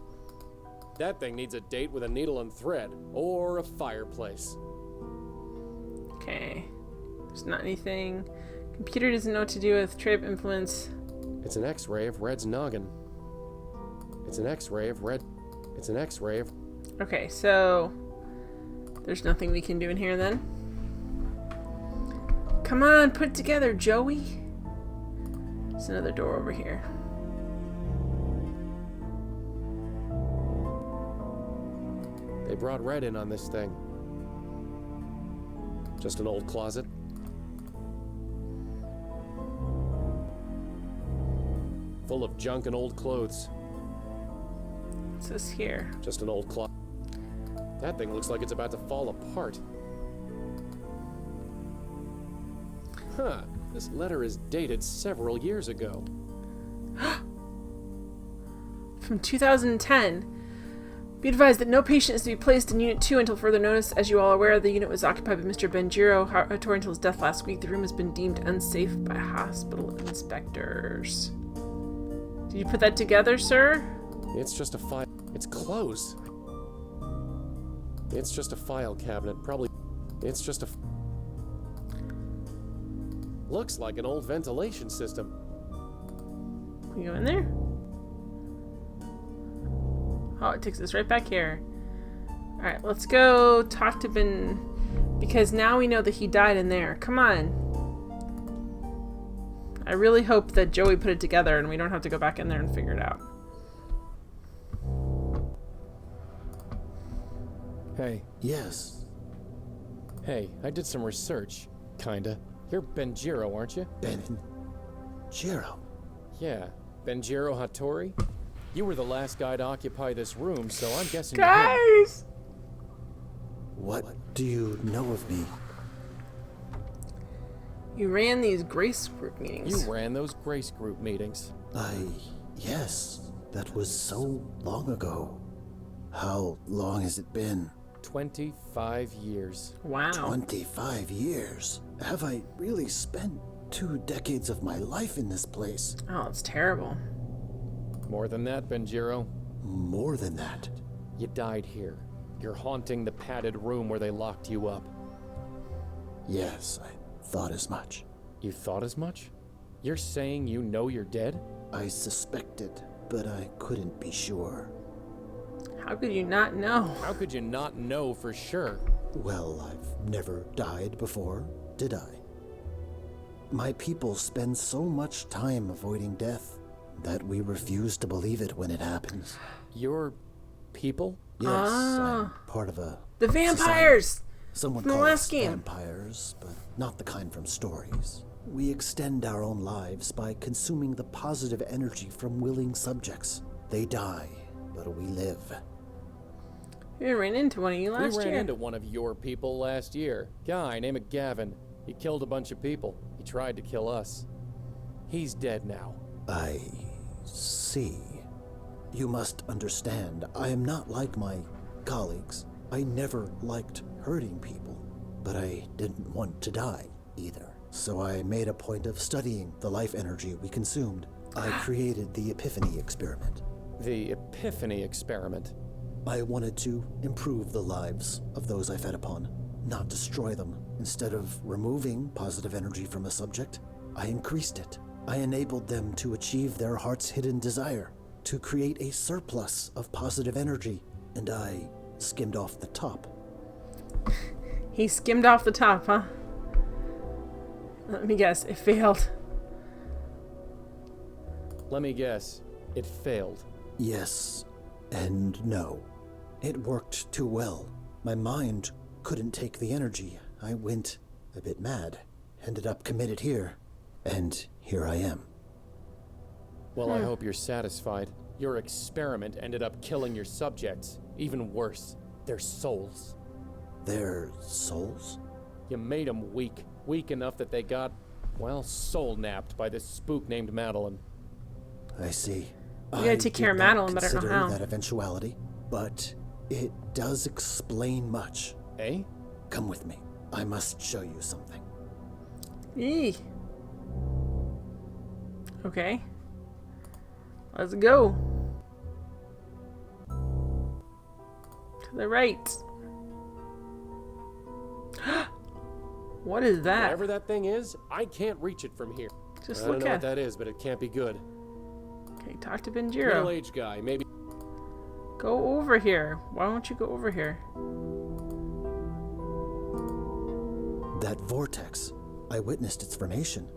That thing needs a date with a needle and thread, or a fireplace. Okay. There's not anything. Computer doesn't know what to do with tray of influence. It's an X-ray of Red's noggin. It's an X-ray of Red. It's an X-ray of... Okay, so there's nothing we can do in here then. Come on, put it together, Joey. There's another door over here. They brought Red in on this thing. Just an old closet. Full of junk and old clothes. What's this here? Just an old closet. That thing looks like it's about to fall apart. Huh. This letter is dated several years ago. From 2010. Be advised that no patient is to be placed in Unit 2 until further notice. As you all are aware, the unit was occupied by Mr. Benjiro Hattori until his death last week. The room has been deemed unsafe by hospital inspectors. Did you put that together, sir? It's just a file. It's closed. It's just a file cabinet. Probably. It's just a... Looks like an old ventilation system. Can we go in there? Oh, it takes us right back here. Alright, let's go talk to Ben, because now we know that he died in there. Come on. I really hope that Joey put it together and we don't have to go back in there and figure it out. Hey. Yes. Hey, I did some research. Kinda. You're Benjiro, aren't you? Benjiro? Yeah. Benjiro Hattori? You were the last guy to occupy this room, so I'm guessing Guys! What do you know of me? You ran these Grace group meetings. You ran those Grace group meetings. Yes. That was so long ago. How long has it been? 25 years. Wow. 25 years? Have I really spent 2 decades of my life in this place? Oh, it's terrible. More than that, Benjiro. More than that? You died here. You're haunting the padded room where they locked you up. Yes, I thought as much. You thought as much? You're saying you know you're dead? I suspected, but I couldn't be sure. How could you not know? How could you not know for sure? Well, I've never died before, did I? My people spend so much time avoiding death that we refuse to believe it when it happens. Your people? Yes, I'm part of a... The vampires! Someone from the calls last game. vampires, but not the kind from stories. We extend our own lives by consuming the positive energy from willing subjects. They die, but we live. We ran into one of you last year. We ran into one of your people last year. Guy named Gavin. He killed a bunch of people. He tried to kill us. He's dead now. I see. You must understand, I am not like my colleagues. I never liked hurting people, but I didn't want to die either. So I made a point of studying the life energy we consumed. I created the Epiphany experiment. The Epiphany experiment? I wanted to improve the lives of those I fed upon, not destroy them. Instead of removing positive energy from a subject, I increased it. I enabled them to achieve their heart's hidden desire, to create a surplus of positive energy, and I skimmed off the top. He skimmed off the top, huh? Let me guess, it failed. Let me guess, it failed. Yes and no. It worked too well. My mind couldn't take the energy. I went a bit mad, ended up committed here, and here I am. Well, I hope you're satisfied. Your experiment ended up killing your subjects. Even worse, their souls. Their souls? You made them weak. Weak enough that they got, well, soul-napped by this spook named Madeline. I see. You gotta take care of Madeline, but I don't know how. That eventuality, but it does explain much. Eh? Come with me. I must show you something. Eee. Okay. Let's go. To the right. What is that? Whatever that thing is, I can't reach it from here. Just I look don't know at what that is, but it can't be good. Okay, talk to Benjiro. Middle-aged guy, maybe. Go over here. Why don't you go over here? That vortex. I witnessed its formation.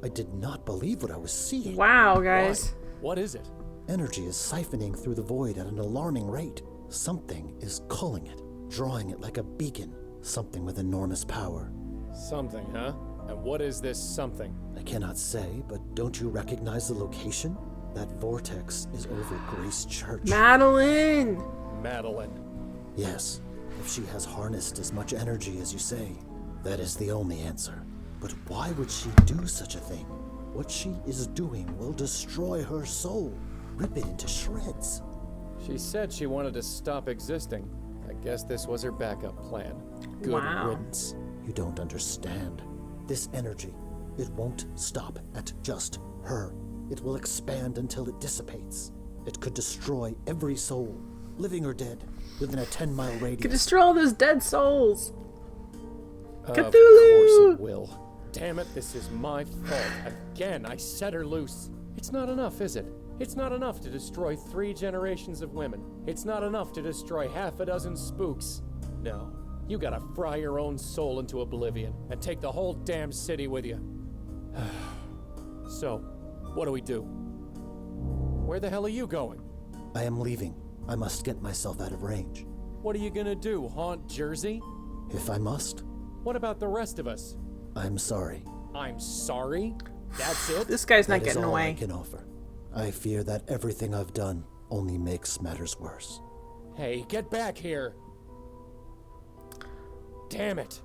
I did not believe what I was seeing. Wow, guys. What is it? Energy is siphoning through the void at an alarming rate. Something is calling it, drawing it like a beacon. Something with enormous power. Something, huh? And what is this something? I cannot say, but don't you recognize the location? That vortex is over Grace Church. Madeline! Madeline. Yes, if she has harnessed as much energy as you say, that is the only answer. But why would she do such a thing? What she is doing will destroy her soul, rip it into shreds. She said she wanted to stop existing. I guess this was her backup plan. Good riddance. You don't understand. This energy, it won't stop at just her. It will expand until it dissipates. It could destroy every soul, living or dead, within a 10-mile radius. Could destroy all those dead souls. Of Cthulhu! course it will. Damn it, this is my fault. Again, I set her loose. It's not enough, is it? It's not enough to destroy 3 generations of women. It's not enough to destroy half a dozen spooks. No, you gotta fry your own soul into oblivion and take the whole damn city with you. So, what do we do? Where the hell are you going? I am leaving. I must get myself out of range. What are you gonna do, haunt Jersey? If I must. What about the rest of us? I'm sorry. I'm sorry? That's it? This guy's not That is getting all away. I can offer. I fear that everything I've done only makes matters worse. Hey, get back here! Damn it!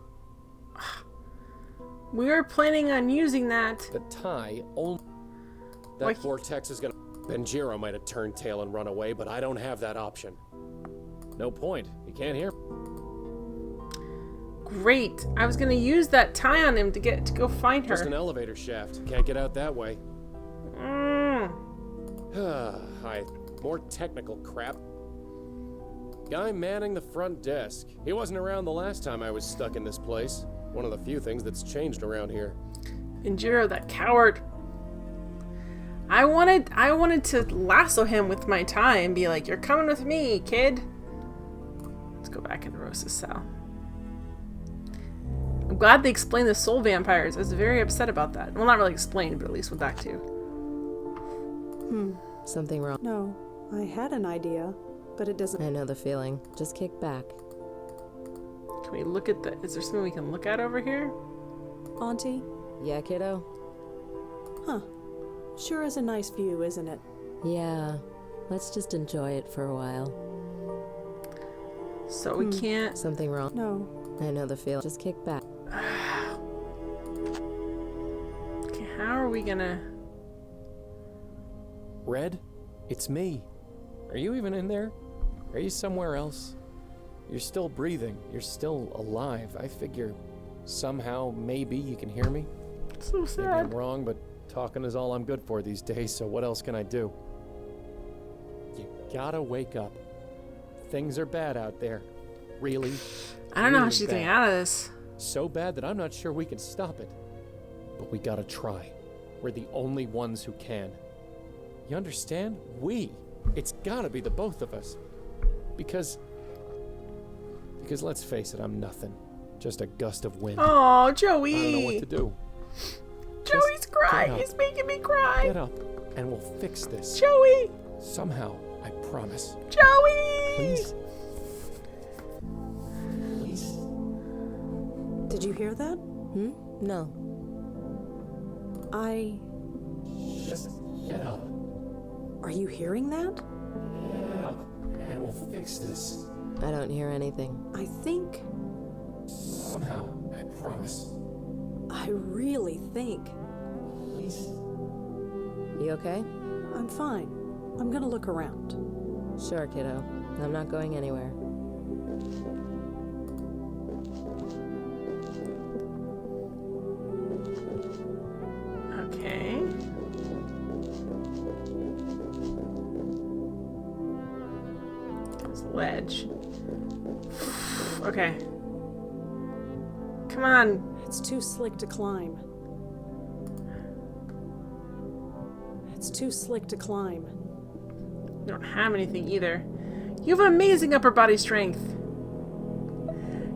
We were planning on using that. The tie only... That vortex is gonna... Benjiro might have turned tail and run away, but I don't have that option. No point. He can't hear. Great. I was gonna use that tie on him to go find her. Just an elevator shaft. Can't get out that way. More technical crap. Guy manning the front desk. He wasn't around the last time I was stuck in this place. One of the few things that's changed around here. Benjiro, that coward. I wanted to lasso him with my tie and be like, "You're coming with me, kid." Let's go back into Rosa's cell. I'm glad they explained the soul vampires. I was very upset about that. Well, not really explained, but at least went back to. Something wrong? No, I had an idea, but it doesn't. I know the feeling. Just kick back. Can we look at is there something we can look at over here? Auntie, Yeah, kiddo? Huh. Sure is a nice view, isn't it? Yeah. Let's just enjoy it for a while. So we can't... Something wrong? No. I know the feeling. Just kick back. Okay, how are we gonna... Red? It's me. Are you even in there? Are you somewhere else? You're still breathing. You're still alive. I figure somehow, maybe you can hear me. So Maybe sad. I'm wrong, but talking is all I'm good for these days, so what else can I do? You gotta wake up. Things are bad out there. Really? I don't know how really she's bad. getting out of this. So bad that I'm not sure we can stop it. But we gotta try. We're the only ones who can. You understand? We. It's gotta be the both of us. Because let's face it, I'm nothing. Just a gust of wind. Oh, Joey. I don't know what to do. Joey's crying. get up. He's making me cry. Get up, and we'll fix this. Joey. Somehow, I promise. Joey. Please. Please. Did you hear that? No. Just get up. Are you hearing that? Get up, and we'll fix this. I don't hear anything. I think... Somehow, I promise. I really think... Please. You okay? I'm fine. I'm gonna look around. Sure, kiddo. I'm not going anywhere. Okay. This ledge. Okay. Come on. It's too slick to climb. It's too slick to climb. You don't have anything either. You have an amazing upper body strength.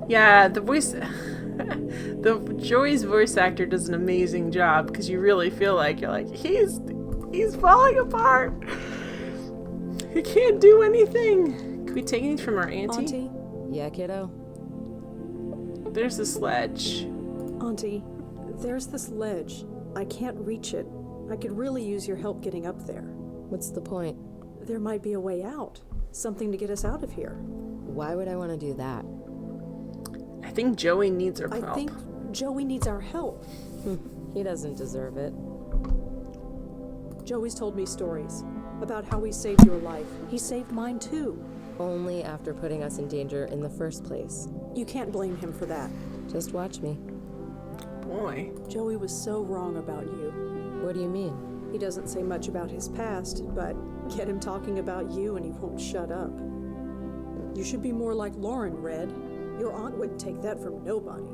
Yeah, the voice... the Joey's voice actor does an amazing job because you really feel like you're like, he's falling apart. He can't do anything. Can we take anything from our auntie? Yeah, kiddo? There's the sledge. Auntie, there's this ledge. I can't reach it. I could really use your help getting up there. What's the point? There might be a way out. Something to get us out of here. Why would I want to do that? I think Joey needs our help. I think Joey needs our help. He doesn't deserve it. Joey's told me stories about how he saved your life. He saved mine too. Only after putting us in danger in the first place. You can't blame him for that. Just watch me. Boy. Joey was so wrong about you. What do you mean? He doesn't say much about his past, but get him talking about you and he won't shut up. You should be more like Lauren, Red. Your aunt wouldn't take that from nobody.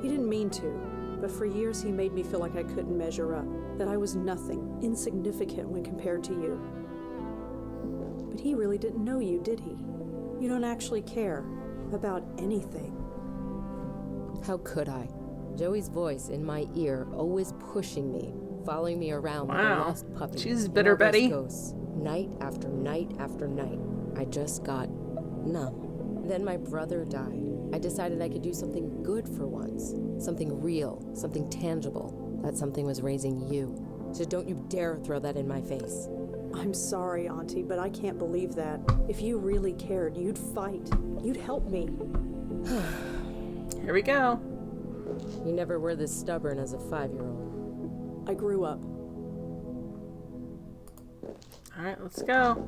He didn't mean to, but for years he made me feel like I couldn't measure up, that I was nothing, insignificant when compared to you. But he really didn't know you, did he? You don't actually care about anything. How could I? Joey's voice in my ear, always pushing me, following me around like a lost puppy. She's bitter, Betty. Ghosts, night after night after night. I just got numb. Then my brother died. I decided I could do something good for once. Something real, something tangible. That something was raising you. So don't you dare throw that in my face. I'm sorry, Auntie, but I can't believe that. If you really cared, you'd fight. You'd help me. Here we go. You never were this stubborn as a 5-year-old. I grew up. All right, let's go.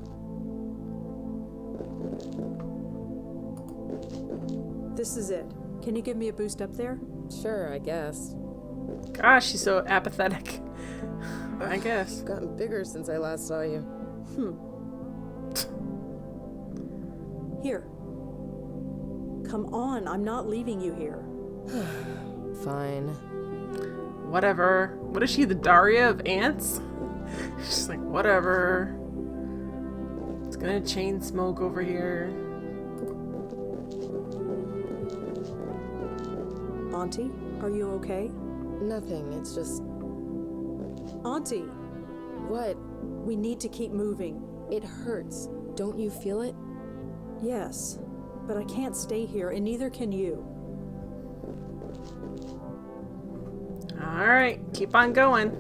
This is it. Can you give me a boost up there? Sure, I guess. Gosh, she's so apathetic. I guess. I've gotten bigger since I last saw you. Here. Come on, I'm not leaving you here. Fine. Whatever. What is she, the Daria of ants? She's like, whatever. It's gonna chain smoke over here. Auntie, are you okay? Nothing, it's just... Auntie! What? We need to keep moving. It hurts. Don't you feel it? Yes, but I can't stay here, and neither can you. Alright, keep on going.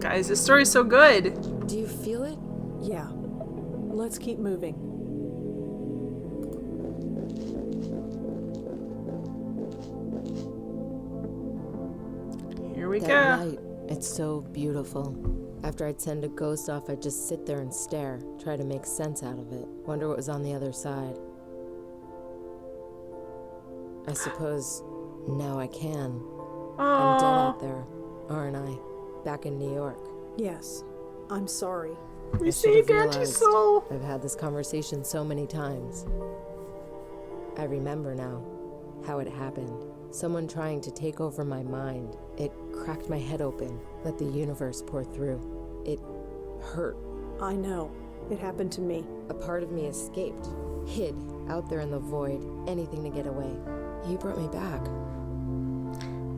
Guys, this story's so good. Do you feel it? Yeah. Let's keep moving. Here we That go. light, it's so beautiful. After I'd send a ghost off, I'd just sit there and stare, try to make sense out of it. Wonder what was on the other side. I suppose now I can. I'm dead out there, aren't I? Back in New York. Yes. I'm sorry. We I see should have Auntie's realized soul. I've had this conversation so many times. I remember now how it happened. Someone trying to take over my mind. It cracked my head open, let the universe pour through. It hurt. I know. It happened to me. A part of me escaped, hid out there in the void, anything to get away. You brought me back.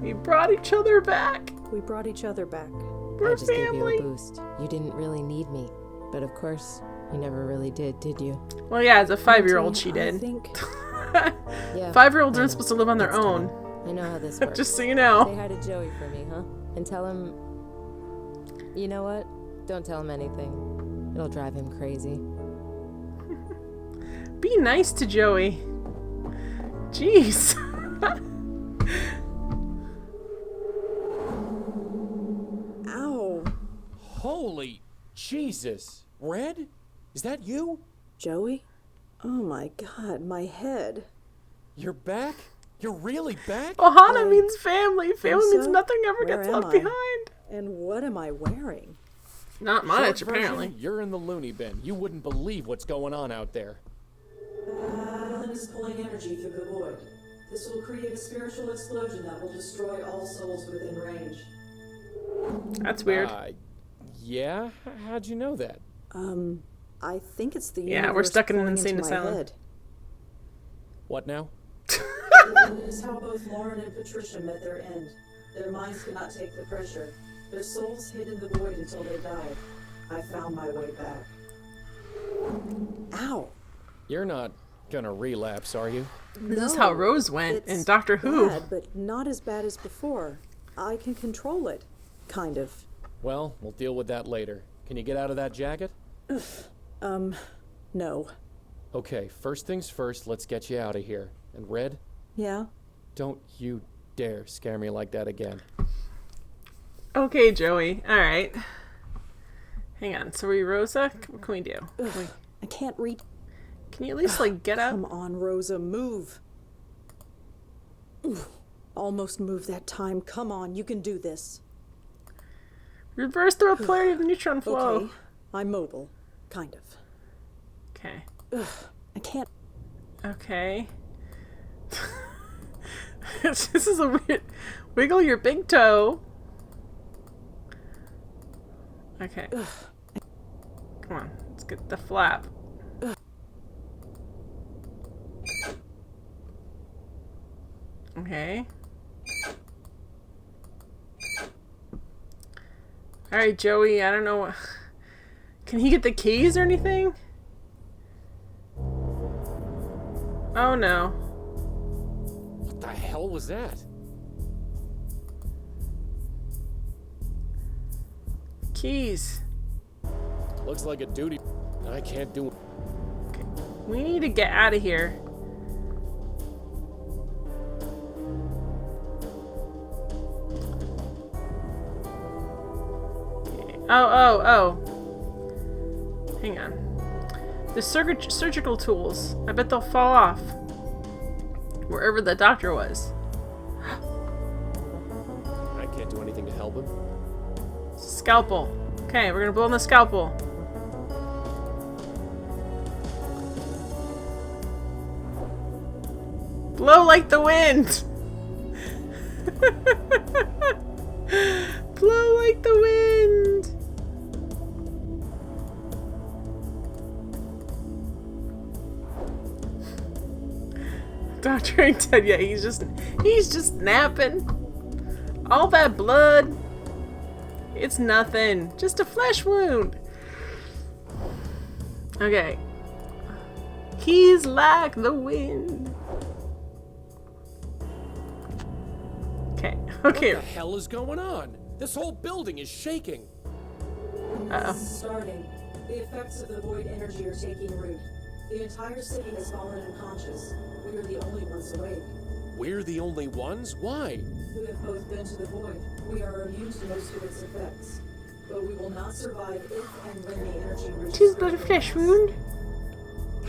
We brought each other back. We brought each other back. We're I just gave you family. a boost. You didn't really need me. But of course, you never really did you? Well, yeah, as a 5-year-old, she I did. think... Yeah. 5-year-olds I aren't know. supposed to live on their It's own. coming. I know how this works. Just so you know. Say hi to Joey for me, huh? And tell him... You know what? Don't tell him anything. It'll drive him crazy. Be nice to Joey. Jeez. Ow. Holy Jesus. Red? Is that you? Joey? Oh my god, my head. You're back? You're really back? Ohana means family. Family means so? nothing ever Where gets am left I? behind. And what am I wearing? Not much, Short version, apparently. You're in the loony bin. You wouldn't believe what's going on out there. Madeline is pulling energy through the void. This will create a spiritual explosion that will destroy all souls within range. That's weird. Yeah? How'd you know that? I think it's the Yeah, we're universe stuck in an pouring insane into my asylum. head. What now? It is how both Lauren and Patricia met their end. Their minds could not take the pressure. Their souls hid in the void until they died. I found my way back. Ow. You're not gonna relapse, are you? This is how Rose went in It's Doctor Who. bad, but not as bad as before. I can control it. Kind of. Well, we'll deal with that later. Can you get out of that jacket? No. Okay, first things first, let's get you out of here. And Red, Yeah? don't you dare scare me like that again. Okay, Joey. All right. Hang on. So we Rosa? What can we do? I can't read. Can you at least like get up? Come on, Rosa, move. Oof. Almost moved that time. Come on, you can do this. Reverse the polarity of the neutron flow. Okay, I'm mobile. Kind of. Okay. I can't. Okay. This is a weird. Wiggle your big toe. Okay. Come on. Let's get the flap. Okay. Alright, Joey, I don't know. Can he get the keys or anything? Oh no. What the hell was that? Keys. Looks like a duty I can't do. Okay. We need to get out of here. Oh. Hang on. The surgical tools. I bet they'll fall off. Wherever the doctor was. I can't do anything to help him. Scalpel. Okay, we're gonna blow on the scalpel. Blow like the wind! Blow like the wind! Doctor ain't dead yet. He's just napping. All that blood. It's nothing. Just a flesh wound. Okay. He's like the wind. Okay. Okay. What the hell is going on? This whole building is shaking. Starting. The effects of the void energy are taking root. The entire city has fallen unconscious. We are the only ones awake. We're the only ones? Why? We have both been to the void. We are immune to most of its effects. But we will not survive if and when the energy reaches. She's got a flesh wound.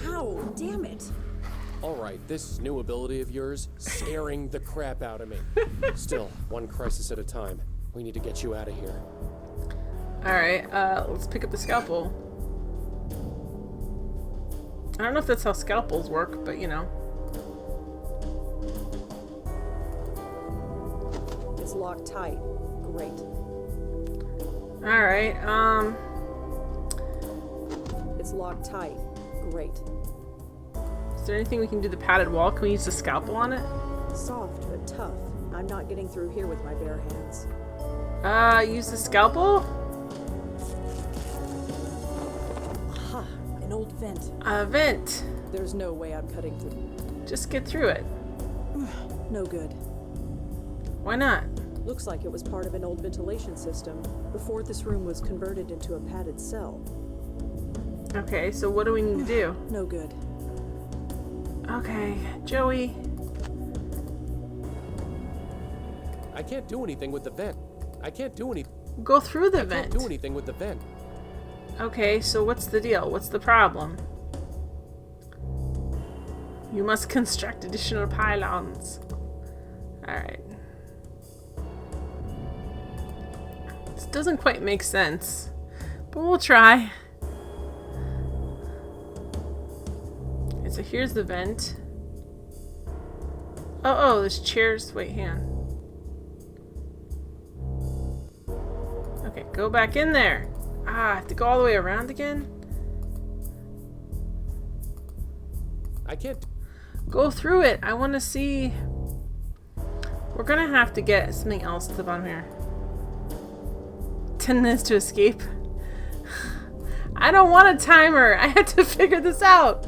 Ow, damn it. Alright, this new ability of yours, scaring the crap out of me. Still, one crisis at a time. We need to get you out of here. Alright, let's pick up the scalpel. I don't know if that's how scalpels work, but you know. It's locked tight. Great. Alright, It's locked tight. Great. is there anything we can do to the padded wall? Can we use the scalpel on it? Soft, but tough. I'm not getting through here with my bare hands. Use the scalpel? Aha, an old vent. A vent. There's no way I'm cutting through. Just get through it. No good. Why not? Looks like it was part of an old ventilation system before this room was converted into a padded cell. Okay, so what do we need to do? No good. Okay, Joey. I can't do anything with the vent. I can't do anything. Go through the I vent. can't do anything with the vent. Okay, so what's the deal? What's the problem? You must construct additional pylons. Alright. This doesn't quite make sense, but we'll try. Okay, so here's the vent. Oh, there's chairs. Wait, hang on. Okay, go back in there. I have to go all the way around again? I can't. Go through it. I want to see. We're gonna have to get something else to the bottom here. 10 minutes to escape. I don't want a timer. I have to figure this out.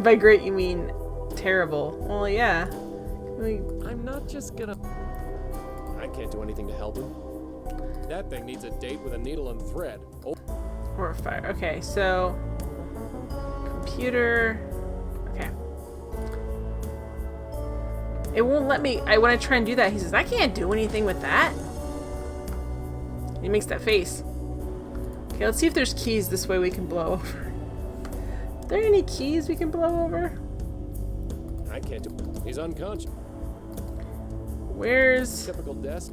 By great, you mean terrible. Well, yeah. I'm not just gonna. I can't do anything to help him. That thing needs a date with a needle and thread. Oh. Or fire. Okay, so computer. Okay. It won't let me. When I try and do that, he says I can't do anything with that. He makes that face. Okay, let's see if there's keys this way we can blow over. Are there any keys we can blow over? I can't do. He's unconscious. Where's typical desk?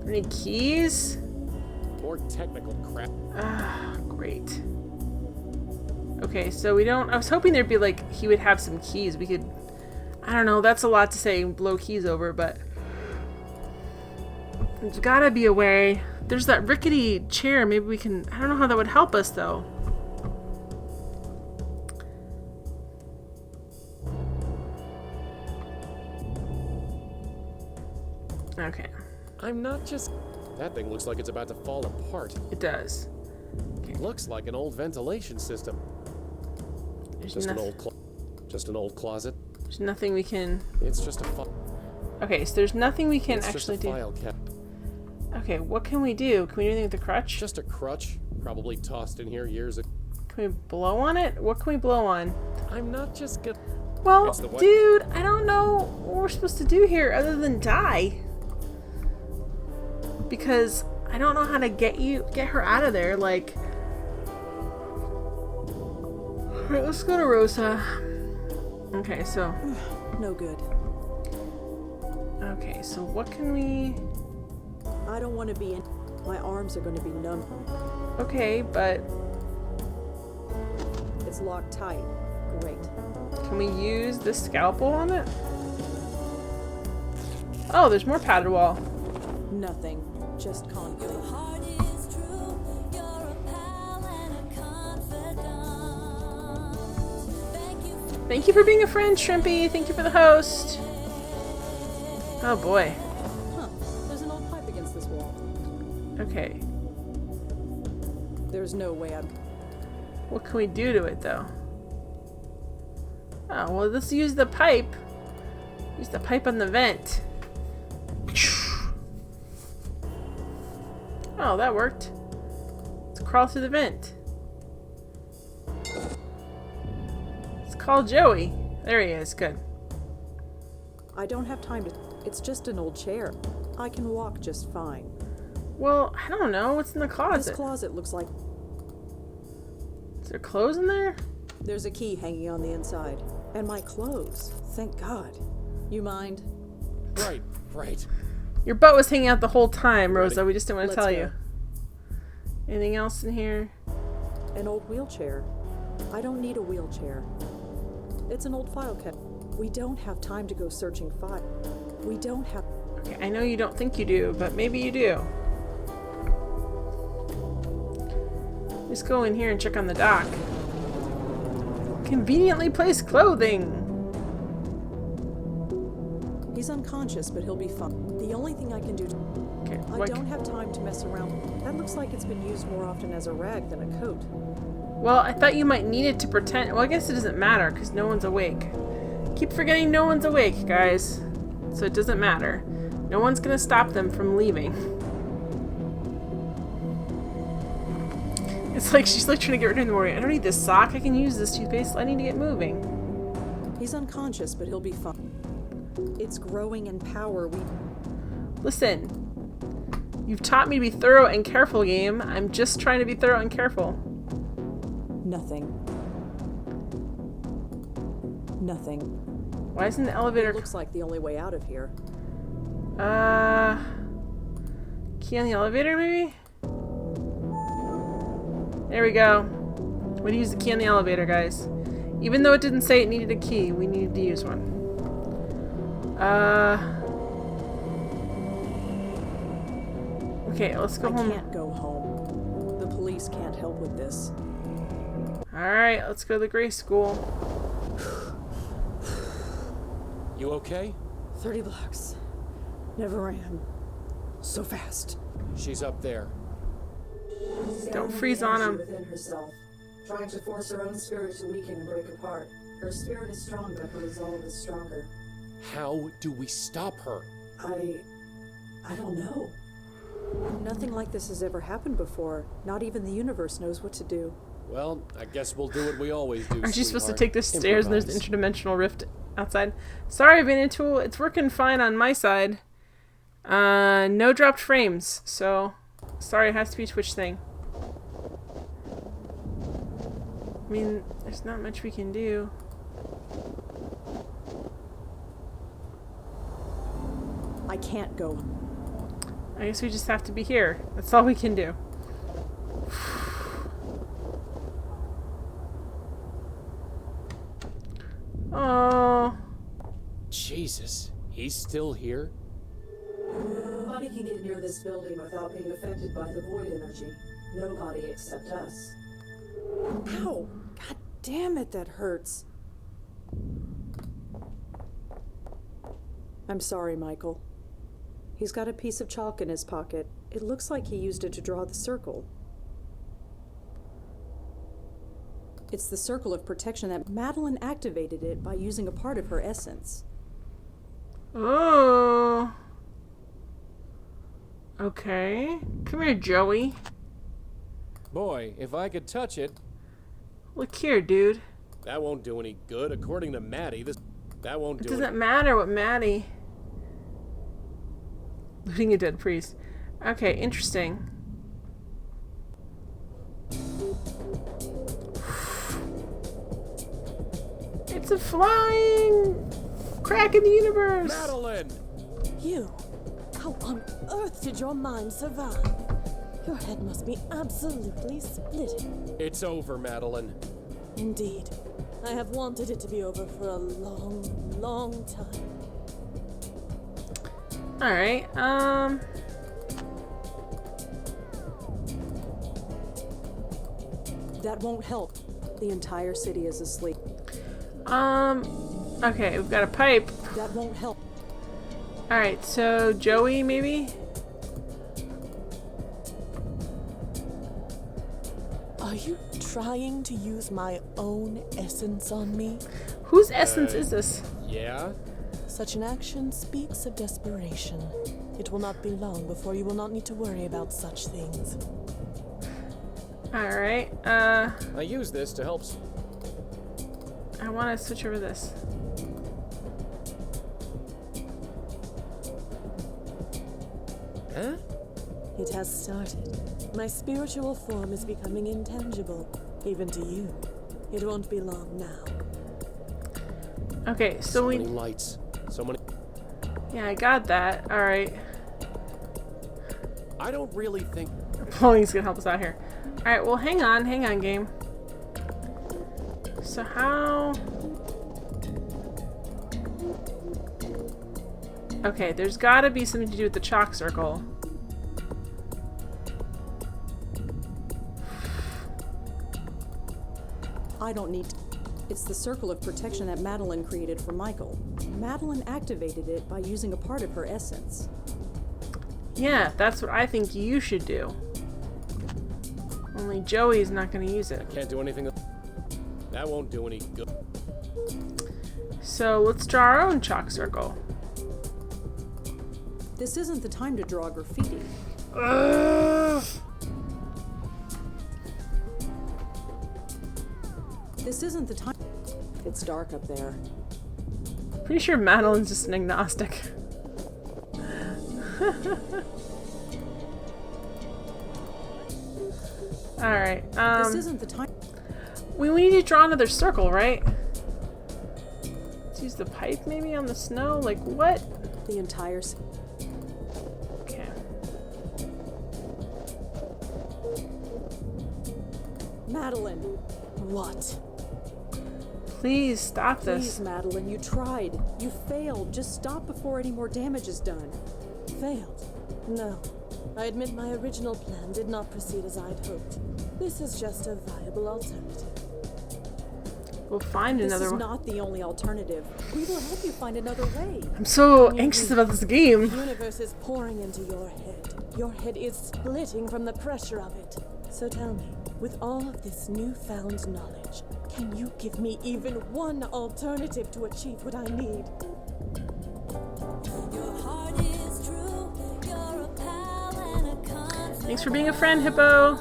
Any keys? More technical crap. Ah, great. Okay, so we don't. I was hoping there'd be like he would have some keys. We could. I don't know. That's a lot to say. Blow keys over, but there's gotta be a way. There's that rickety chair. Maybe we can. I don't know how that would help us though. Okay. I'm not just. That thing looks like it's about to fall apart. It does. Okay. Looks like an old ventilation system. There's just an old closet. There's nothing we can. It's just a Okay, so there's nothing we can it's actually just a file cap. Okay, what can we do? Can we do anything with the crutch? Just a crutch, probably tossed in here years ago. Can we blow on it? What can we blow on? I'm not just gonna. Well, dude, I don't know what we're supposed to do here other than die. Because I don't know how to get her out of there. Like, alright, let's go to Rosa. Okay, so no good. Okay, so what can we? I don't want to be in. My arms are going to be numb. Okay, but it's locked tight. Great. Can we use the scalpel on it? Oh, there's more padded wall. Nothing. Just concrete. Thank you for being a friend, Shrimpy. Thank you for the host. Oh boy. Huh. There's an old pipe against this wall. Okay. There's no way I'm... What can we do to it, though? Oh, well, let's use the pipe. Use the pipe on the vent. Oh, that worked. Let's crawl through the vent. Let's call Joey. There he is. Good. I don't have time to... It's just an old chair. I can walk just fine. Well, I don't know. What's in the closet? This closet looks like... Is there clothes in there? There's a key hanging on the inside. And my clothes. Thank God. You mind? Right. Your butt was hanging out the whole time, Rosa. Ready? We just didn't want to Let's tell go. you. Anything else in here? An old wheelchair. I don't need a wheelchair. It's an old file cabinet. We don't have time to go searching file. We don't have... Okay, I know you don't think you do, but maybe you do. Let's go in here and check on the dock. Conveniently placed clothing. He's unconscious, but he'll be fine. The only thing I can do... Okay, I don't have time to mess around. That looks like it's been used more often as a rag than a coat. Well, I thought you might need it to pretend... Well, I guess it doesn't matter, because no one's awake. Keep forgetting no one's awake, guys. So it doesn't matter. No one's gonna stop them from leaving. It's like she's like trying to get rid of the morning. I don't need this sock. I can use this toothpaste. I need to get moving. He's unconscious, but he'll be fine. It's growing in power. Listen. You've taught me to be thorough and careful, game. I'm just trying to be thorough and careful. Nothing. Why isn't the elevator... It looks like the only way out of here. Key on the elevator, maybe? There we go. We use the key on the elevator, guys. Even though it didn't say it needed a key, we needed to use one. Okay, let's go home. I can't go home. The police can't help with this. Alright, let's go to the Gray School. You okay? 30 blocks. Never ran. So fast. She's up there. Don't freeze on him. Within herself, trying to force her own spirit to weaken and break apart. Her spirit is strong, but her resolve is stronger. How do we stop her? I don't know. Nothing like this has ever happened before. Not even the universe knows what to do. Well, I guess we'll do what we always do. Aren't you supposed to sweetheart. take the stairs and there's an interdimensional rift outside? Sorry, Vanitool. It's working fine on my side. No dropped frames, so sorry, it has to be a Twitch thing. I mean, there's not much we can do. I can't go. I guess we just have to be here. That's all we can do. Oh. Jesus, he's still here? Nobody can get near this building without being affected by the void energy. Nobody except us. Ow! God damn it, that hurts. I'm sorry, Michael. He's got a piece of chalk in his pocket. It looks like he used it to draw the circle. It's the circle of protection that Madeline activated it by using a part of her essence. Oh. Okay. Come here, Joey. Boy, if I could touch it. Look here, dude. That won't do any good. According to Maddie, that won't do It doesn't matter what Maddie... Looting a dead priest. Okay, interesting. It's a flying crack in the universe. Madeline! You? How on earth did your mind survive? Your head must be absolutely splitting. It's over, Madeline. Indeed. I have wanted it to be over for a long, long time. Alright, That won't help. The entire city is asleep. okay, we've got a pipe. That won't help. Alright, so Joey, maybe? Are you trying to use my own essence on me? Whose essence is this? Yeah? Such an action speaks of desperation. It will not be long before you will not need to worry about such things. Alright, I use this to help. I want to switch over this. Huh? It has started. My spiritual form is becoming intangible, even to you. It won't be long now. Okay, so we... many lights. So many... Yeah, I got that. Alright. I don't really think... Pulleys gonna help us out here. Alright, well, hang on, game. So how... Okay, there's gotta be something to do with the chalk circle. I don't need to. It's the circle of protection that Madeline created for Michael. Madeline activated it by using a part of her essence. Yeah, that's what I think you should do. Only Joey's not gonna use it. I can't do anything. That won't do any good. So let's draw our own chalk circle. This isn't the time to draw graffiti. This isn't the time. It's dark up there. Pretty sure Madeline's just an agnostic. Alright, This isn't the time. we need to draw another circle, right? Let's use the pipe maybe on the snow? Like what? The entire... Okay. Madeline! What? Please stop this. Please, Madeline, you tried. You failed. Just stop before any more damage is done. Failed? No. I admit my original plan did not proceed as I'd hoped. This is just a viable alternative. We'll find another one. This is not the only alternative. We will help you find another way. I'm so anxious about this game. The universe is pouring into your head. Your head is splitting from the pressure of it. So tell me, with all of this newfound knowledge, can you give me even one alternative to achieve what I need? Thanks for being a friend, Hippo.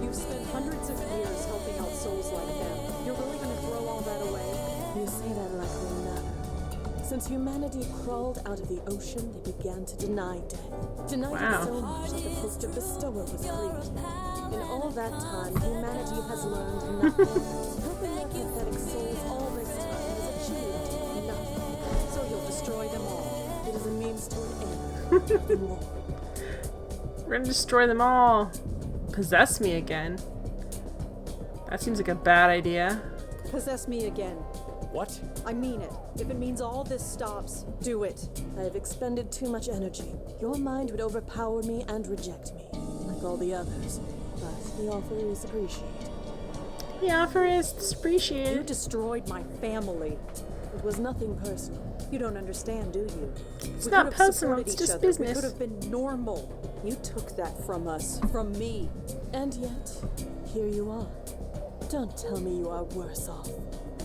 You've spent hundreds of years helping out souls like them. You're really going to throw all that away? You say that like it will matter. Since humanity crawled out of the ocean, they began to deny death. Denied it so much that the post of bestower was created. In all that time, humanity has learned nothing. Helping their pathetic souls all this time has achieved nothing. So you'll destroy them all. It is a means to an end. Nothing more. We're gonna destroy them all. Possess me again. That seems like a bad idea. Possess me again. What? I mean it. If it means all this stops, do it. I have expended too much energy. Your mind would overpower me and reject me, like all the others. But the offer is appreciated. The offer is appreciated. You destroyed my family. It was nothing personal. You don't understand, do you? It's not personal, it's just business. We could have been normal. You took that from us, from me. And yet, here you are. Don't tell me you are worse off.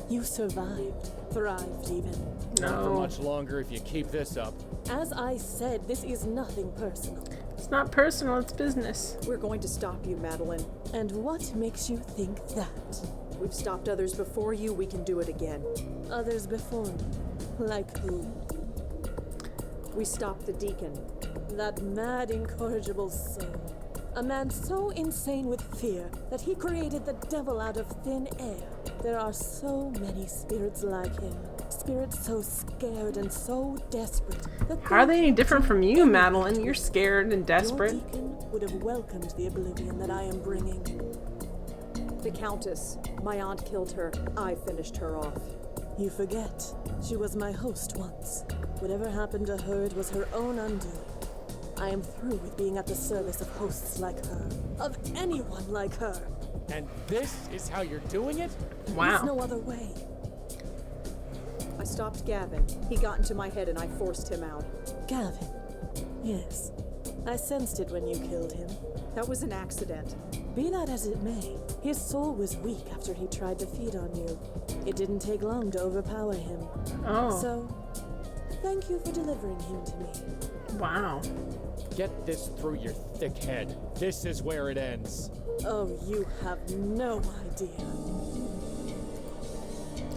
You survived, thrived even. Not for much longer if you keep this up. As I said, this is nothing personal. It's not personal, it's business. We're going to stop you, Madeline. And what makes you think that? We've stopped others before you, we can do it again. Others before me? Like who? We stopped the deacon. That mad, incorrigible soul. A man so insane with fear that he created the devil out of thin air. There are so many spirits like him. Spirits so scared and so desperate. How are they any different from you, Madeline? You're scared and desperate. Your deacon would have welcomed the oblivion that I am bringing. The Countess. My aunt killed her. I finished her off. You forget. She was my host once. Whatever happened to her, it was her own undoing. I am through with being at the service of hosts like her. Of anyone like her. And this is how you're doing it? Wow. There's no other way. I stopped Gavin. He got into my head and I forced him out. Gavin? Yes. I sensed it when you killed him. That was an accident. Be that as it may, his soul was weak after he tried to feed on you. It didn't take long to overpower him. Oh. So, Thank you for delivering him to me. Wow. Get this through your thick head. This is where it ends. Oh, you have no idea.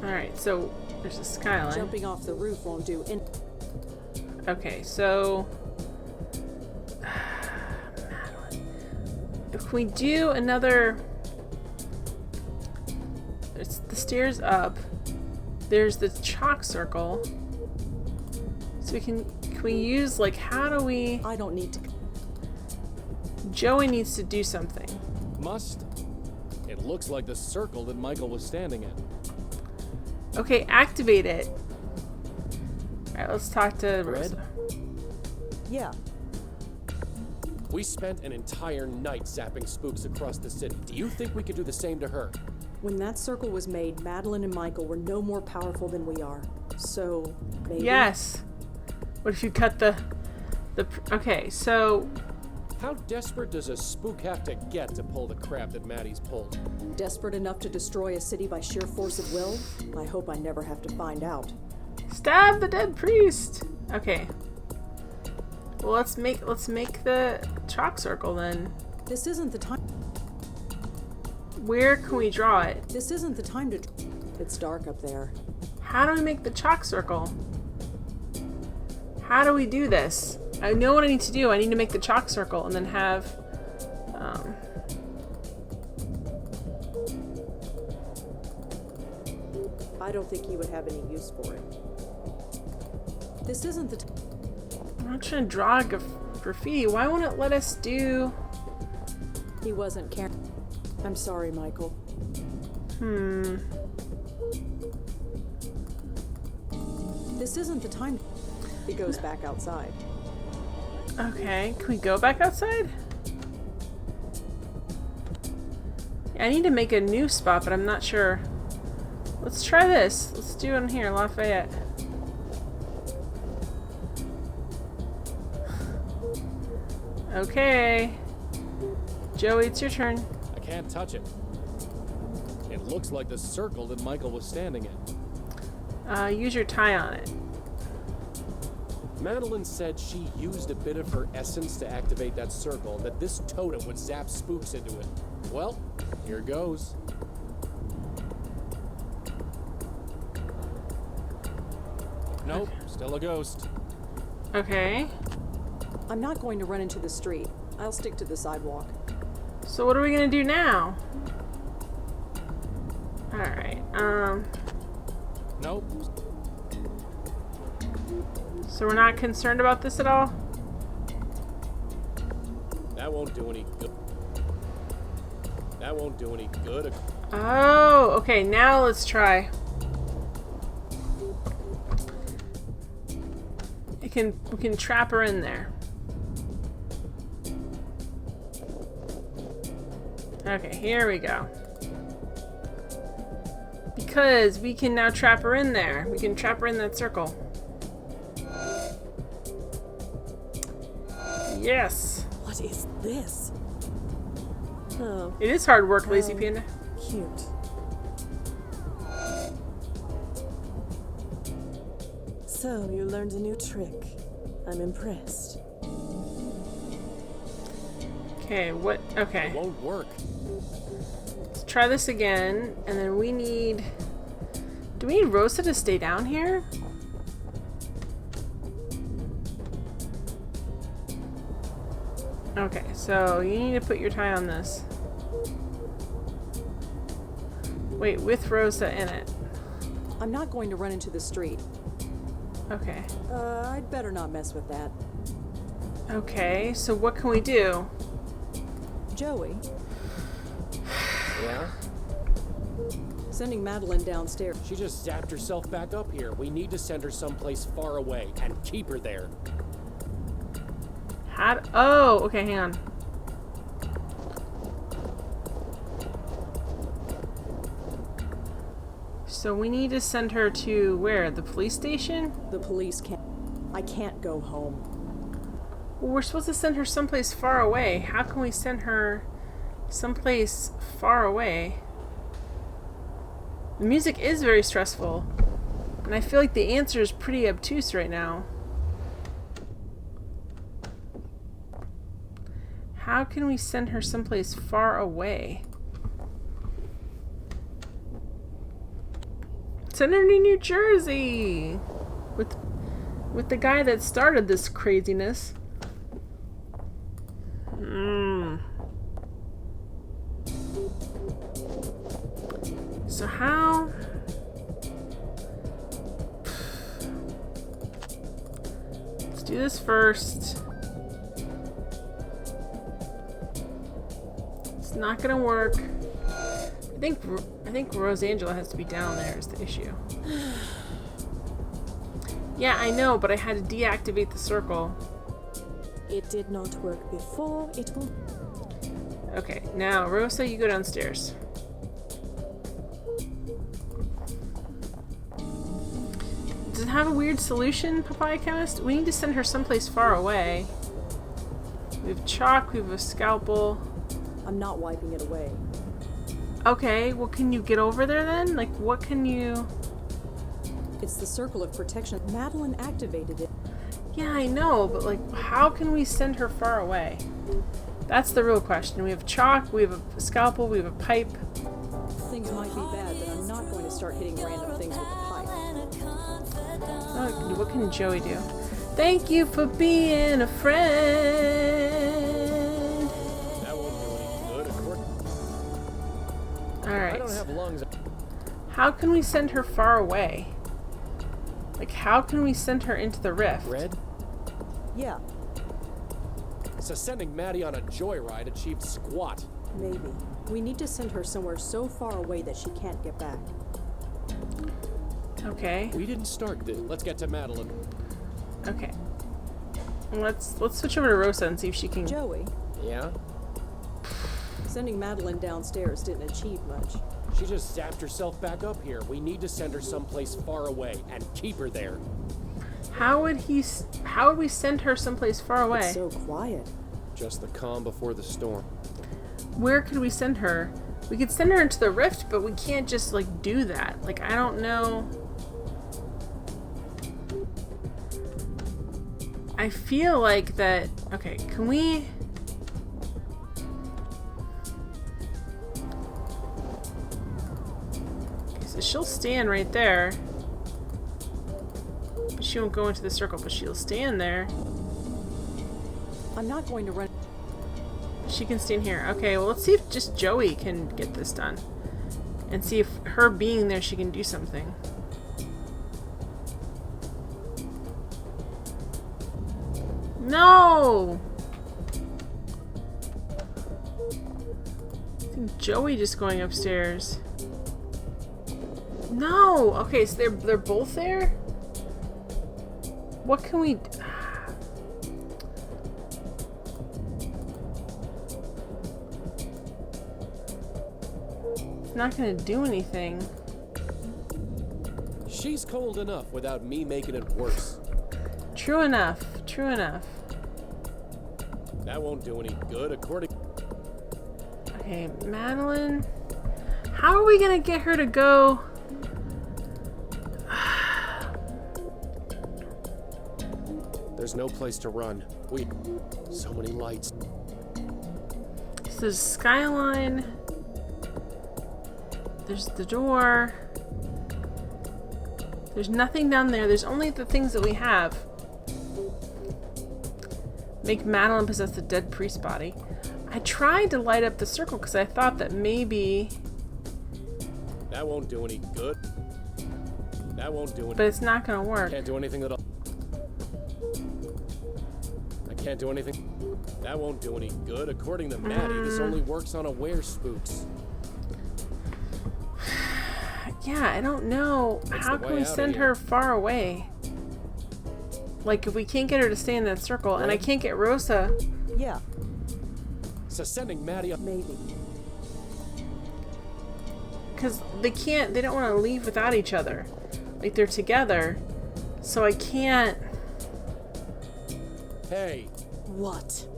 Alright, so there's a skyline. Jumping off the roof won't do any. Okay, so if we do another, it's the stairs up, there's the chalk circle, so can we use, like, how do we, I don't need to. Joey needs to do something. Must. It looks like the circle that Michael was standing in. Okay, activate it. Alright, let's talk to Rosa. Yeah. We spent an entire night zapping spooks across the city. Do you think we could do the same to her? When that circle was made, Madeline and Michael were no more powerful than we are. So, maybe... Yes. What if you cut the okay, so... How desperate does a spook have to get to pull the crap that Maddie's pulled? Desperate enough to destroy a city by sheer force of will? I hope I never have to find out. Stab the dead priest! Okay. Well, let's make the chalk circle then. This isn't the time. Where can we draw it? This isn't the time to... It's dark up there. How do we make the chalk circle? How do we do this? I know what I need to do. I need to make the chalk circle and then have... I don't think he would have any use for it. This isn't the time. I'm not trying to draw graffiti. Why won't it let us do... He wasn't caring. I'm sorry, Michael. This isn't the time. He goes back outside. Okay, can we go back outside? I need to make a new spot, but I'm not sure. Let's try this. Let's do it in here, Lafayette. Okay. Joey, it's your turn. I can't touch it. It looks like the circle that Michael was standing in. Use your tie on it. Madeline said she used a bit of her essence to activate that circle, that this totem would zap spooks into it. Well, here goes. Nope, still a ghost. Okay. I'm not going to run into the street. I'll stick to the sidewalk. So what are we gonna do now? Alright, Nope. so we're not concerned about this at all? That won't do any good. That won't do any good. Oh, okay, now let's try. We can trap her in there. Okay, here we go. Because we can now trap her in there. We can trap her in that circle. Yes! What is this? Oh. It is hard work, Lazy Panda. Cute. So, you learned a new trick. I'm impressed. Okay, what? Okay. It won't work. Let's try this again, and then we need... Do we need Rosa to stay down here? Okay, so you need to put your tie on this. Wait, with Rosa in it. I'm not going to run into the street. Okay. I'd better not mess with that. Okay, so what can we do? Joey, Yeah? sending Madeline downstairs. She just zapped herself back up here. We need to send her someplace far away and keep her there. Oh, okay, hang on. So we need to send her to where? The police station? The police can't. I can't go home. Well, we're supposed to send her someplace far away. How can we send her someplace far away? The music is very stressful. I'm And I feel like the answer is pretty obtuse right now. How can we send her someplace far away? Send her to New Jersey! With the guy that started this craziness. So how... Let's do this first. It's not gonna work. I think Rosangela has to be down there is the issue. Yeah, I know, but I had to deactivate the circle. It did not work before, it will... Okay, now, Rosa, you go downstairs. Does it have a weird solution, Papaya Chemist? We need to send her someplace far away. We have chalk, we have a scalpel. I'm not wiping it away. Okay, well, can you get over there then? Like, what can you... It's the circle of protection. Madeline activated it. Yeah, I know, but like, how can we send her far away? That's the real question. We have chalk, we have a scalpel, we have a pipe. Things might be bad, but I'm not going to start hitting random things with a pipe. Oh, what can Joey do? Thank you for being a friend. That won't do any good. Alright. I don't have lungs. How can we send her far away? Like, how can we send her into the rift? Red? Yeah. So sending Maddie on a joyride achieved squat. Maybe. We need to send her somewhere so far away that she can't get back. Okay. We didn't start this. Let's get to Madeline. Okay. Let's switch over to Rosa and see if she can... Joey? Yeah? Sending Madeline downstairs didn't achieve much. She just zapped herself back up here. We need to send her someplace far away and keep her there. How would we send her someplace far away? It's so quiet. Just the calm before the storm. Where could we send her? We could send her into the rift, but we can't just, like, do that. Like, I don't know. I feel like that... Okay, can we... Okay, so she'll stand right there. But she won't go into the circle, but she'll stand there. I'm not going to run... She can stand here. Okay, well, let's see if just Joey can get this done. And see if her being there, she can do something. No! I think Joey just going upstairs. No! Okay, so they're both there? What can we... It's not gonna do anything. She's cold enough without me making it worse. True enough. True enough. That won't do any good, according... Okay, Madeline. How are we gonna get her to go? There's no place to run. So many lights. So there's skyline. There's the door. There's nothing down there. There's only the things that we have. Make Madeline possess the dead priest body. I tried to light up the circle because I thought that maybe... That won't do any good. That won't do any... But it's not gonna work. Can't do anything that'll... I can't do anything. That won't do any good. According to Maddie, this only works on aware spooks. Yeah, I don't know. How can we send her far away? Like, if we can't get her to stay in that circle, and I can't get Rosa. Yeah. So sending Maddie up... Maybe. Because they don't want to leave without each other. Like, they're together. So I can't... Hey. What?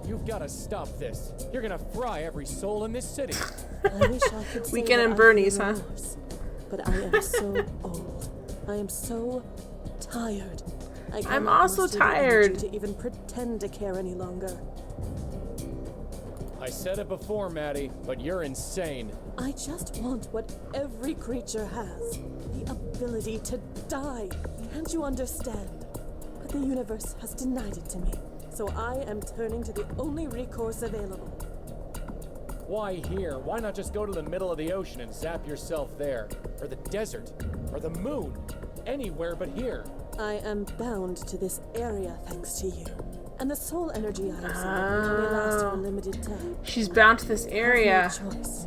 You've got to stop this. You're gonna fry every soul in this city. I wish I could say Weekend that and I Bernie's, feel huh? remorse. but I am so old. I am so tired. I I'm cannot also muster the tired. energy to even pretend to care any longer. I said it before, Maddie, but you're insane. I just want what every creature has. The ability to die. Can't you understand? But the universe has denied it to me. So I am turning to the only recourse available. Why here? Why not just go to the middle of the ocean and zap yourself there? Or the desert? Or the moon? Anywhere but here. I am bound to this area thanks to you. And the soul energy I absorb will only last for a limited time. She's bound to this area. I have no choice.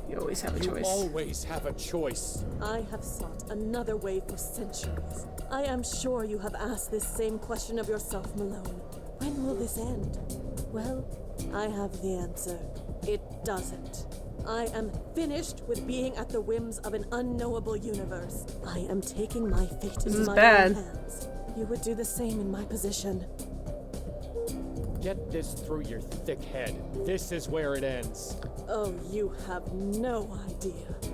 You always have a choice. You always have a choice. I have sought another way for centuries. I am sure you have asked this same question of yourself, Malone. When will this end? Well, I have the answer. It doesn't. I am finished with being at the whims of an unknowable universe. I am taking my fate into my own hands. You would do the same in my position. Get this through your thick head. This is where it ends. Oh, you have no idea.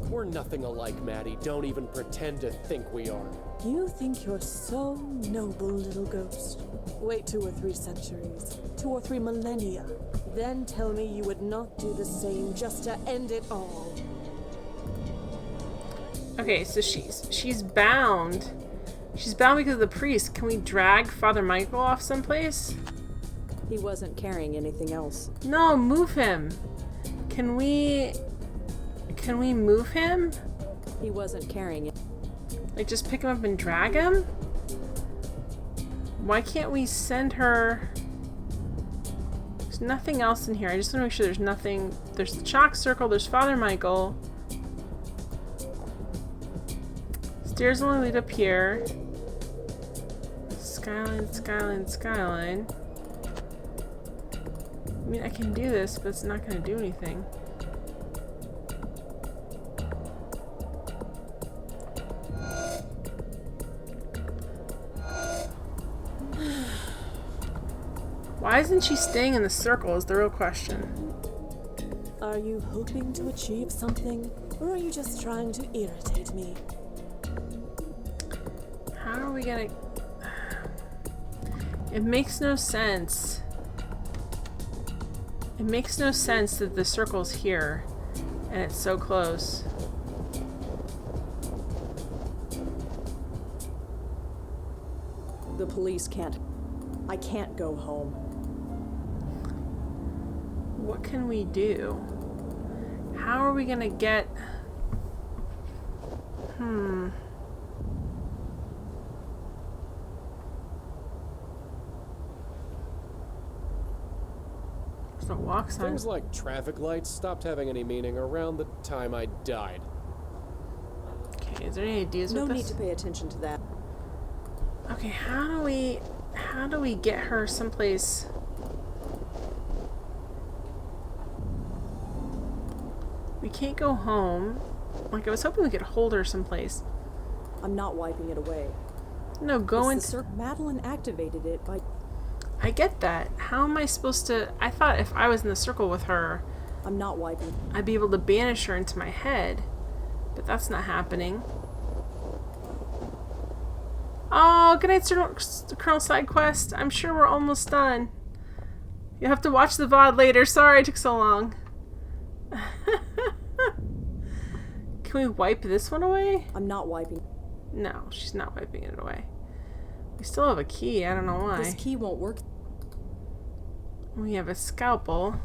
We're nothing alike, Maddie. Don't even pretend to think we are. You think you're so noble, little ghost. Wait 2 or 3 centuries, 2 or 3 millennia. Then tell me you would not do the same just to end it all. Okay, so she's bound. She's bound because of the priest. Can we drag Father Michael off someplace? He wasn't carrying anything else. No, move him. Can we move him? He wasn't carrying it. Like, just pick him up and drag him? Why can't we send her... There's nothing else in here. I just want to make sure there's nothing... There's the chalk circle, there's Father Michael. Stairs only lead up here. Skyline, skyline, skyline. I mean, I can do this, but it's not going to do anything. Why isn't she staying in the circle is the real question. Are you hoping to achieve something, or are you just trying to irritate me? How are we gonna... It makes no sense. It makes no sense that the circle's here, and it's so close. The police can't... I can't go home. What can we do? How are we gonna get... There's no walk sign. Things like traffic lights stopped having any meaning around the time I died. Okay, is there any ideas with No this? need to pay attention to that. Okay, how do we get her someplace? We can't go home. Like, I was hoping we could hold her someplace. I'm not wiping it away. No, go into... Madeline activated it by... I get that. How am I supposed to... I thought if I was in the circle with her... I'm not wiping. I'd be able to banish her into my head. But that's not happening. Oh, good night, Colonel Side Quest. I'm sure we're almost done. You'll have to watch the VOD later. Sorry it took so long. Can we wipe this one away? I'm not wiping. No, she's not wiping it away. We still have a key. I don't know why. This key won't work. We have a scalpel.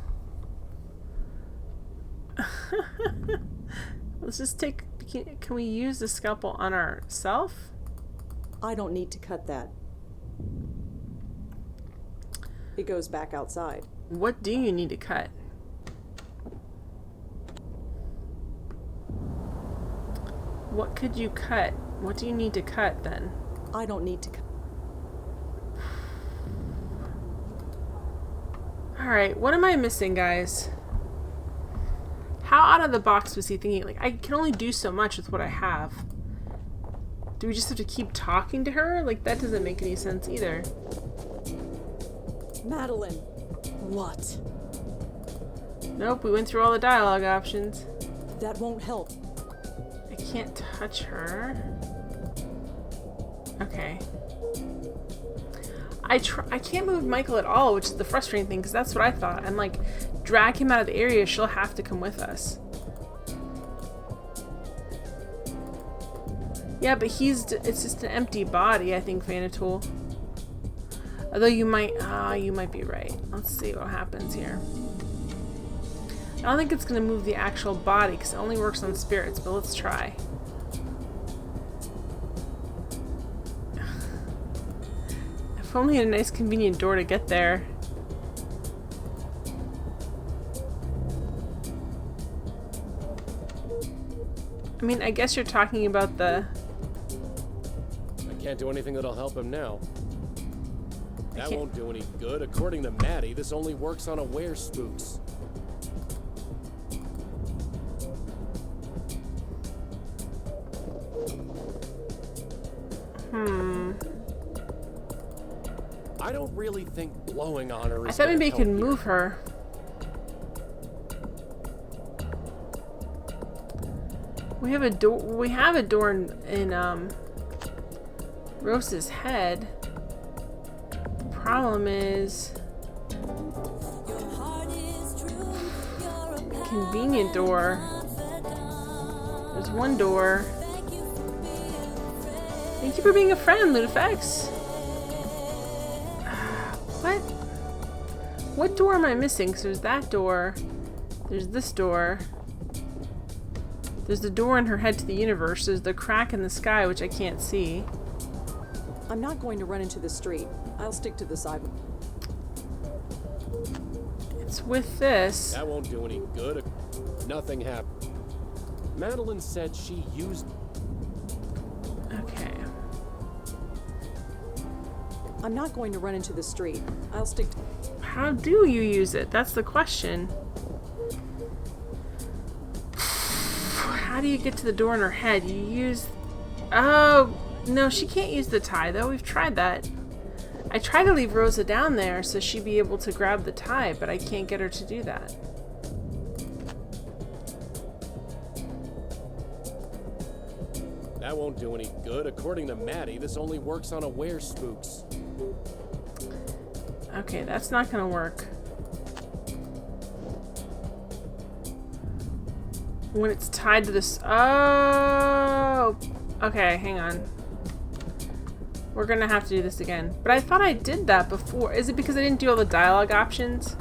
Let's just take... Can we use the scalpel on ourselves? I don't need to cut that. It goes back outside. What do you need to cut? What could you cut? What do you need to cut then? I don't need to cut. Alright, what am I missing, guys? How out of the box was he thinking? Like, I can only do so much with what I have. Do we just have to keep talking to her? Like, that doesn't make any sense either. Madeline. What? Nope, we went through all the dialogue options. That won't help. I can't touch her. Okay. I can't move Michael at all, which is the frustrating thing, because that's what I thought. I'm like, drag him out of the area, she'll have to come with us. Yeah, but it's just an empty body, I think, Vanatool. Although you might be right. Let's see what happens here. I don't think it's going to move the actual body, because it only works on spirits, but let's try. If only a nice convenient door to get there. I mean, I guess you're talking about the... I can't do anything that'll help him now. That won't do any good. According to Maddie, this only works on aware spooks. I don't really think blowing on her is I thought maybe I could here. move her. We have a door. We have a door in Rose's head. The problem is convenient door. There's one door. Thank you for being a friend, Ludifex. What door am I missing? So there's that door. There's this door. There's the door in her head to the universe. There's the crack in the sky, which I can't see. I'm not going to run into the street. I'll stick to the sidewalk. It's with this. That won't do any good. Nothing happened. Madeline said she used... Okay. I'm not going to run into the street. I'll stick to... How do you use it? That's the question. How do you get to the door in her head? You use... Oh, no, she can't use the tie, though. We've tried that. I tried to leave Rosa down there so she'd be able to grab the tie, but I can't get her to do that. That won't do any good. According to Maddie, this only works on aware spooks. Okay, that's not gonna work. When it's tied to this... Oh! Okay, hang on. We're gonna have to do this again. But I thought I did that before. Is it because I didn't do all the dialogue options?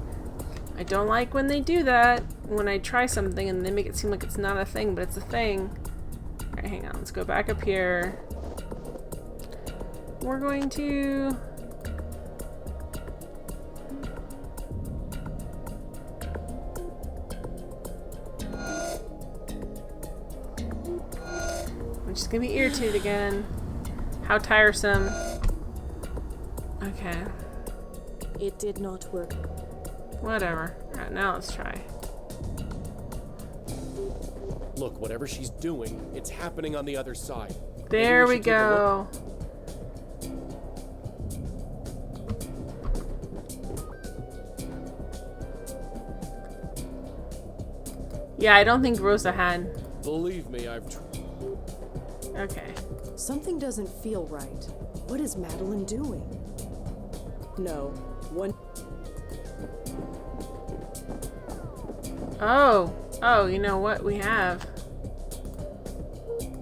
I don't like when they do that. When I try something and they make it seem like it's not a thing, but it's a thing. Alright, hang on. Let's go back up here. We're going to... She's gonna be irritated again. How tiresome. Okay. It did not work. Whatever. Alright, now let's try. Look, whatever she's doing, it's happening on the other side. There we go. Yeah, I don't think Rosa had. Believe me, I've Okay. Something doesn't feel right. What is Madeline doing? No. One. Oh, you know what we have?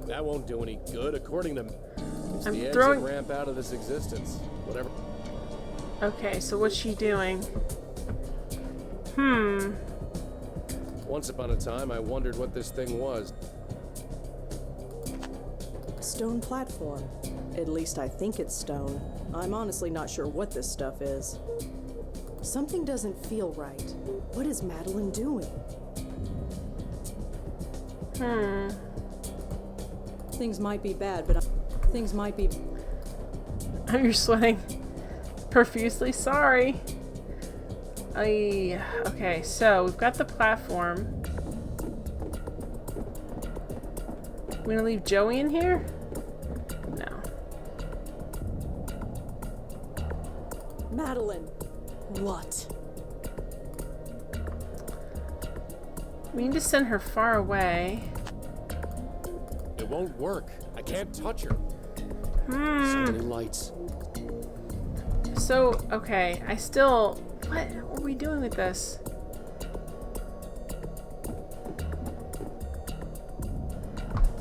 That won't do any good. According to... It's I'm the throwing... exit ramp out of this existence. Whatever. Okay, so what's she doing? Once upon a time, I wondered what this thing was. Stone platform. At least I think it's stone. I'm honestly not sure what this stuff is. Something doesn't feel right. What is Madeline doing? Things might be bad, but things might be... You're sweating profusely. Sorry. Okay, so we've got the platform. We're gonna leave Joey in here? No. Madeline. What? We need to send her far away. It won't work. I can't touch her. So many lights. So, okay, I still... What are we doing with this?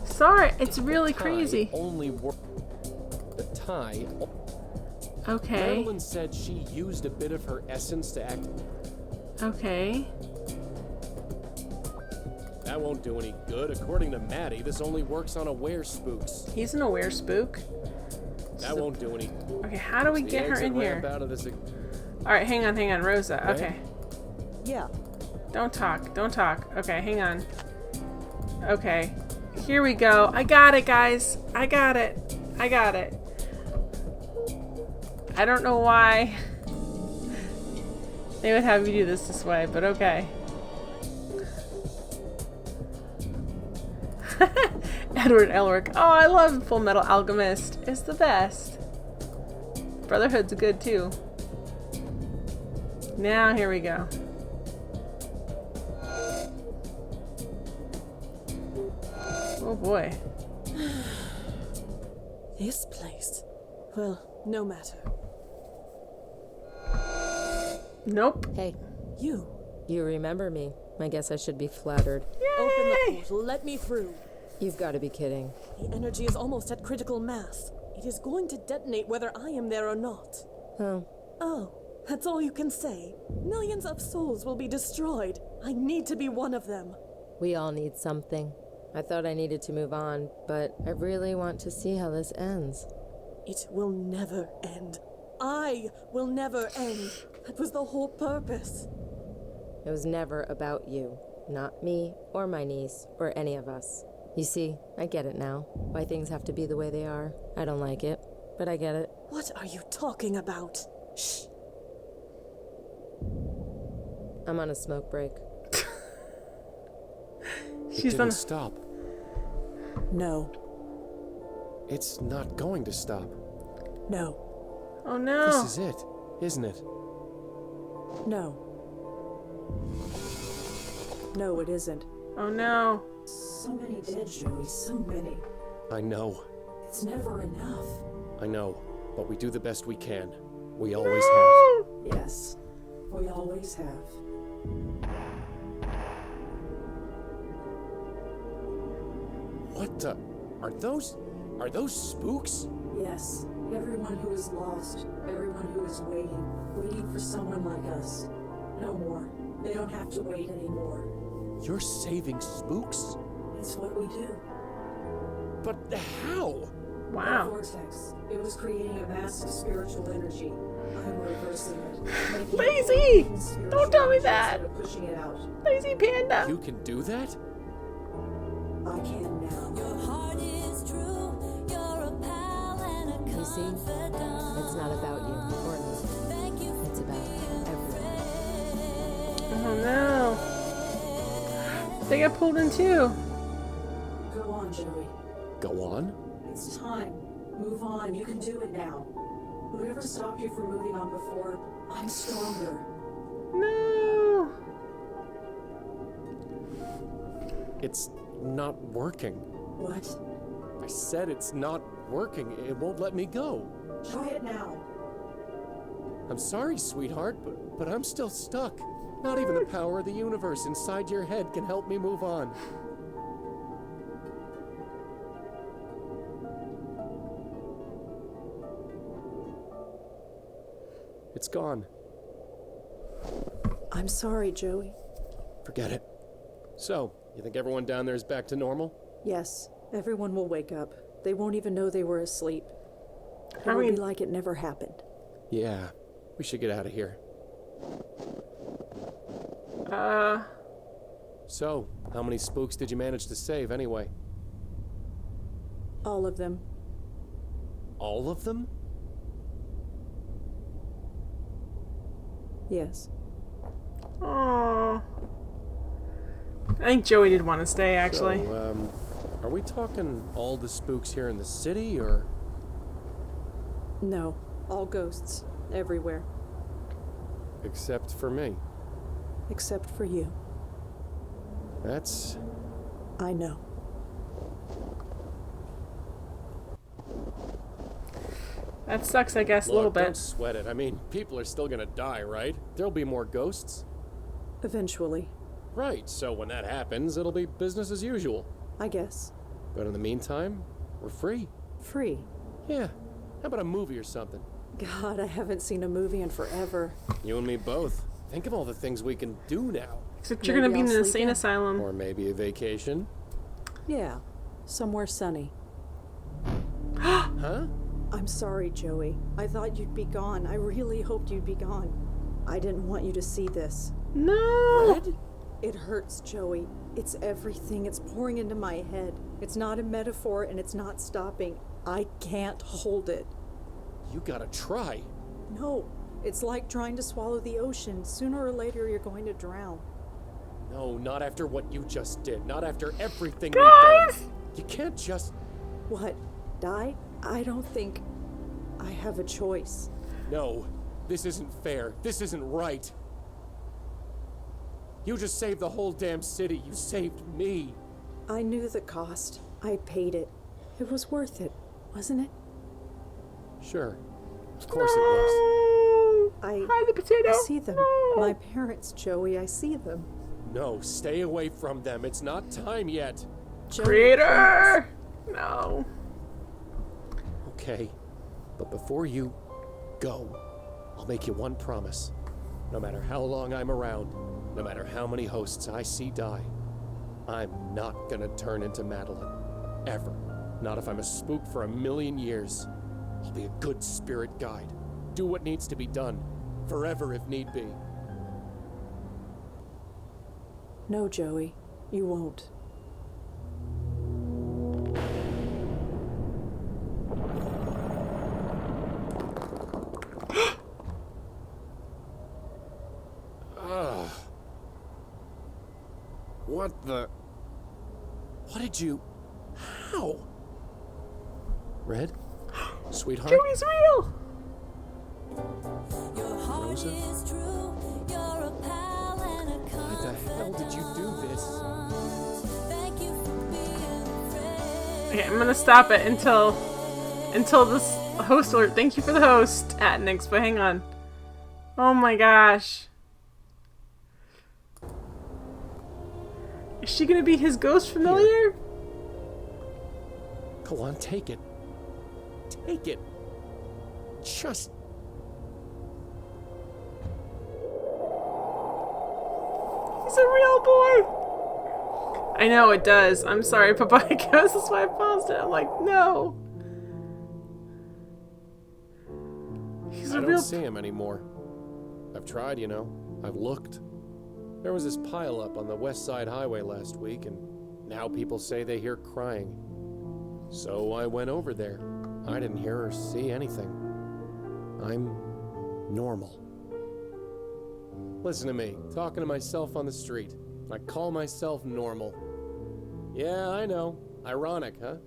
Sorry, it's really crazy. Only work. The tie. Okay. Madeline said she used a bit of her essence to act. Okay. That won't do any good. According to Maddie, this only works on aware spooks. He's an aware spook. That won't do any. Okay, how do we get her in here? Out of this... Alright, hang on, Rosa. Okay. Yeah. Don't talk. Okay, hang on. Okay. Here we go. I got it, guys. I got it. I don't know why they would have you do this way, but okay. Edward Elric. Oh, I love Full Metal Alchemist. It's the best. Brotherhood's good too. Now, here we go. Oh boy. This place. Well, no matter. Nope. Hey. You. You remember me. I guess I should be flattered. Open the portal. Let me through. You've got to be kidding. The energy is almost at critical mass. It is going to detonate whether I am there or not. Oh, that's all you can say? Millions of souls will be destroyed. I need to be one of them. We all need something. I thought I needed to move on, but I really want to see how this ends. It will never end. I will never end. That was the whole purpose. It was never about you. Not me, or my niece, or any of us. You see, I get it now. Why things have to be the way they are. I don't like it, but I get it. What are you talking about? Shh. I'm on a smoke break. She's didn't stop. No. It's not going to stop. No. Oh no. This is it, isn't it? No. No, it isn't. Oh no. So many dead, Joey, so many. I know. It's never enough. I know, but we do the best we can. We always have. Yes, we always have. What the? Are those spooks? Yes, everyone who is lost, everyone who is waiting for someone like us. No more. They don't have to wait anymore. You're saving spooks? It's what we do. But how? Wow. That vortex. It was creating a massive spiritual energy. I'm reversing it. Lazy! Don't tell me that! Instead of pushing it out. Lazy panda! You can do that? I can now. Your heart is true. You're a pal and a You see, it's not about you or me. It's about everyone. Oh no. They got pulled in too. Go on, Joey. Go on? It's time. Move on. You can do it now. Whatever stopped you from moving on before, I'm stronger. No. It's not working. What? I said it's not working. It won't let me go. Try it now. I'm sorry, sweetheart, but I'm still stuck. Not even the power of the universe inside your head can help me move on. It's gone. I'm sorry, Joey. Forget it. So, you think everyone down there is back to normal? Yes, everyone will wake up. They won't even know they were asleep. It will be like it never happened. Yeah, we should get out of here. So, how many spooks did you manage to save anyway? All of them. All of them? Yes. Aww. I think Joey did want to stay, actually. So, are we talking all the spooks here in the city, or? No, all ghosts, everywhere. Except for me. Except for you. That's... I know. That sucks, I guess, a little Look, don't bit. sweat it. I mean, people are still gonna die, right? There'll be more ghosts. Eventually. Right, so when that happens, it'll be business as usual. I guess. But in the meantime, we're free. Free? Yeah. How about a movie or something? God, I haven't seen a movie in forever. You and me both. Think of all the things we can do now. Except you're gonna be in an insane asylum. Or maybe a vacation. Yeah, somewhere sunny. Huh? I'm sorry, Joey. I thought you'd be gone. I really hoped you'd be gone. I didn't want you to see this. No! Red? It hurts, Joey. It's everything. It's pouring into my head. It's not a metaphor and it's not stopping. I can't hold it. You gotta try. No, it's like trying to swallow the ocean. Sooner or later, you're going to drown. No, not after what you just did. Not after everything Guys! we've done. You can't just... What? Die? I don't think I have a choice. No, this isn't fair. This isn't right. You just saved the whole damn city. You saved me. I knew the cost. I paid it. It was worth it, wasn't it? Sure. Of course it was. Hi, the potato. I see them. My parents, Joey. I see them. No, stay away from them. It's not time yet. Joey, Creator! No. Okay, but before you go, I'll make you one promise. No matter how long I'm around, no matter how many hosts I see die, I'm not gonna turn into Madeline. Ever. Not if I'm a spook for 1,000,000 years. I'll be a good spirit guide. Do what needs to be done. Forever if need be. No, Joey. You won't. What the... What did you... How? Red? Sweetheart? Joey's real! Rosa? Why the hell did you do this? Okay, I'm gonna stop it until this host alert. Thank you for the host at Nix, but hang on. Oh my gosh. Is she gonna be his ghost familiar? Go on, take it. Take it. Just... He's a real boy! I know it does. I'm sorry, Papaya Ghost. That's why I paused it. I'm like, no. He's I a don't real... see him anymore. I've tried, you know. I've looked. There was this pile-up on the West Side Highway last week, and now people say they hear crying. So I went over there. I didn't hear or see anything. I'm normal. Listen to me, talking to myself on the street. I call myself normal. Yeah, I know. Ironic, huh?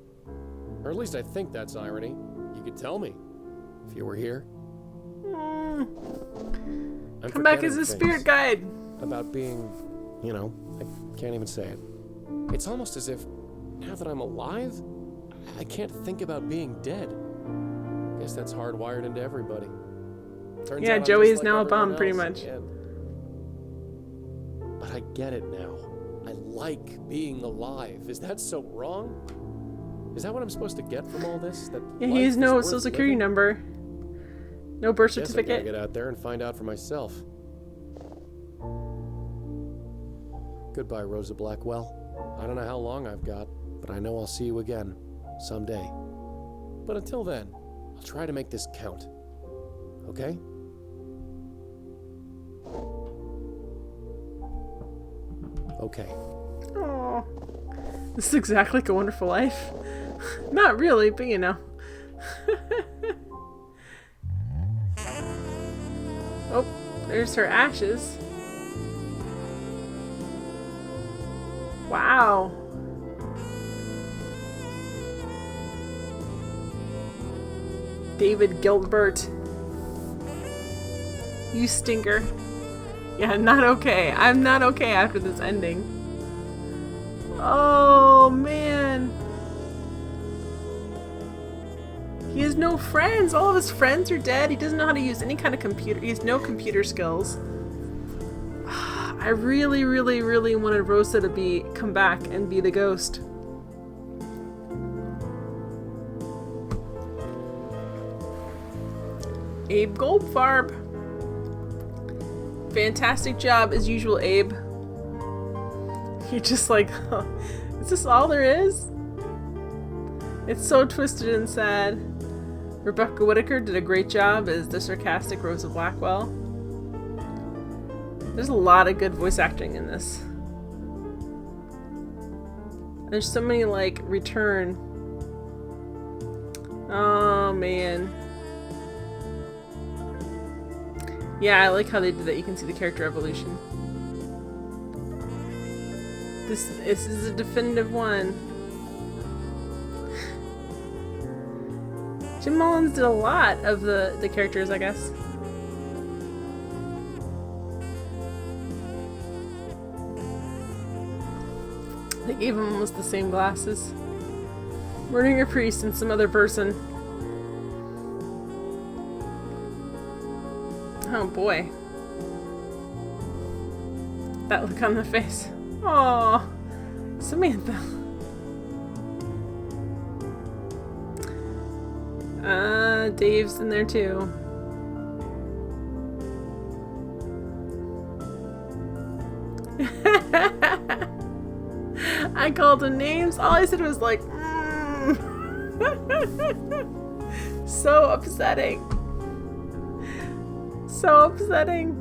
Or at least I think that's irony. You could tell me if you were here. I'm Come back as forgetting a spirit things guide. about being, you know, I can't even say it. It's almost as if, now that I'm alive, I can't think about being dead. Guess that's hardwired into everybody. Turns Yeah, out I'm Joey just is like now a everyone bum, pretty else much. again. But I get it now. I like being alive. Is that so wrong? Is that what I'm supposed to get from all this? That Yeah, life he has is no worth social security living? number. No birth Guess I gotta certificate. get out there and find out for myself. Goodbye, Rosa Blackwell. I don't know how long I've got, but I know I'll see you again someday. But until then, I'll try to make this count. Okay? Okay. Aw. This is exactly like A Wonderful Life. Not really, but you know. Oh, there's her ashes. Wow. David Gilbert. You stinker. Yeah, not okay. I'm not okay after this ending. Oh, man. He has no friends. All of his friends are dead. He doesn't know how to use any kind of computer. He has no computer skills. I really, really, really wanted Rosa to come back and be the ghost. Abe Goldfarb. Fantastic job as usual, Abe. You're just like, oh, is this all there is? It's so twisted and sad. Rebecca Whitaker did a great job as the sarcastic Rosa Blackwell. There's a lot of good voice acting in this. There's so many, like, return. Oh, man. Yeah, I like how they did that. You can see the character evolution. This is a definitive one. Jim Mullins did a lot of the characters, I guess. They gave him almost the same glasses. Murdering a priest and some other person. Oh boy. That look on the face. Oh, Samantha. Dave's in there too. I called him names. All I said was like, so upsetting. So upsetting.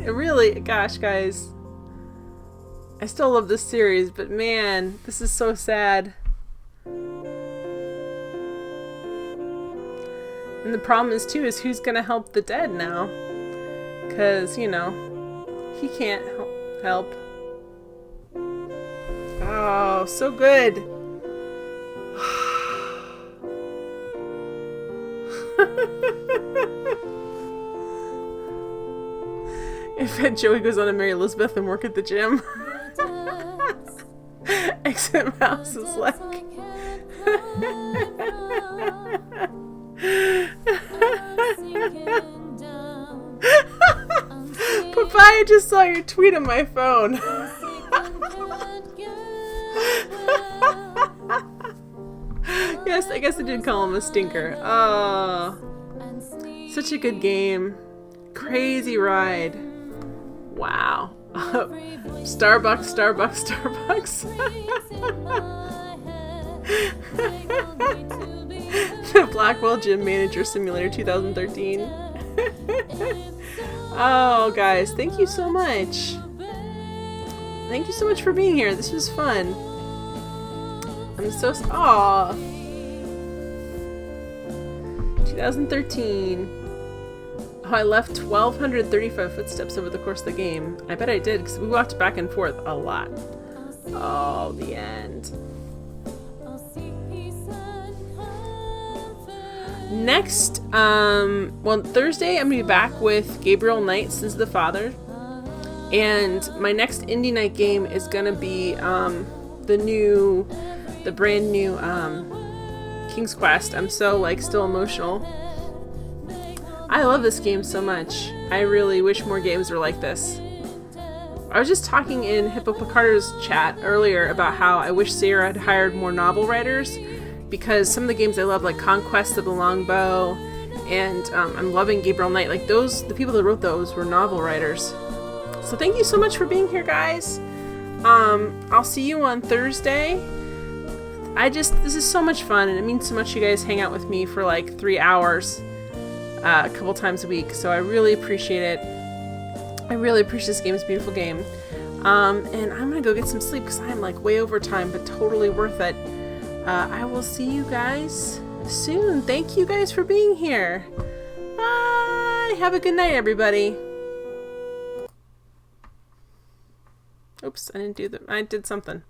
It really, gosh, guys. I still love this series, but man, this is so sad. And the problem is, too, is who's gonna help the dead now? Because, you know, he can't help. Oh, so good. If Joey goes on to marry Elizabeth and work at the gym. Exit Mouse is like... Papa, I just saw your tweet on my phone. Yes, I guess I did call him a stinker. Oh, such a good game. Crazy ride. Wow. Starbucks, Starbucks, Starbucks. The Blackwell Gym Manager Simulator 2013. Oh, guys, thank you so much. Thank you so much for being here. This was fun. I'm so... Aw. 2013. Oh, I left 1,235 footsteps over the course of the game. I bet I did, because we walked back and forth a lot. Oh, the end. Next, well, Thursday, I'm going to be back with Gabriel Knight, Sins of the Father. And my next indie night game is going to be the brand new King's Quest. I'm so, like, still emotional. I love this game so much. I really wish more games were like this. I was just talking in Hippo Picardo's chat earlier about how I wish Sarah had hired more novel writers, because some of the games I love, like Conquest of the Longbow, and I'm loving Gabriel Knight. Like, the people that wrote those were novel writers. So thank you so much for being here, guys. I'll see you on Thursday. This is so much fun, and it means so much you guys hang out with me for like 3 hours a couple times a week. So I really appreciate it. I really appreciate this game. It's a beautiful game. And I'm gonna go get some sleep because I'm like way over time, but totally worth it. I will see you guys soon. Thank you guys for being here. Bye. Have a good night, everybody. Oops, I didn't do that. I did something.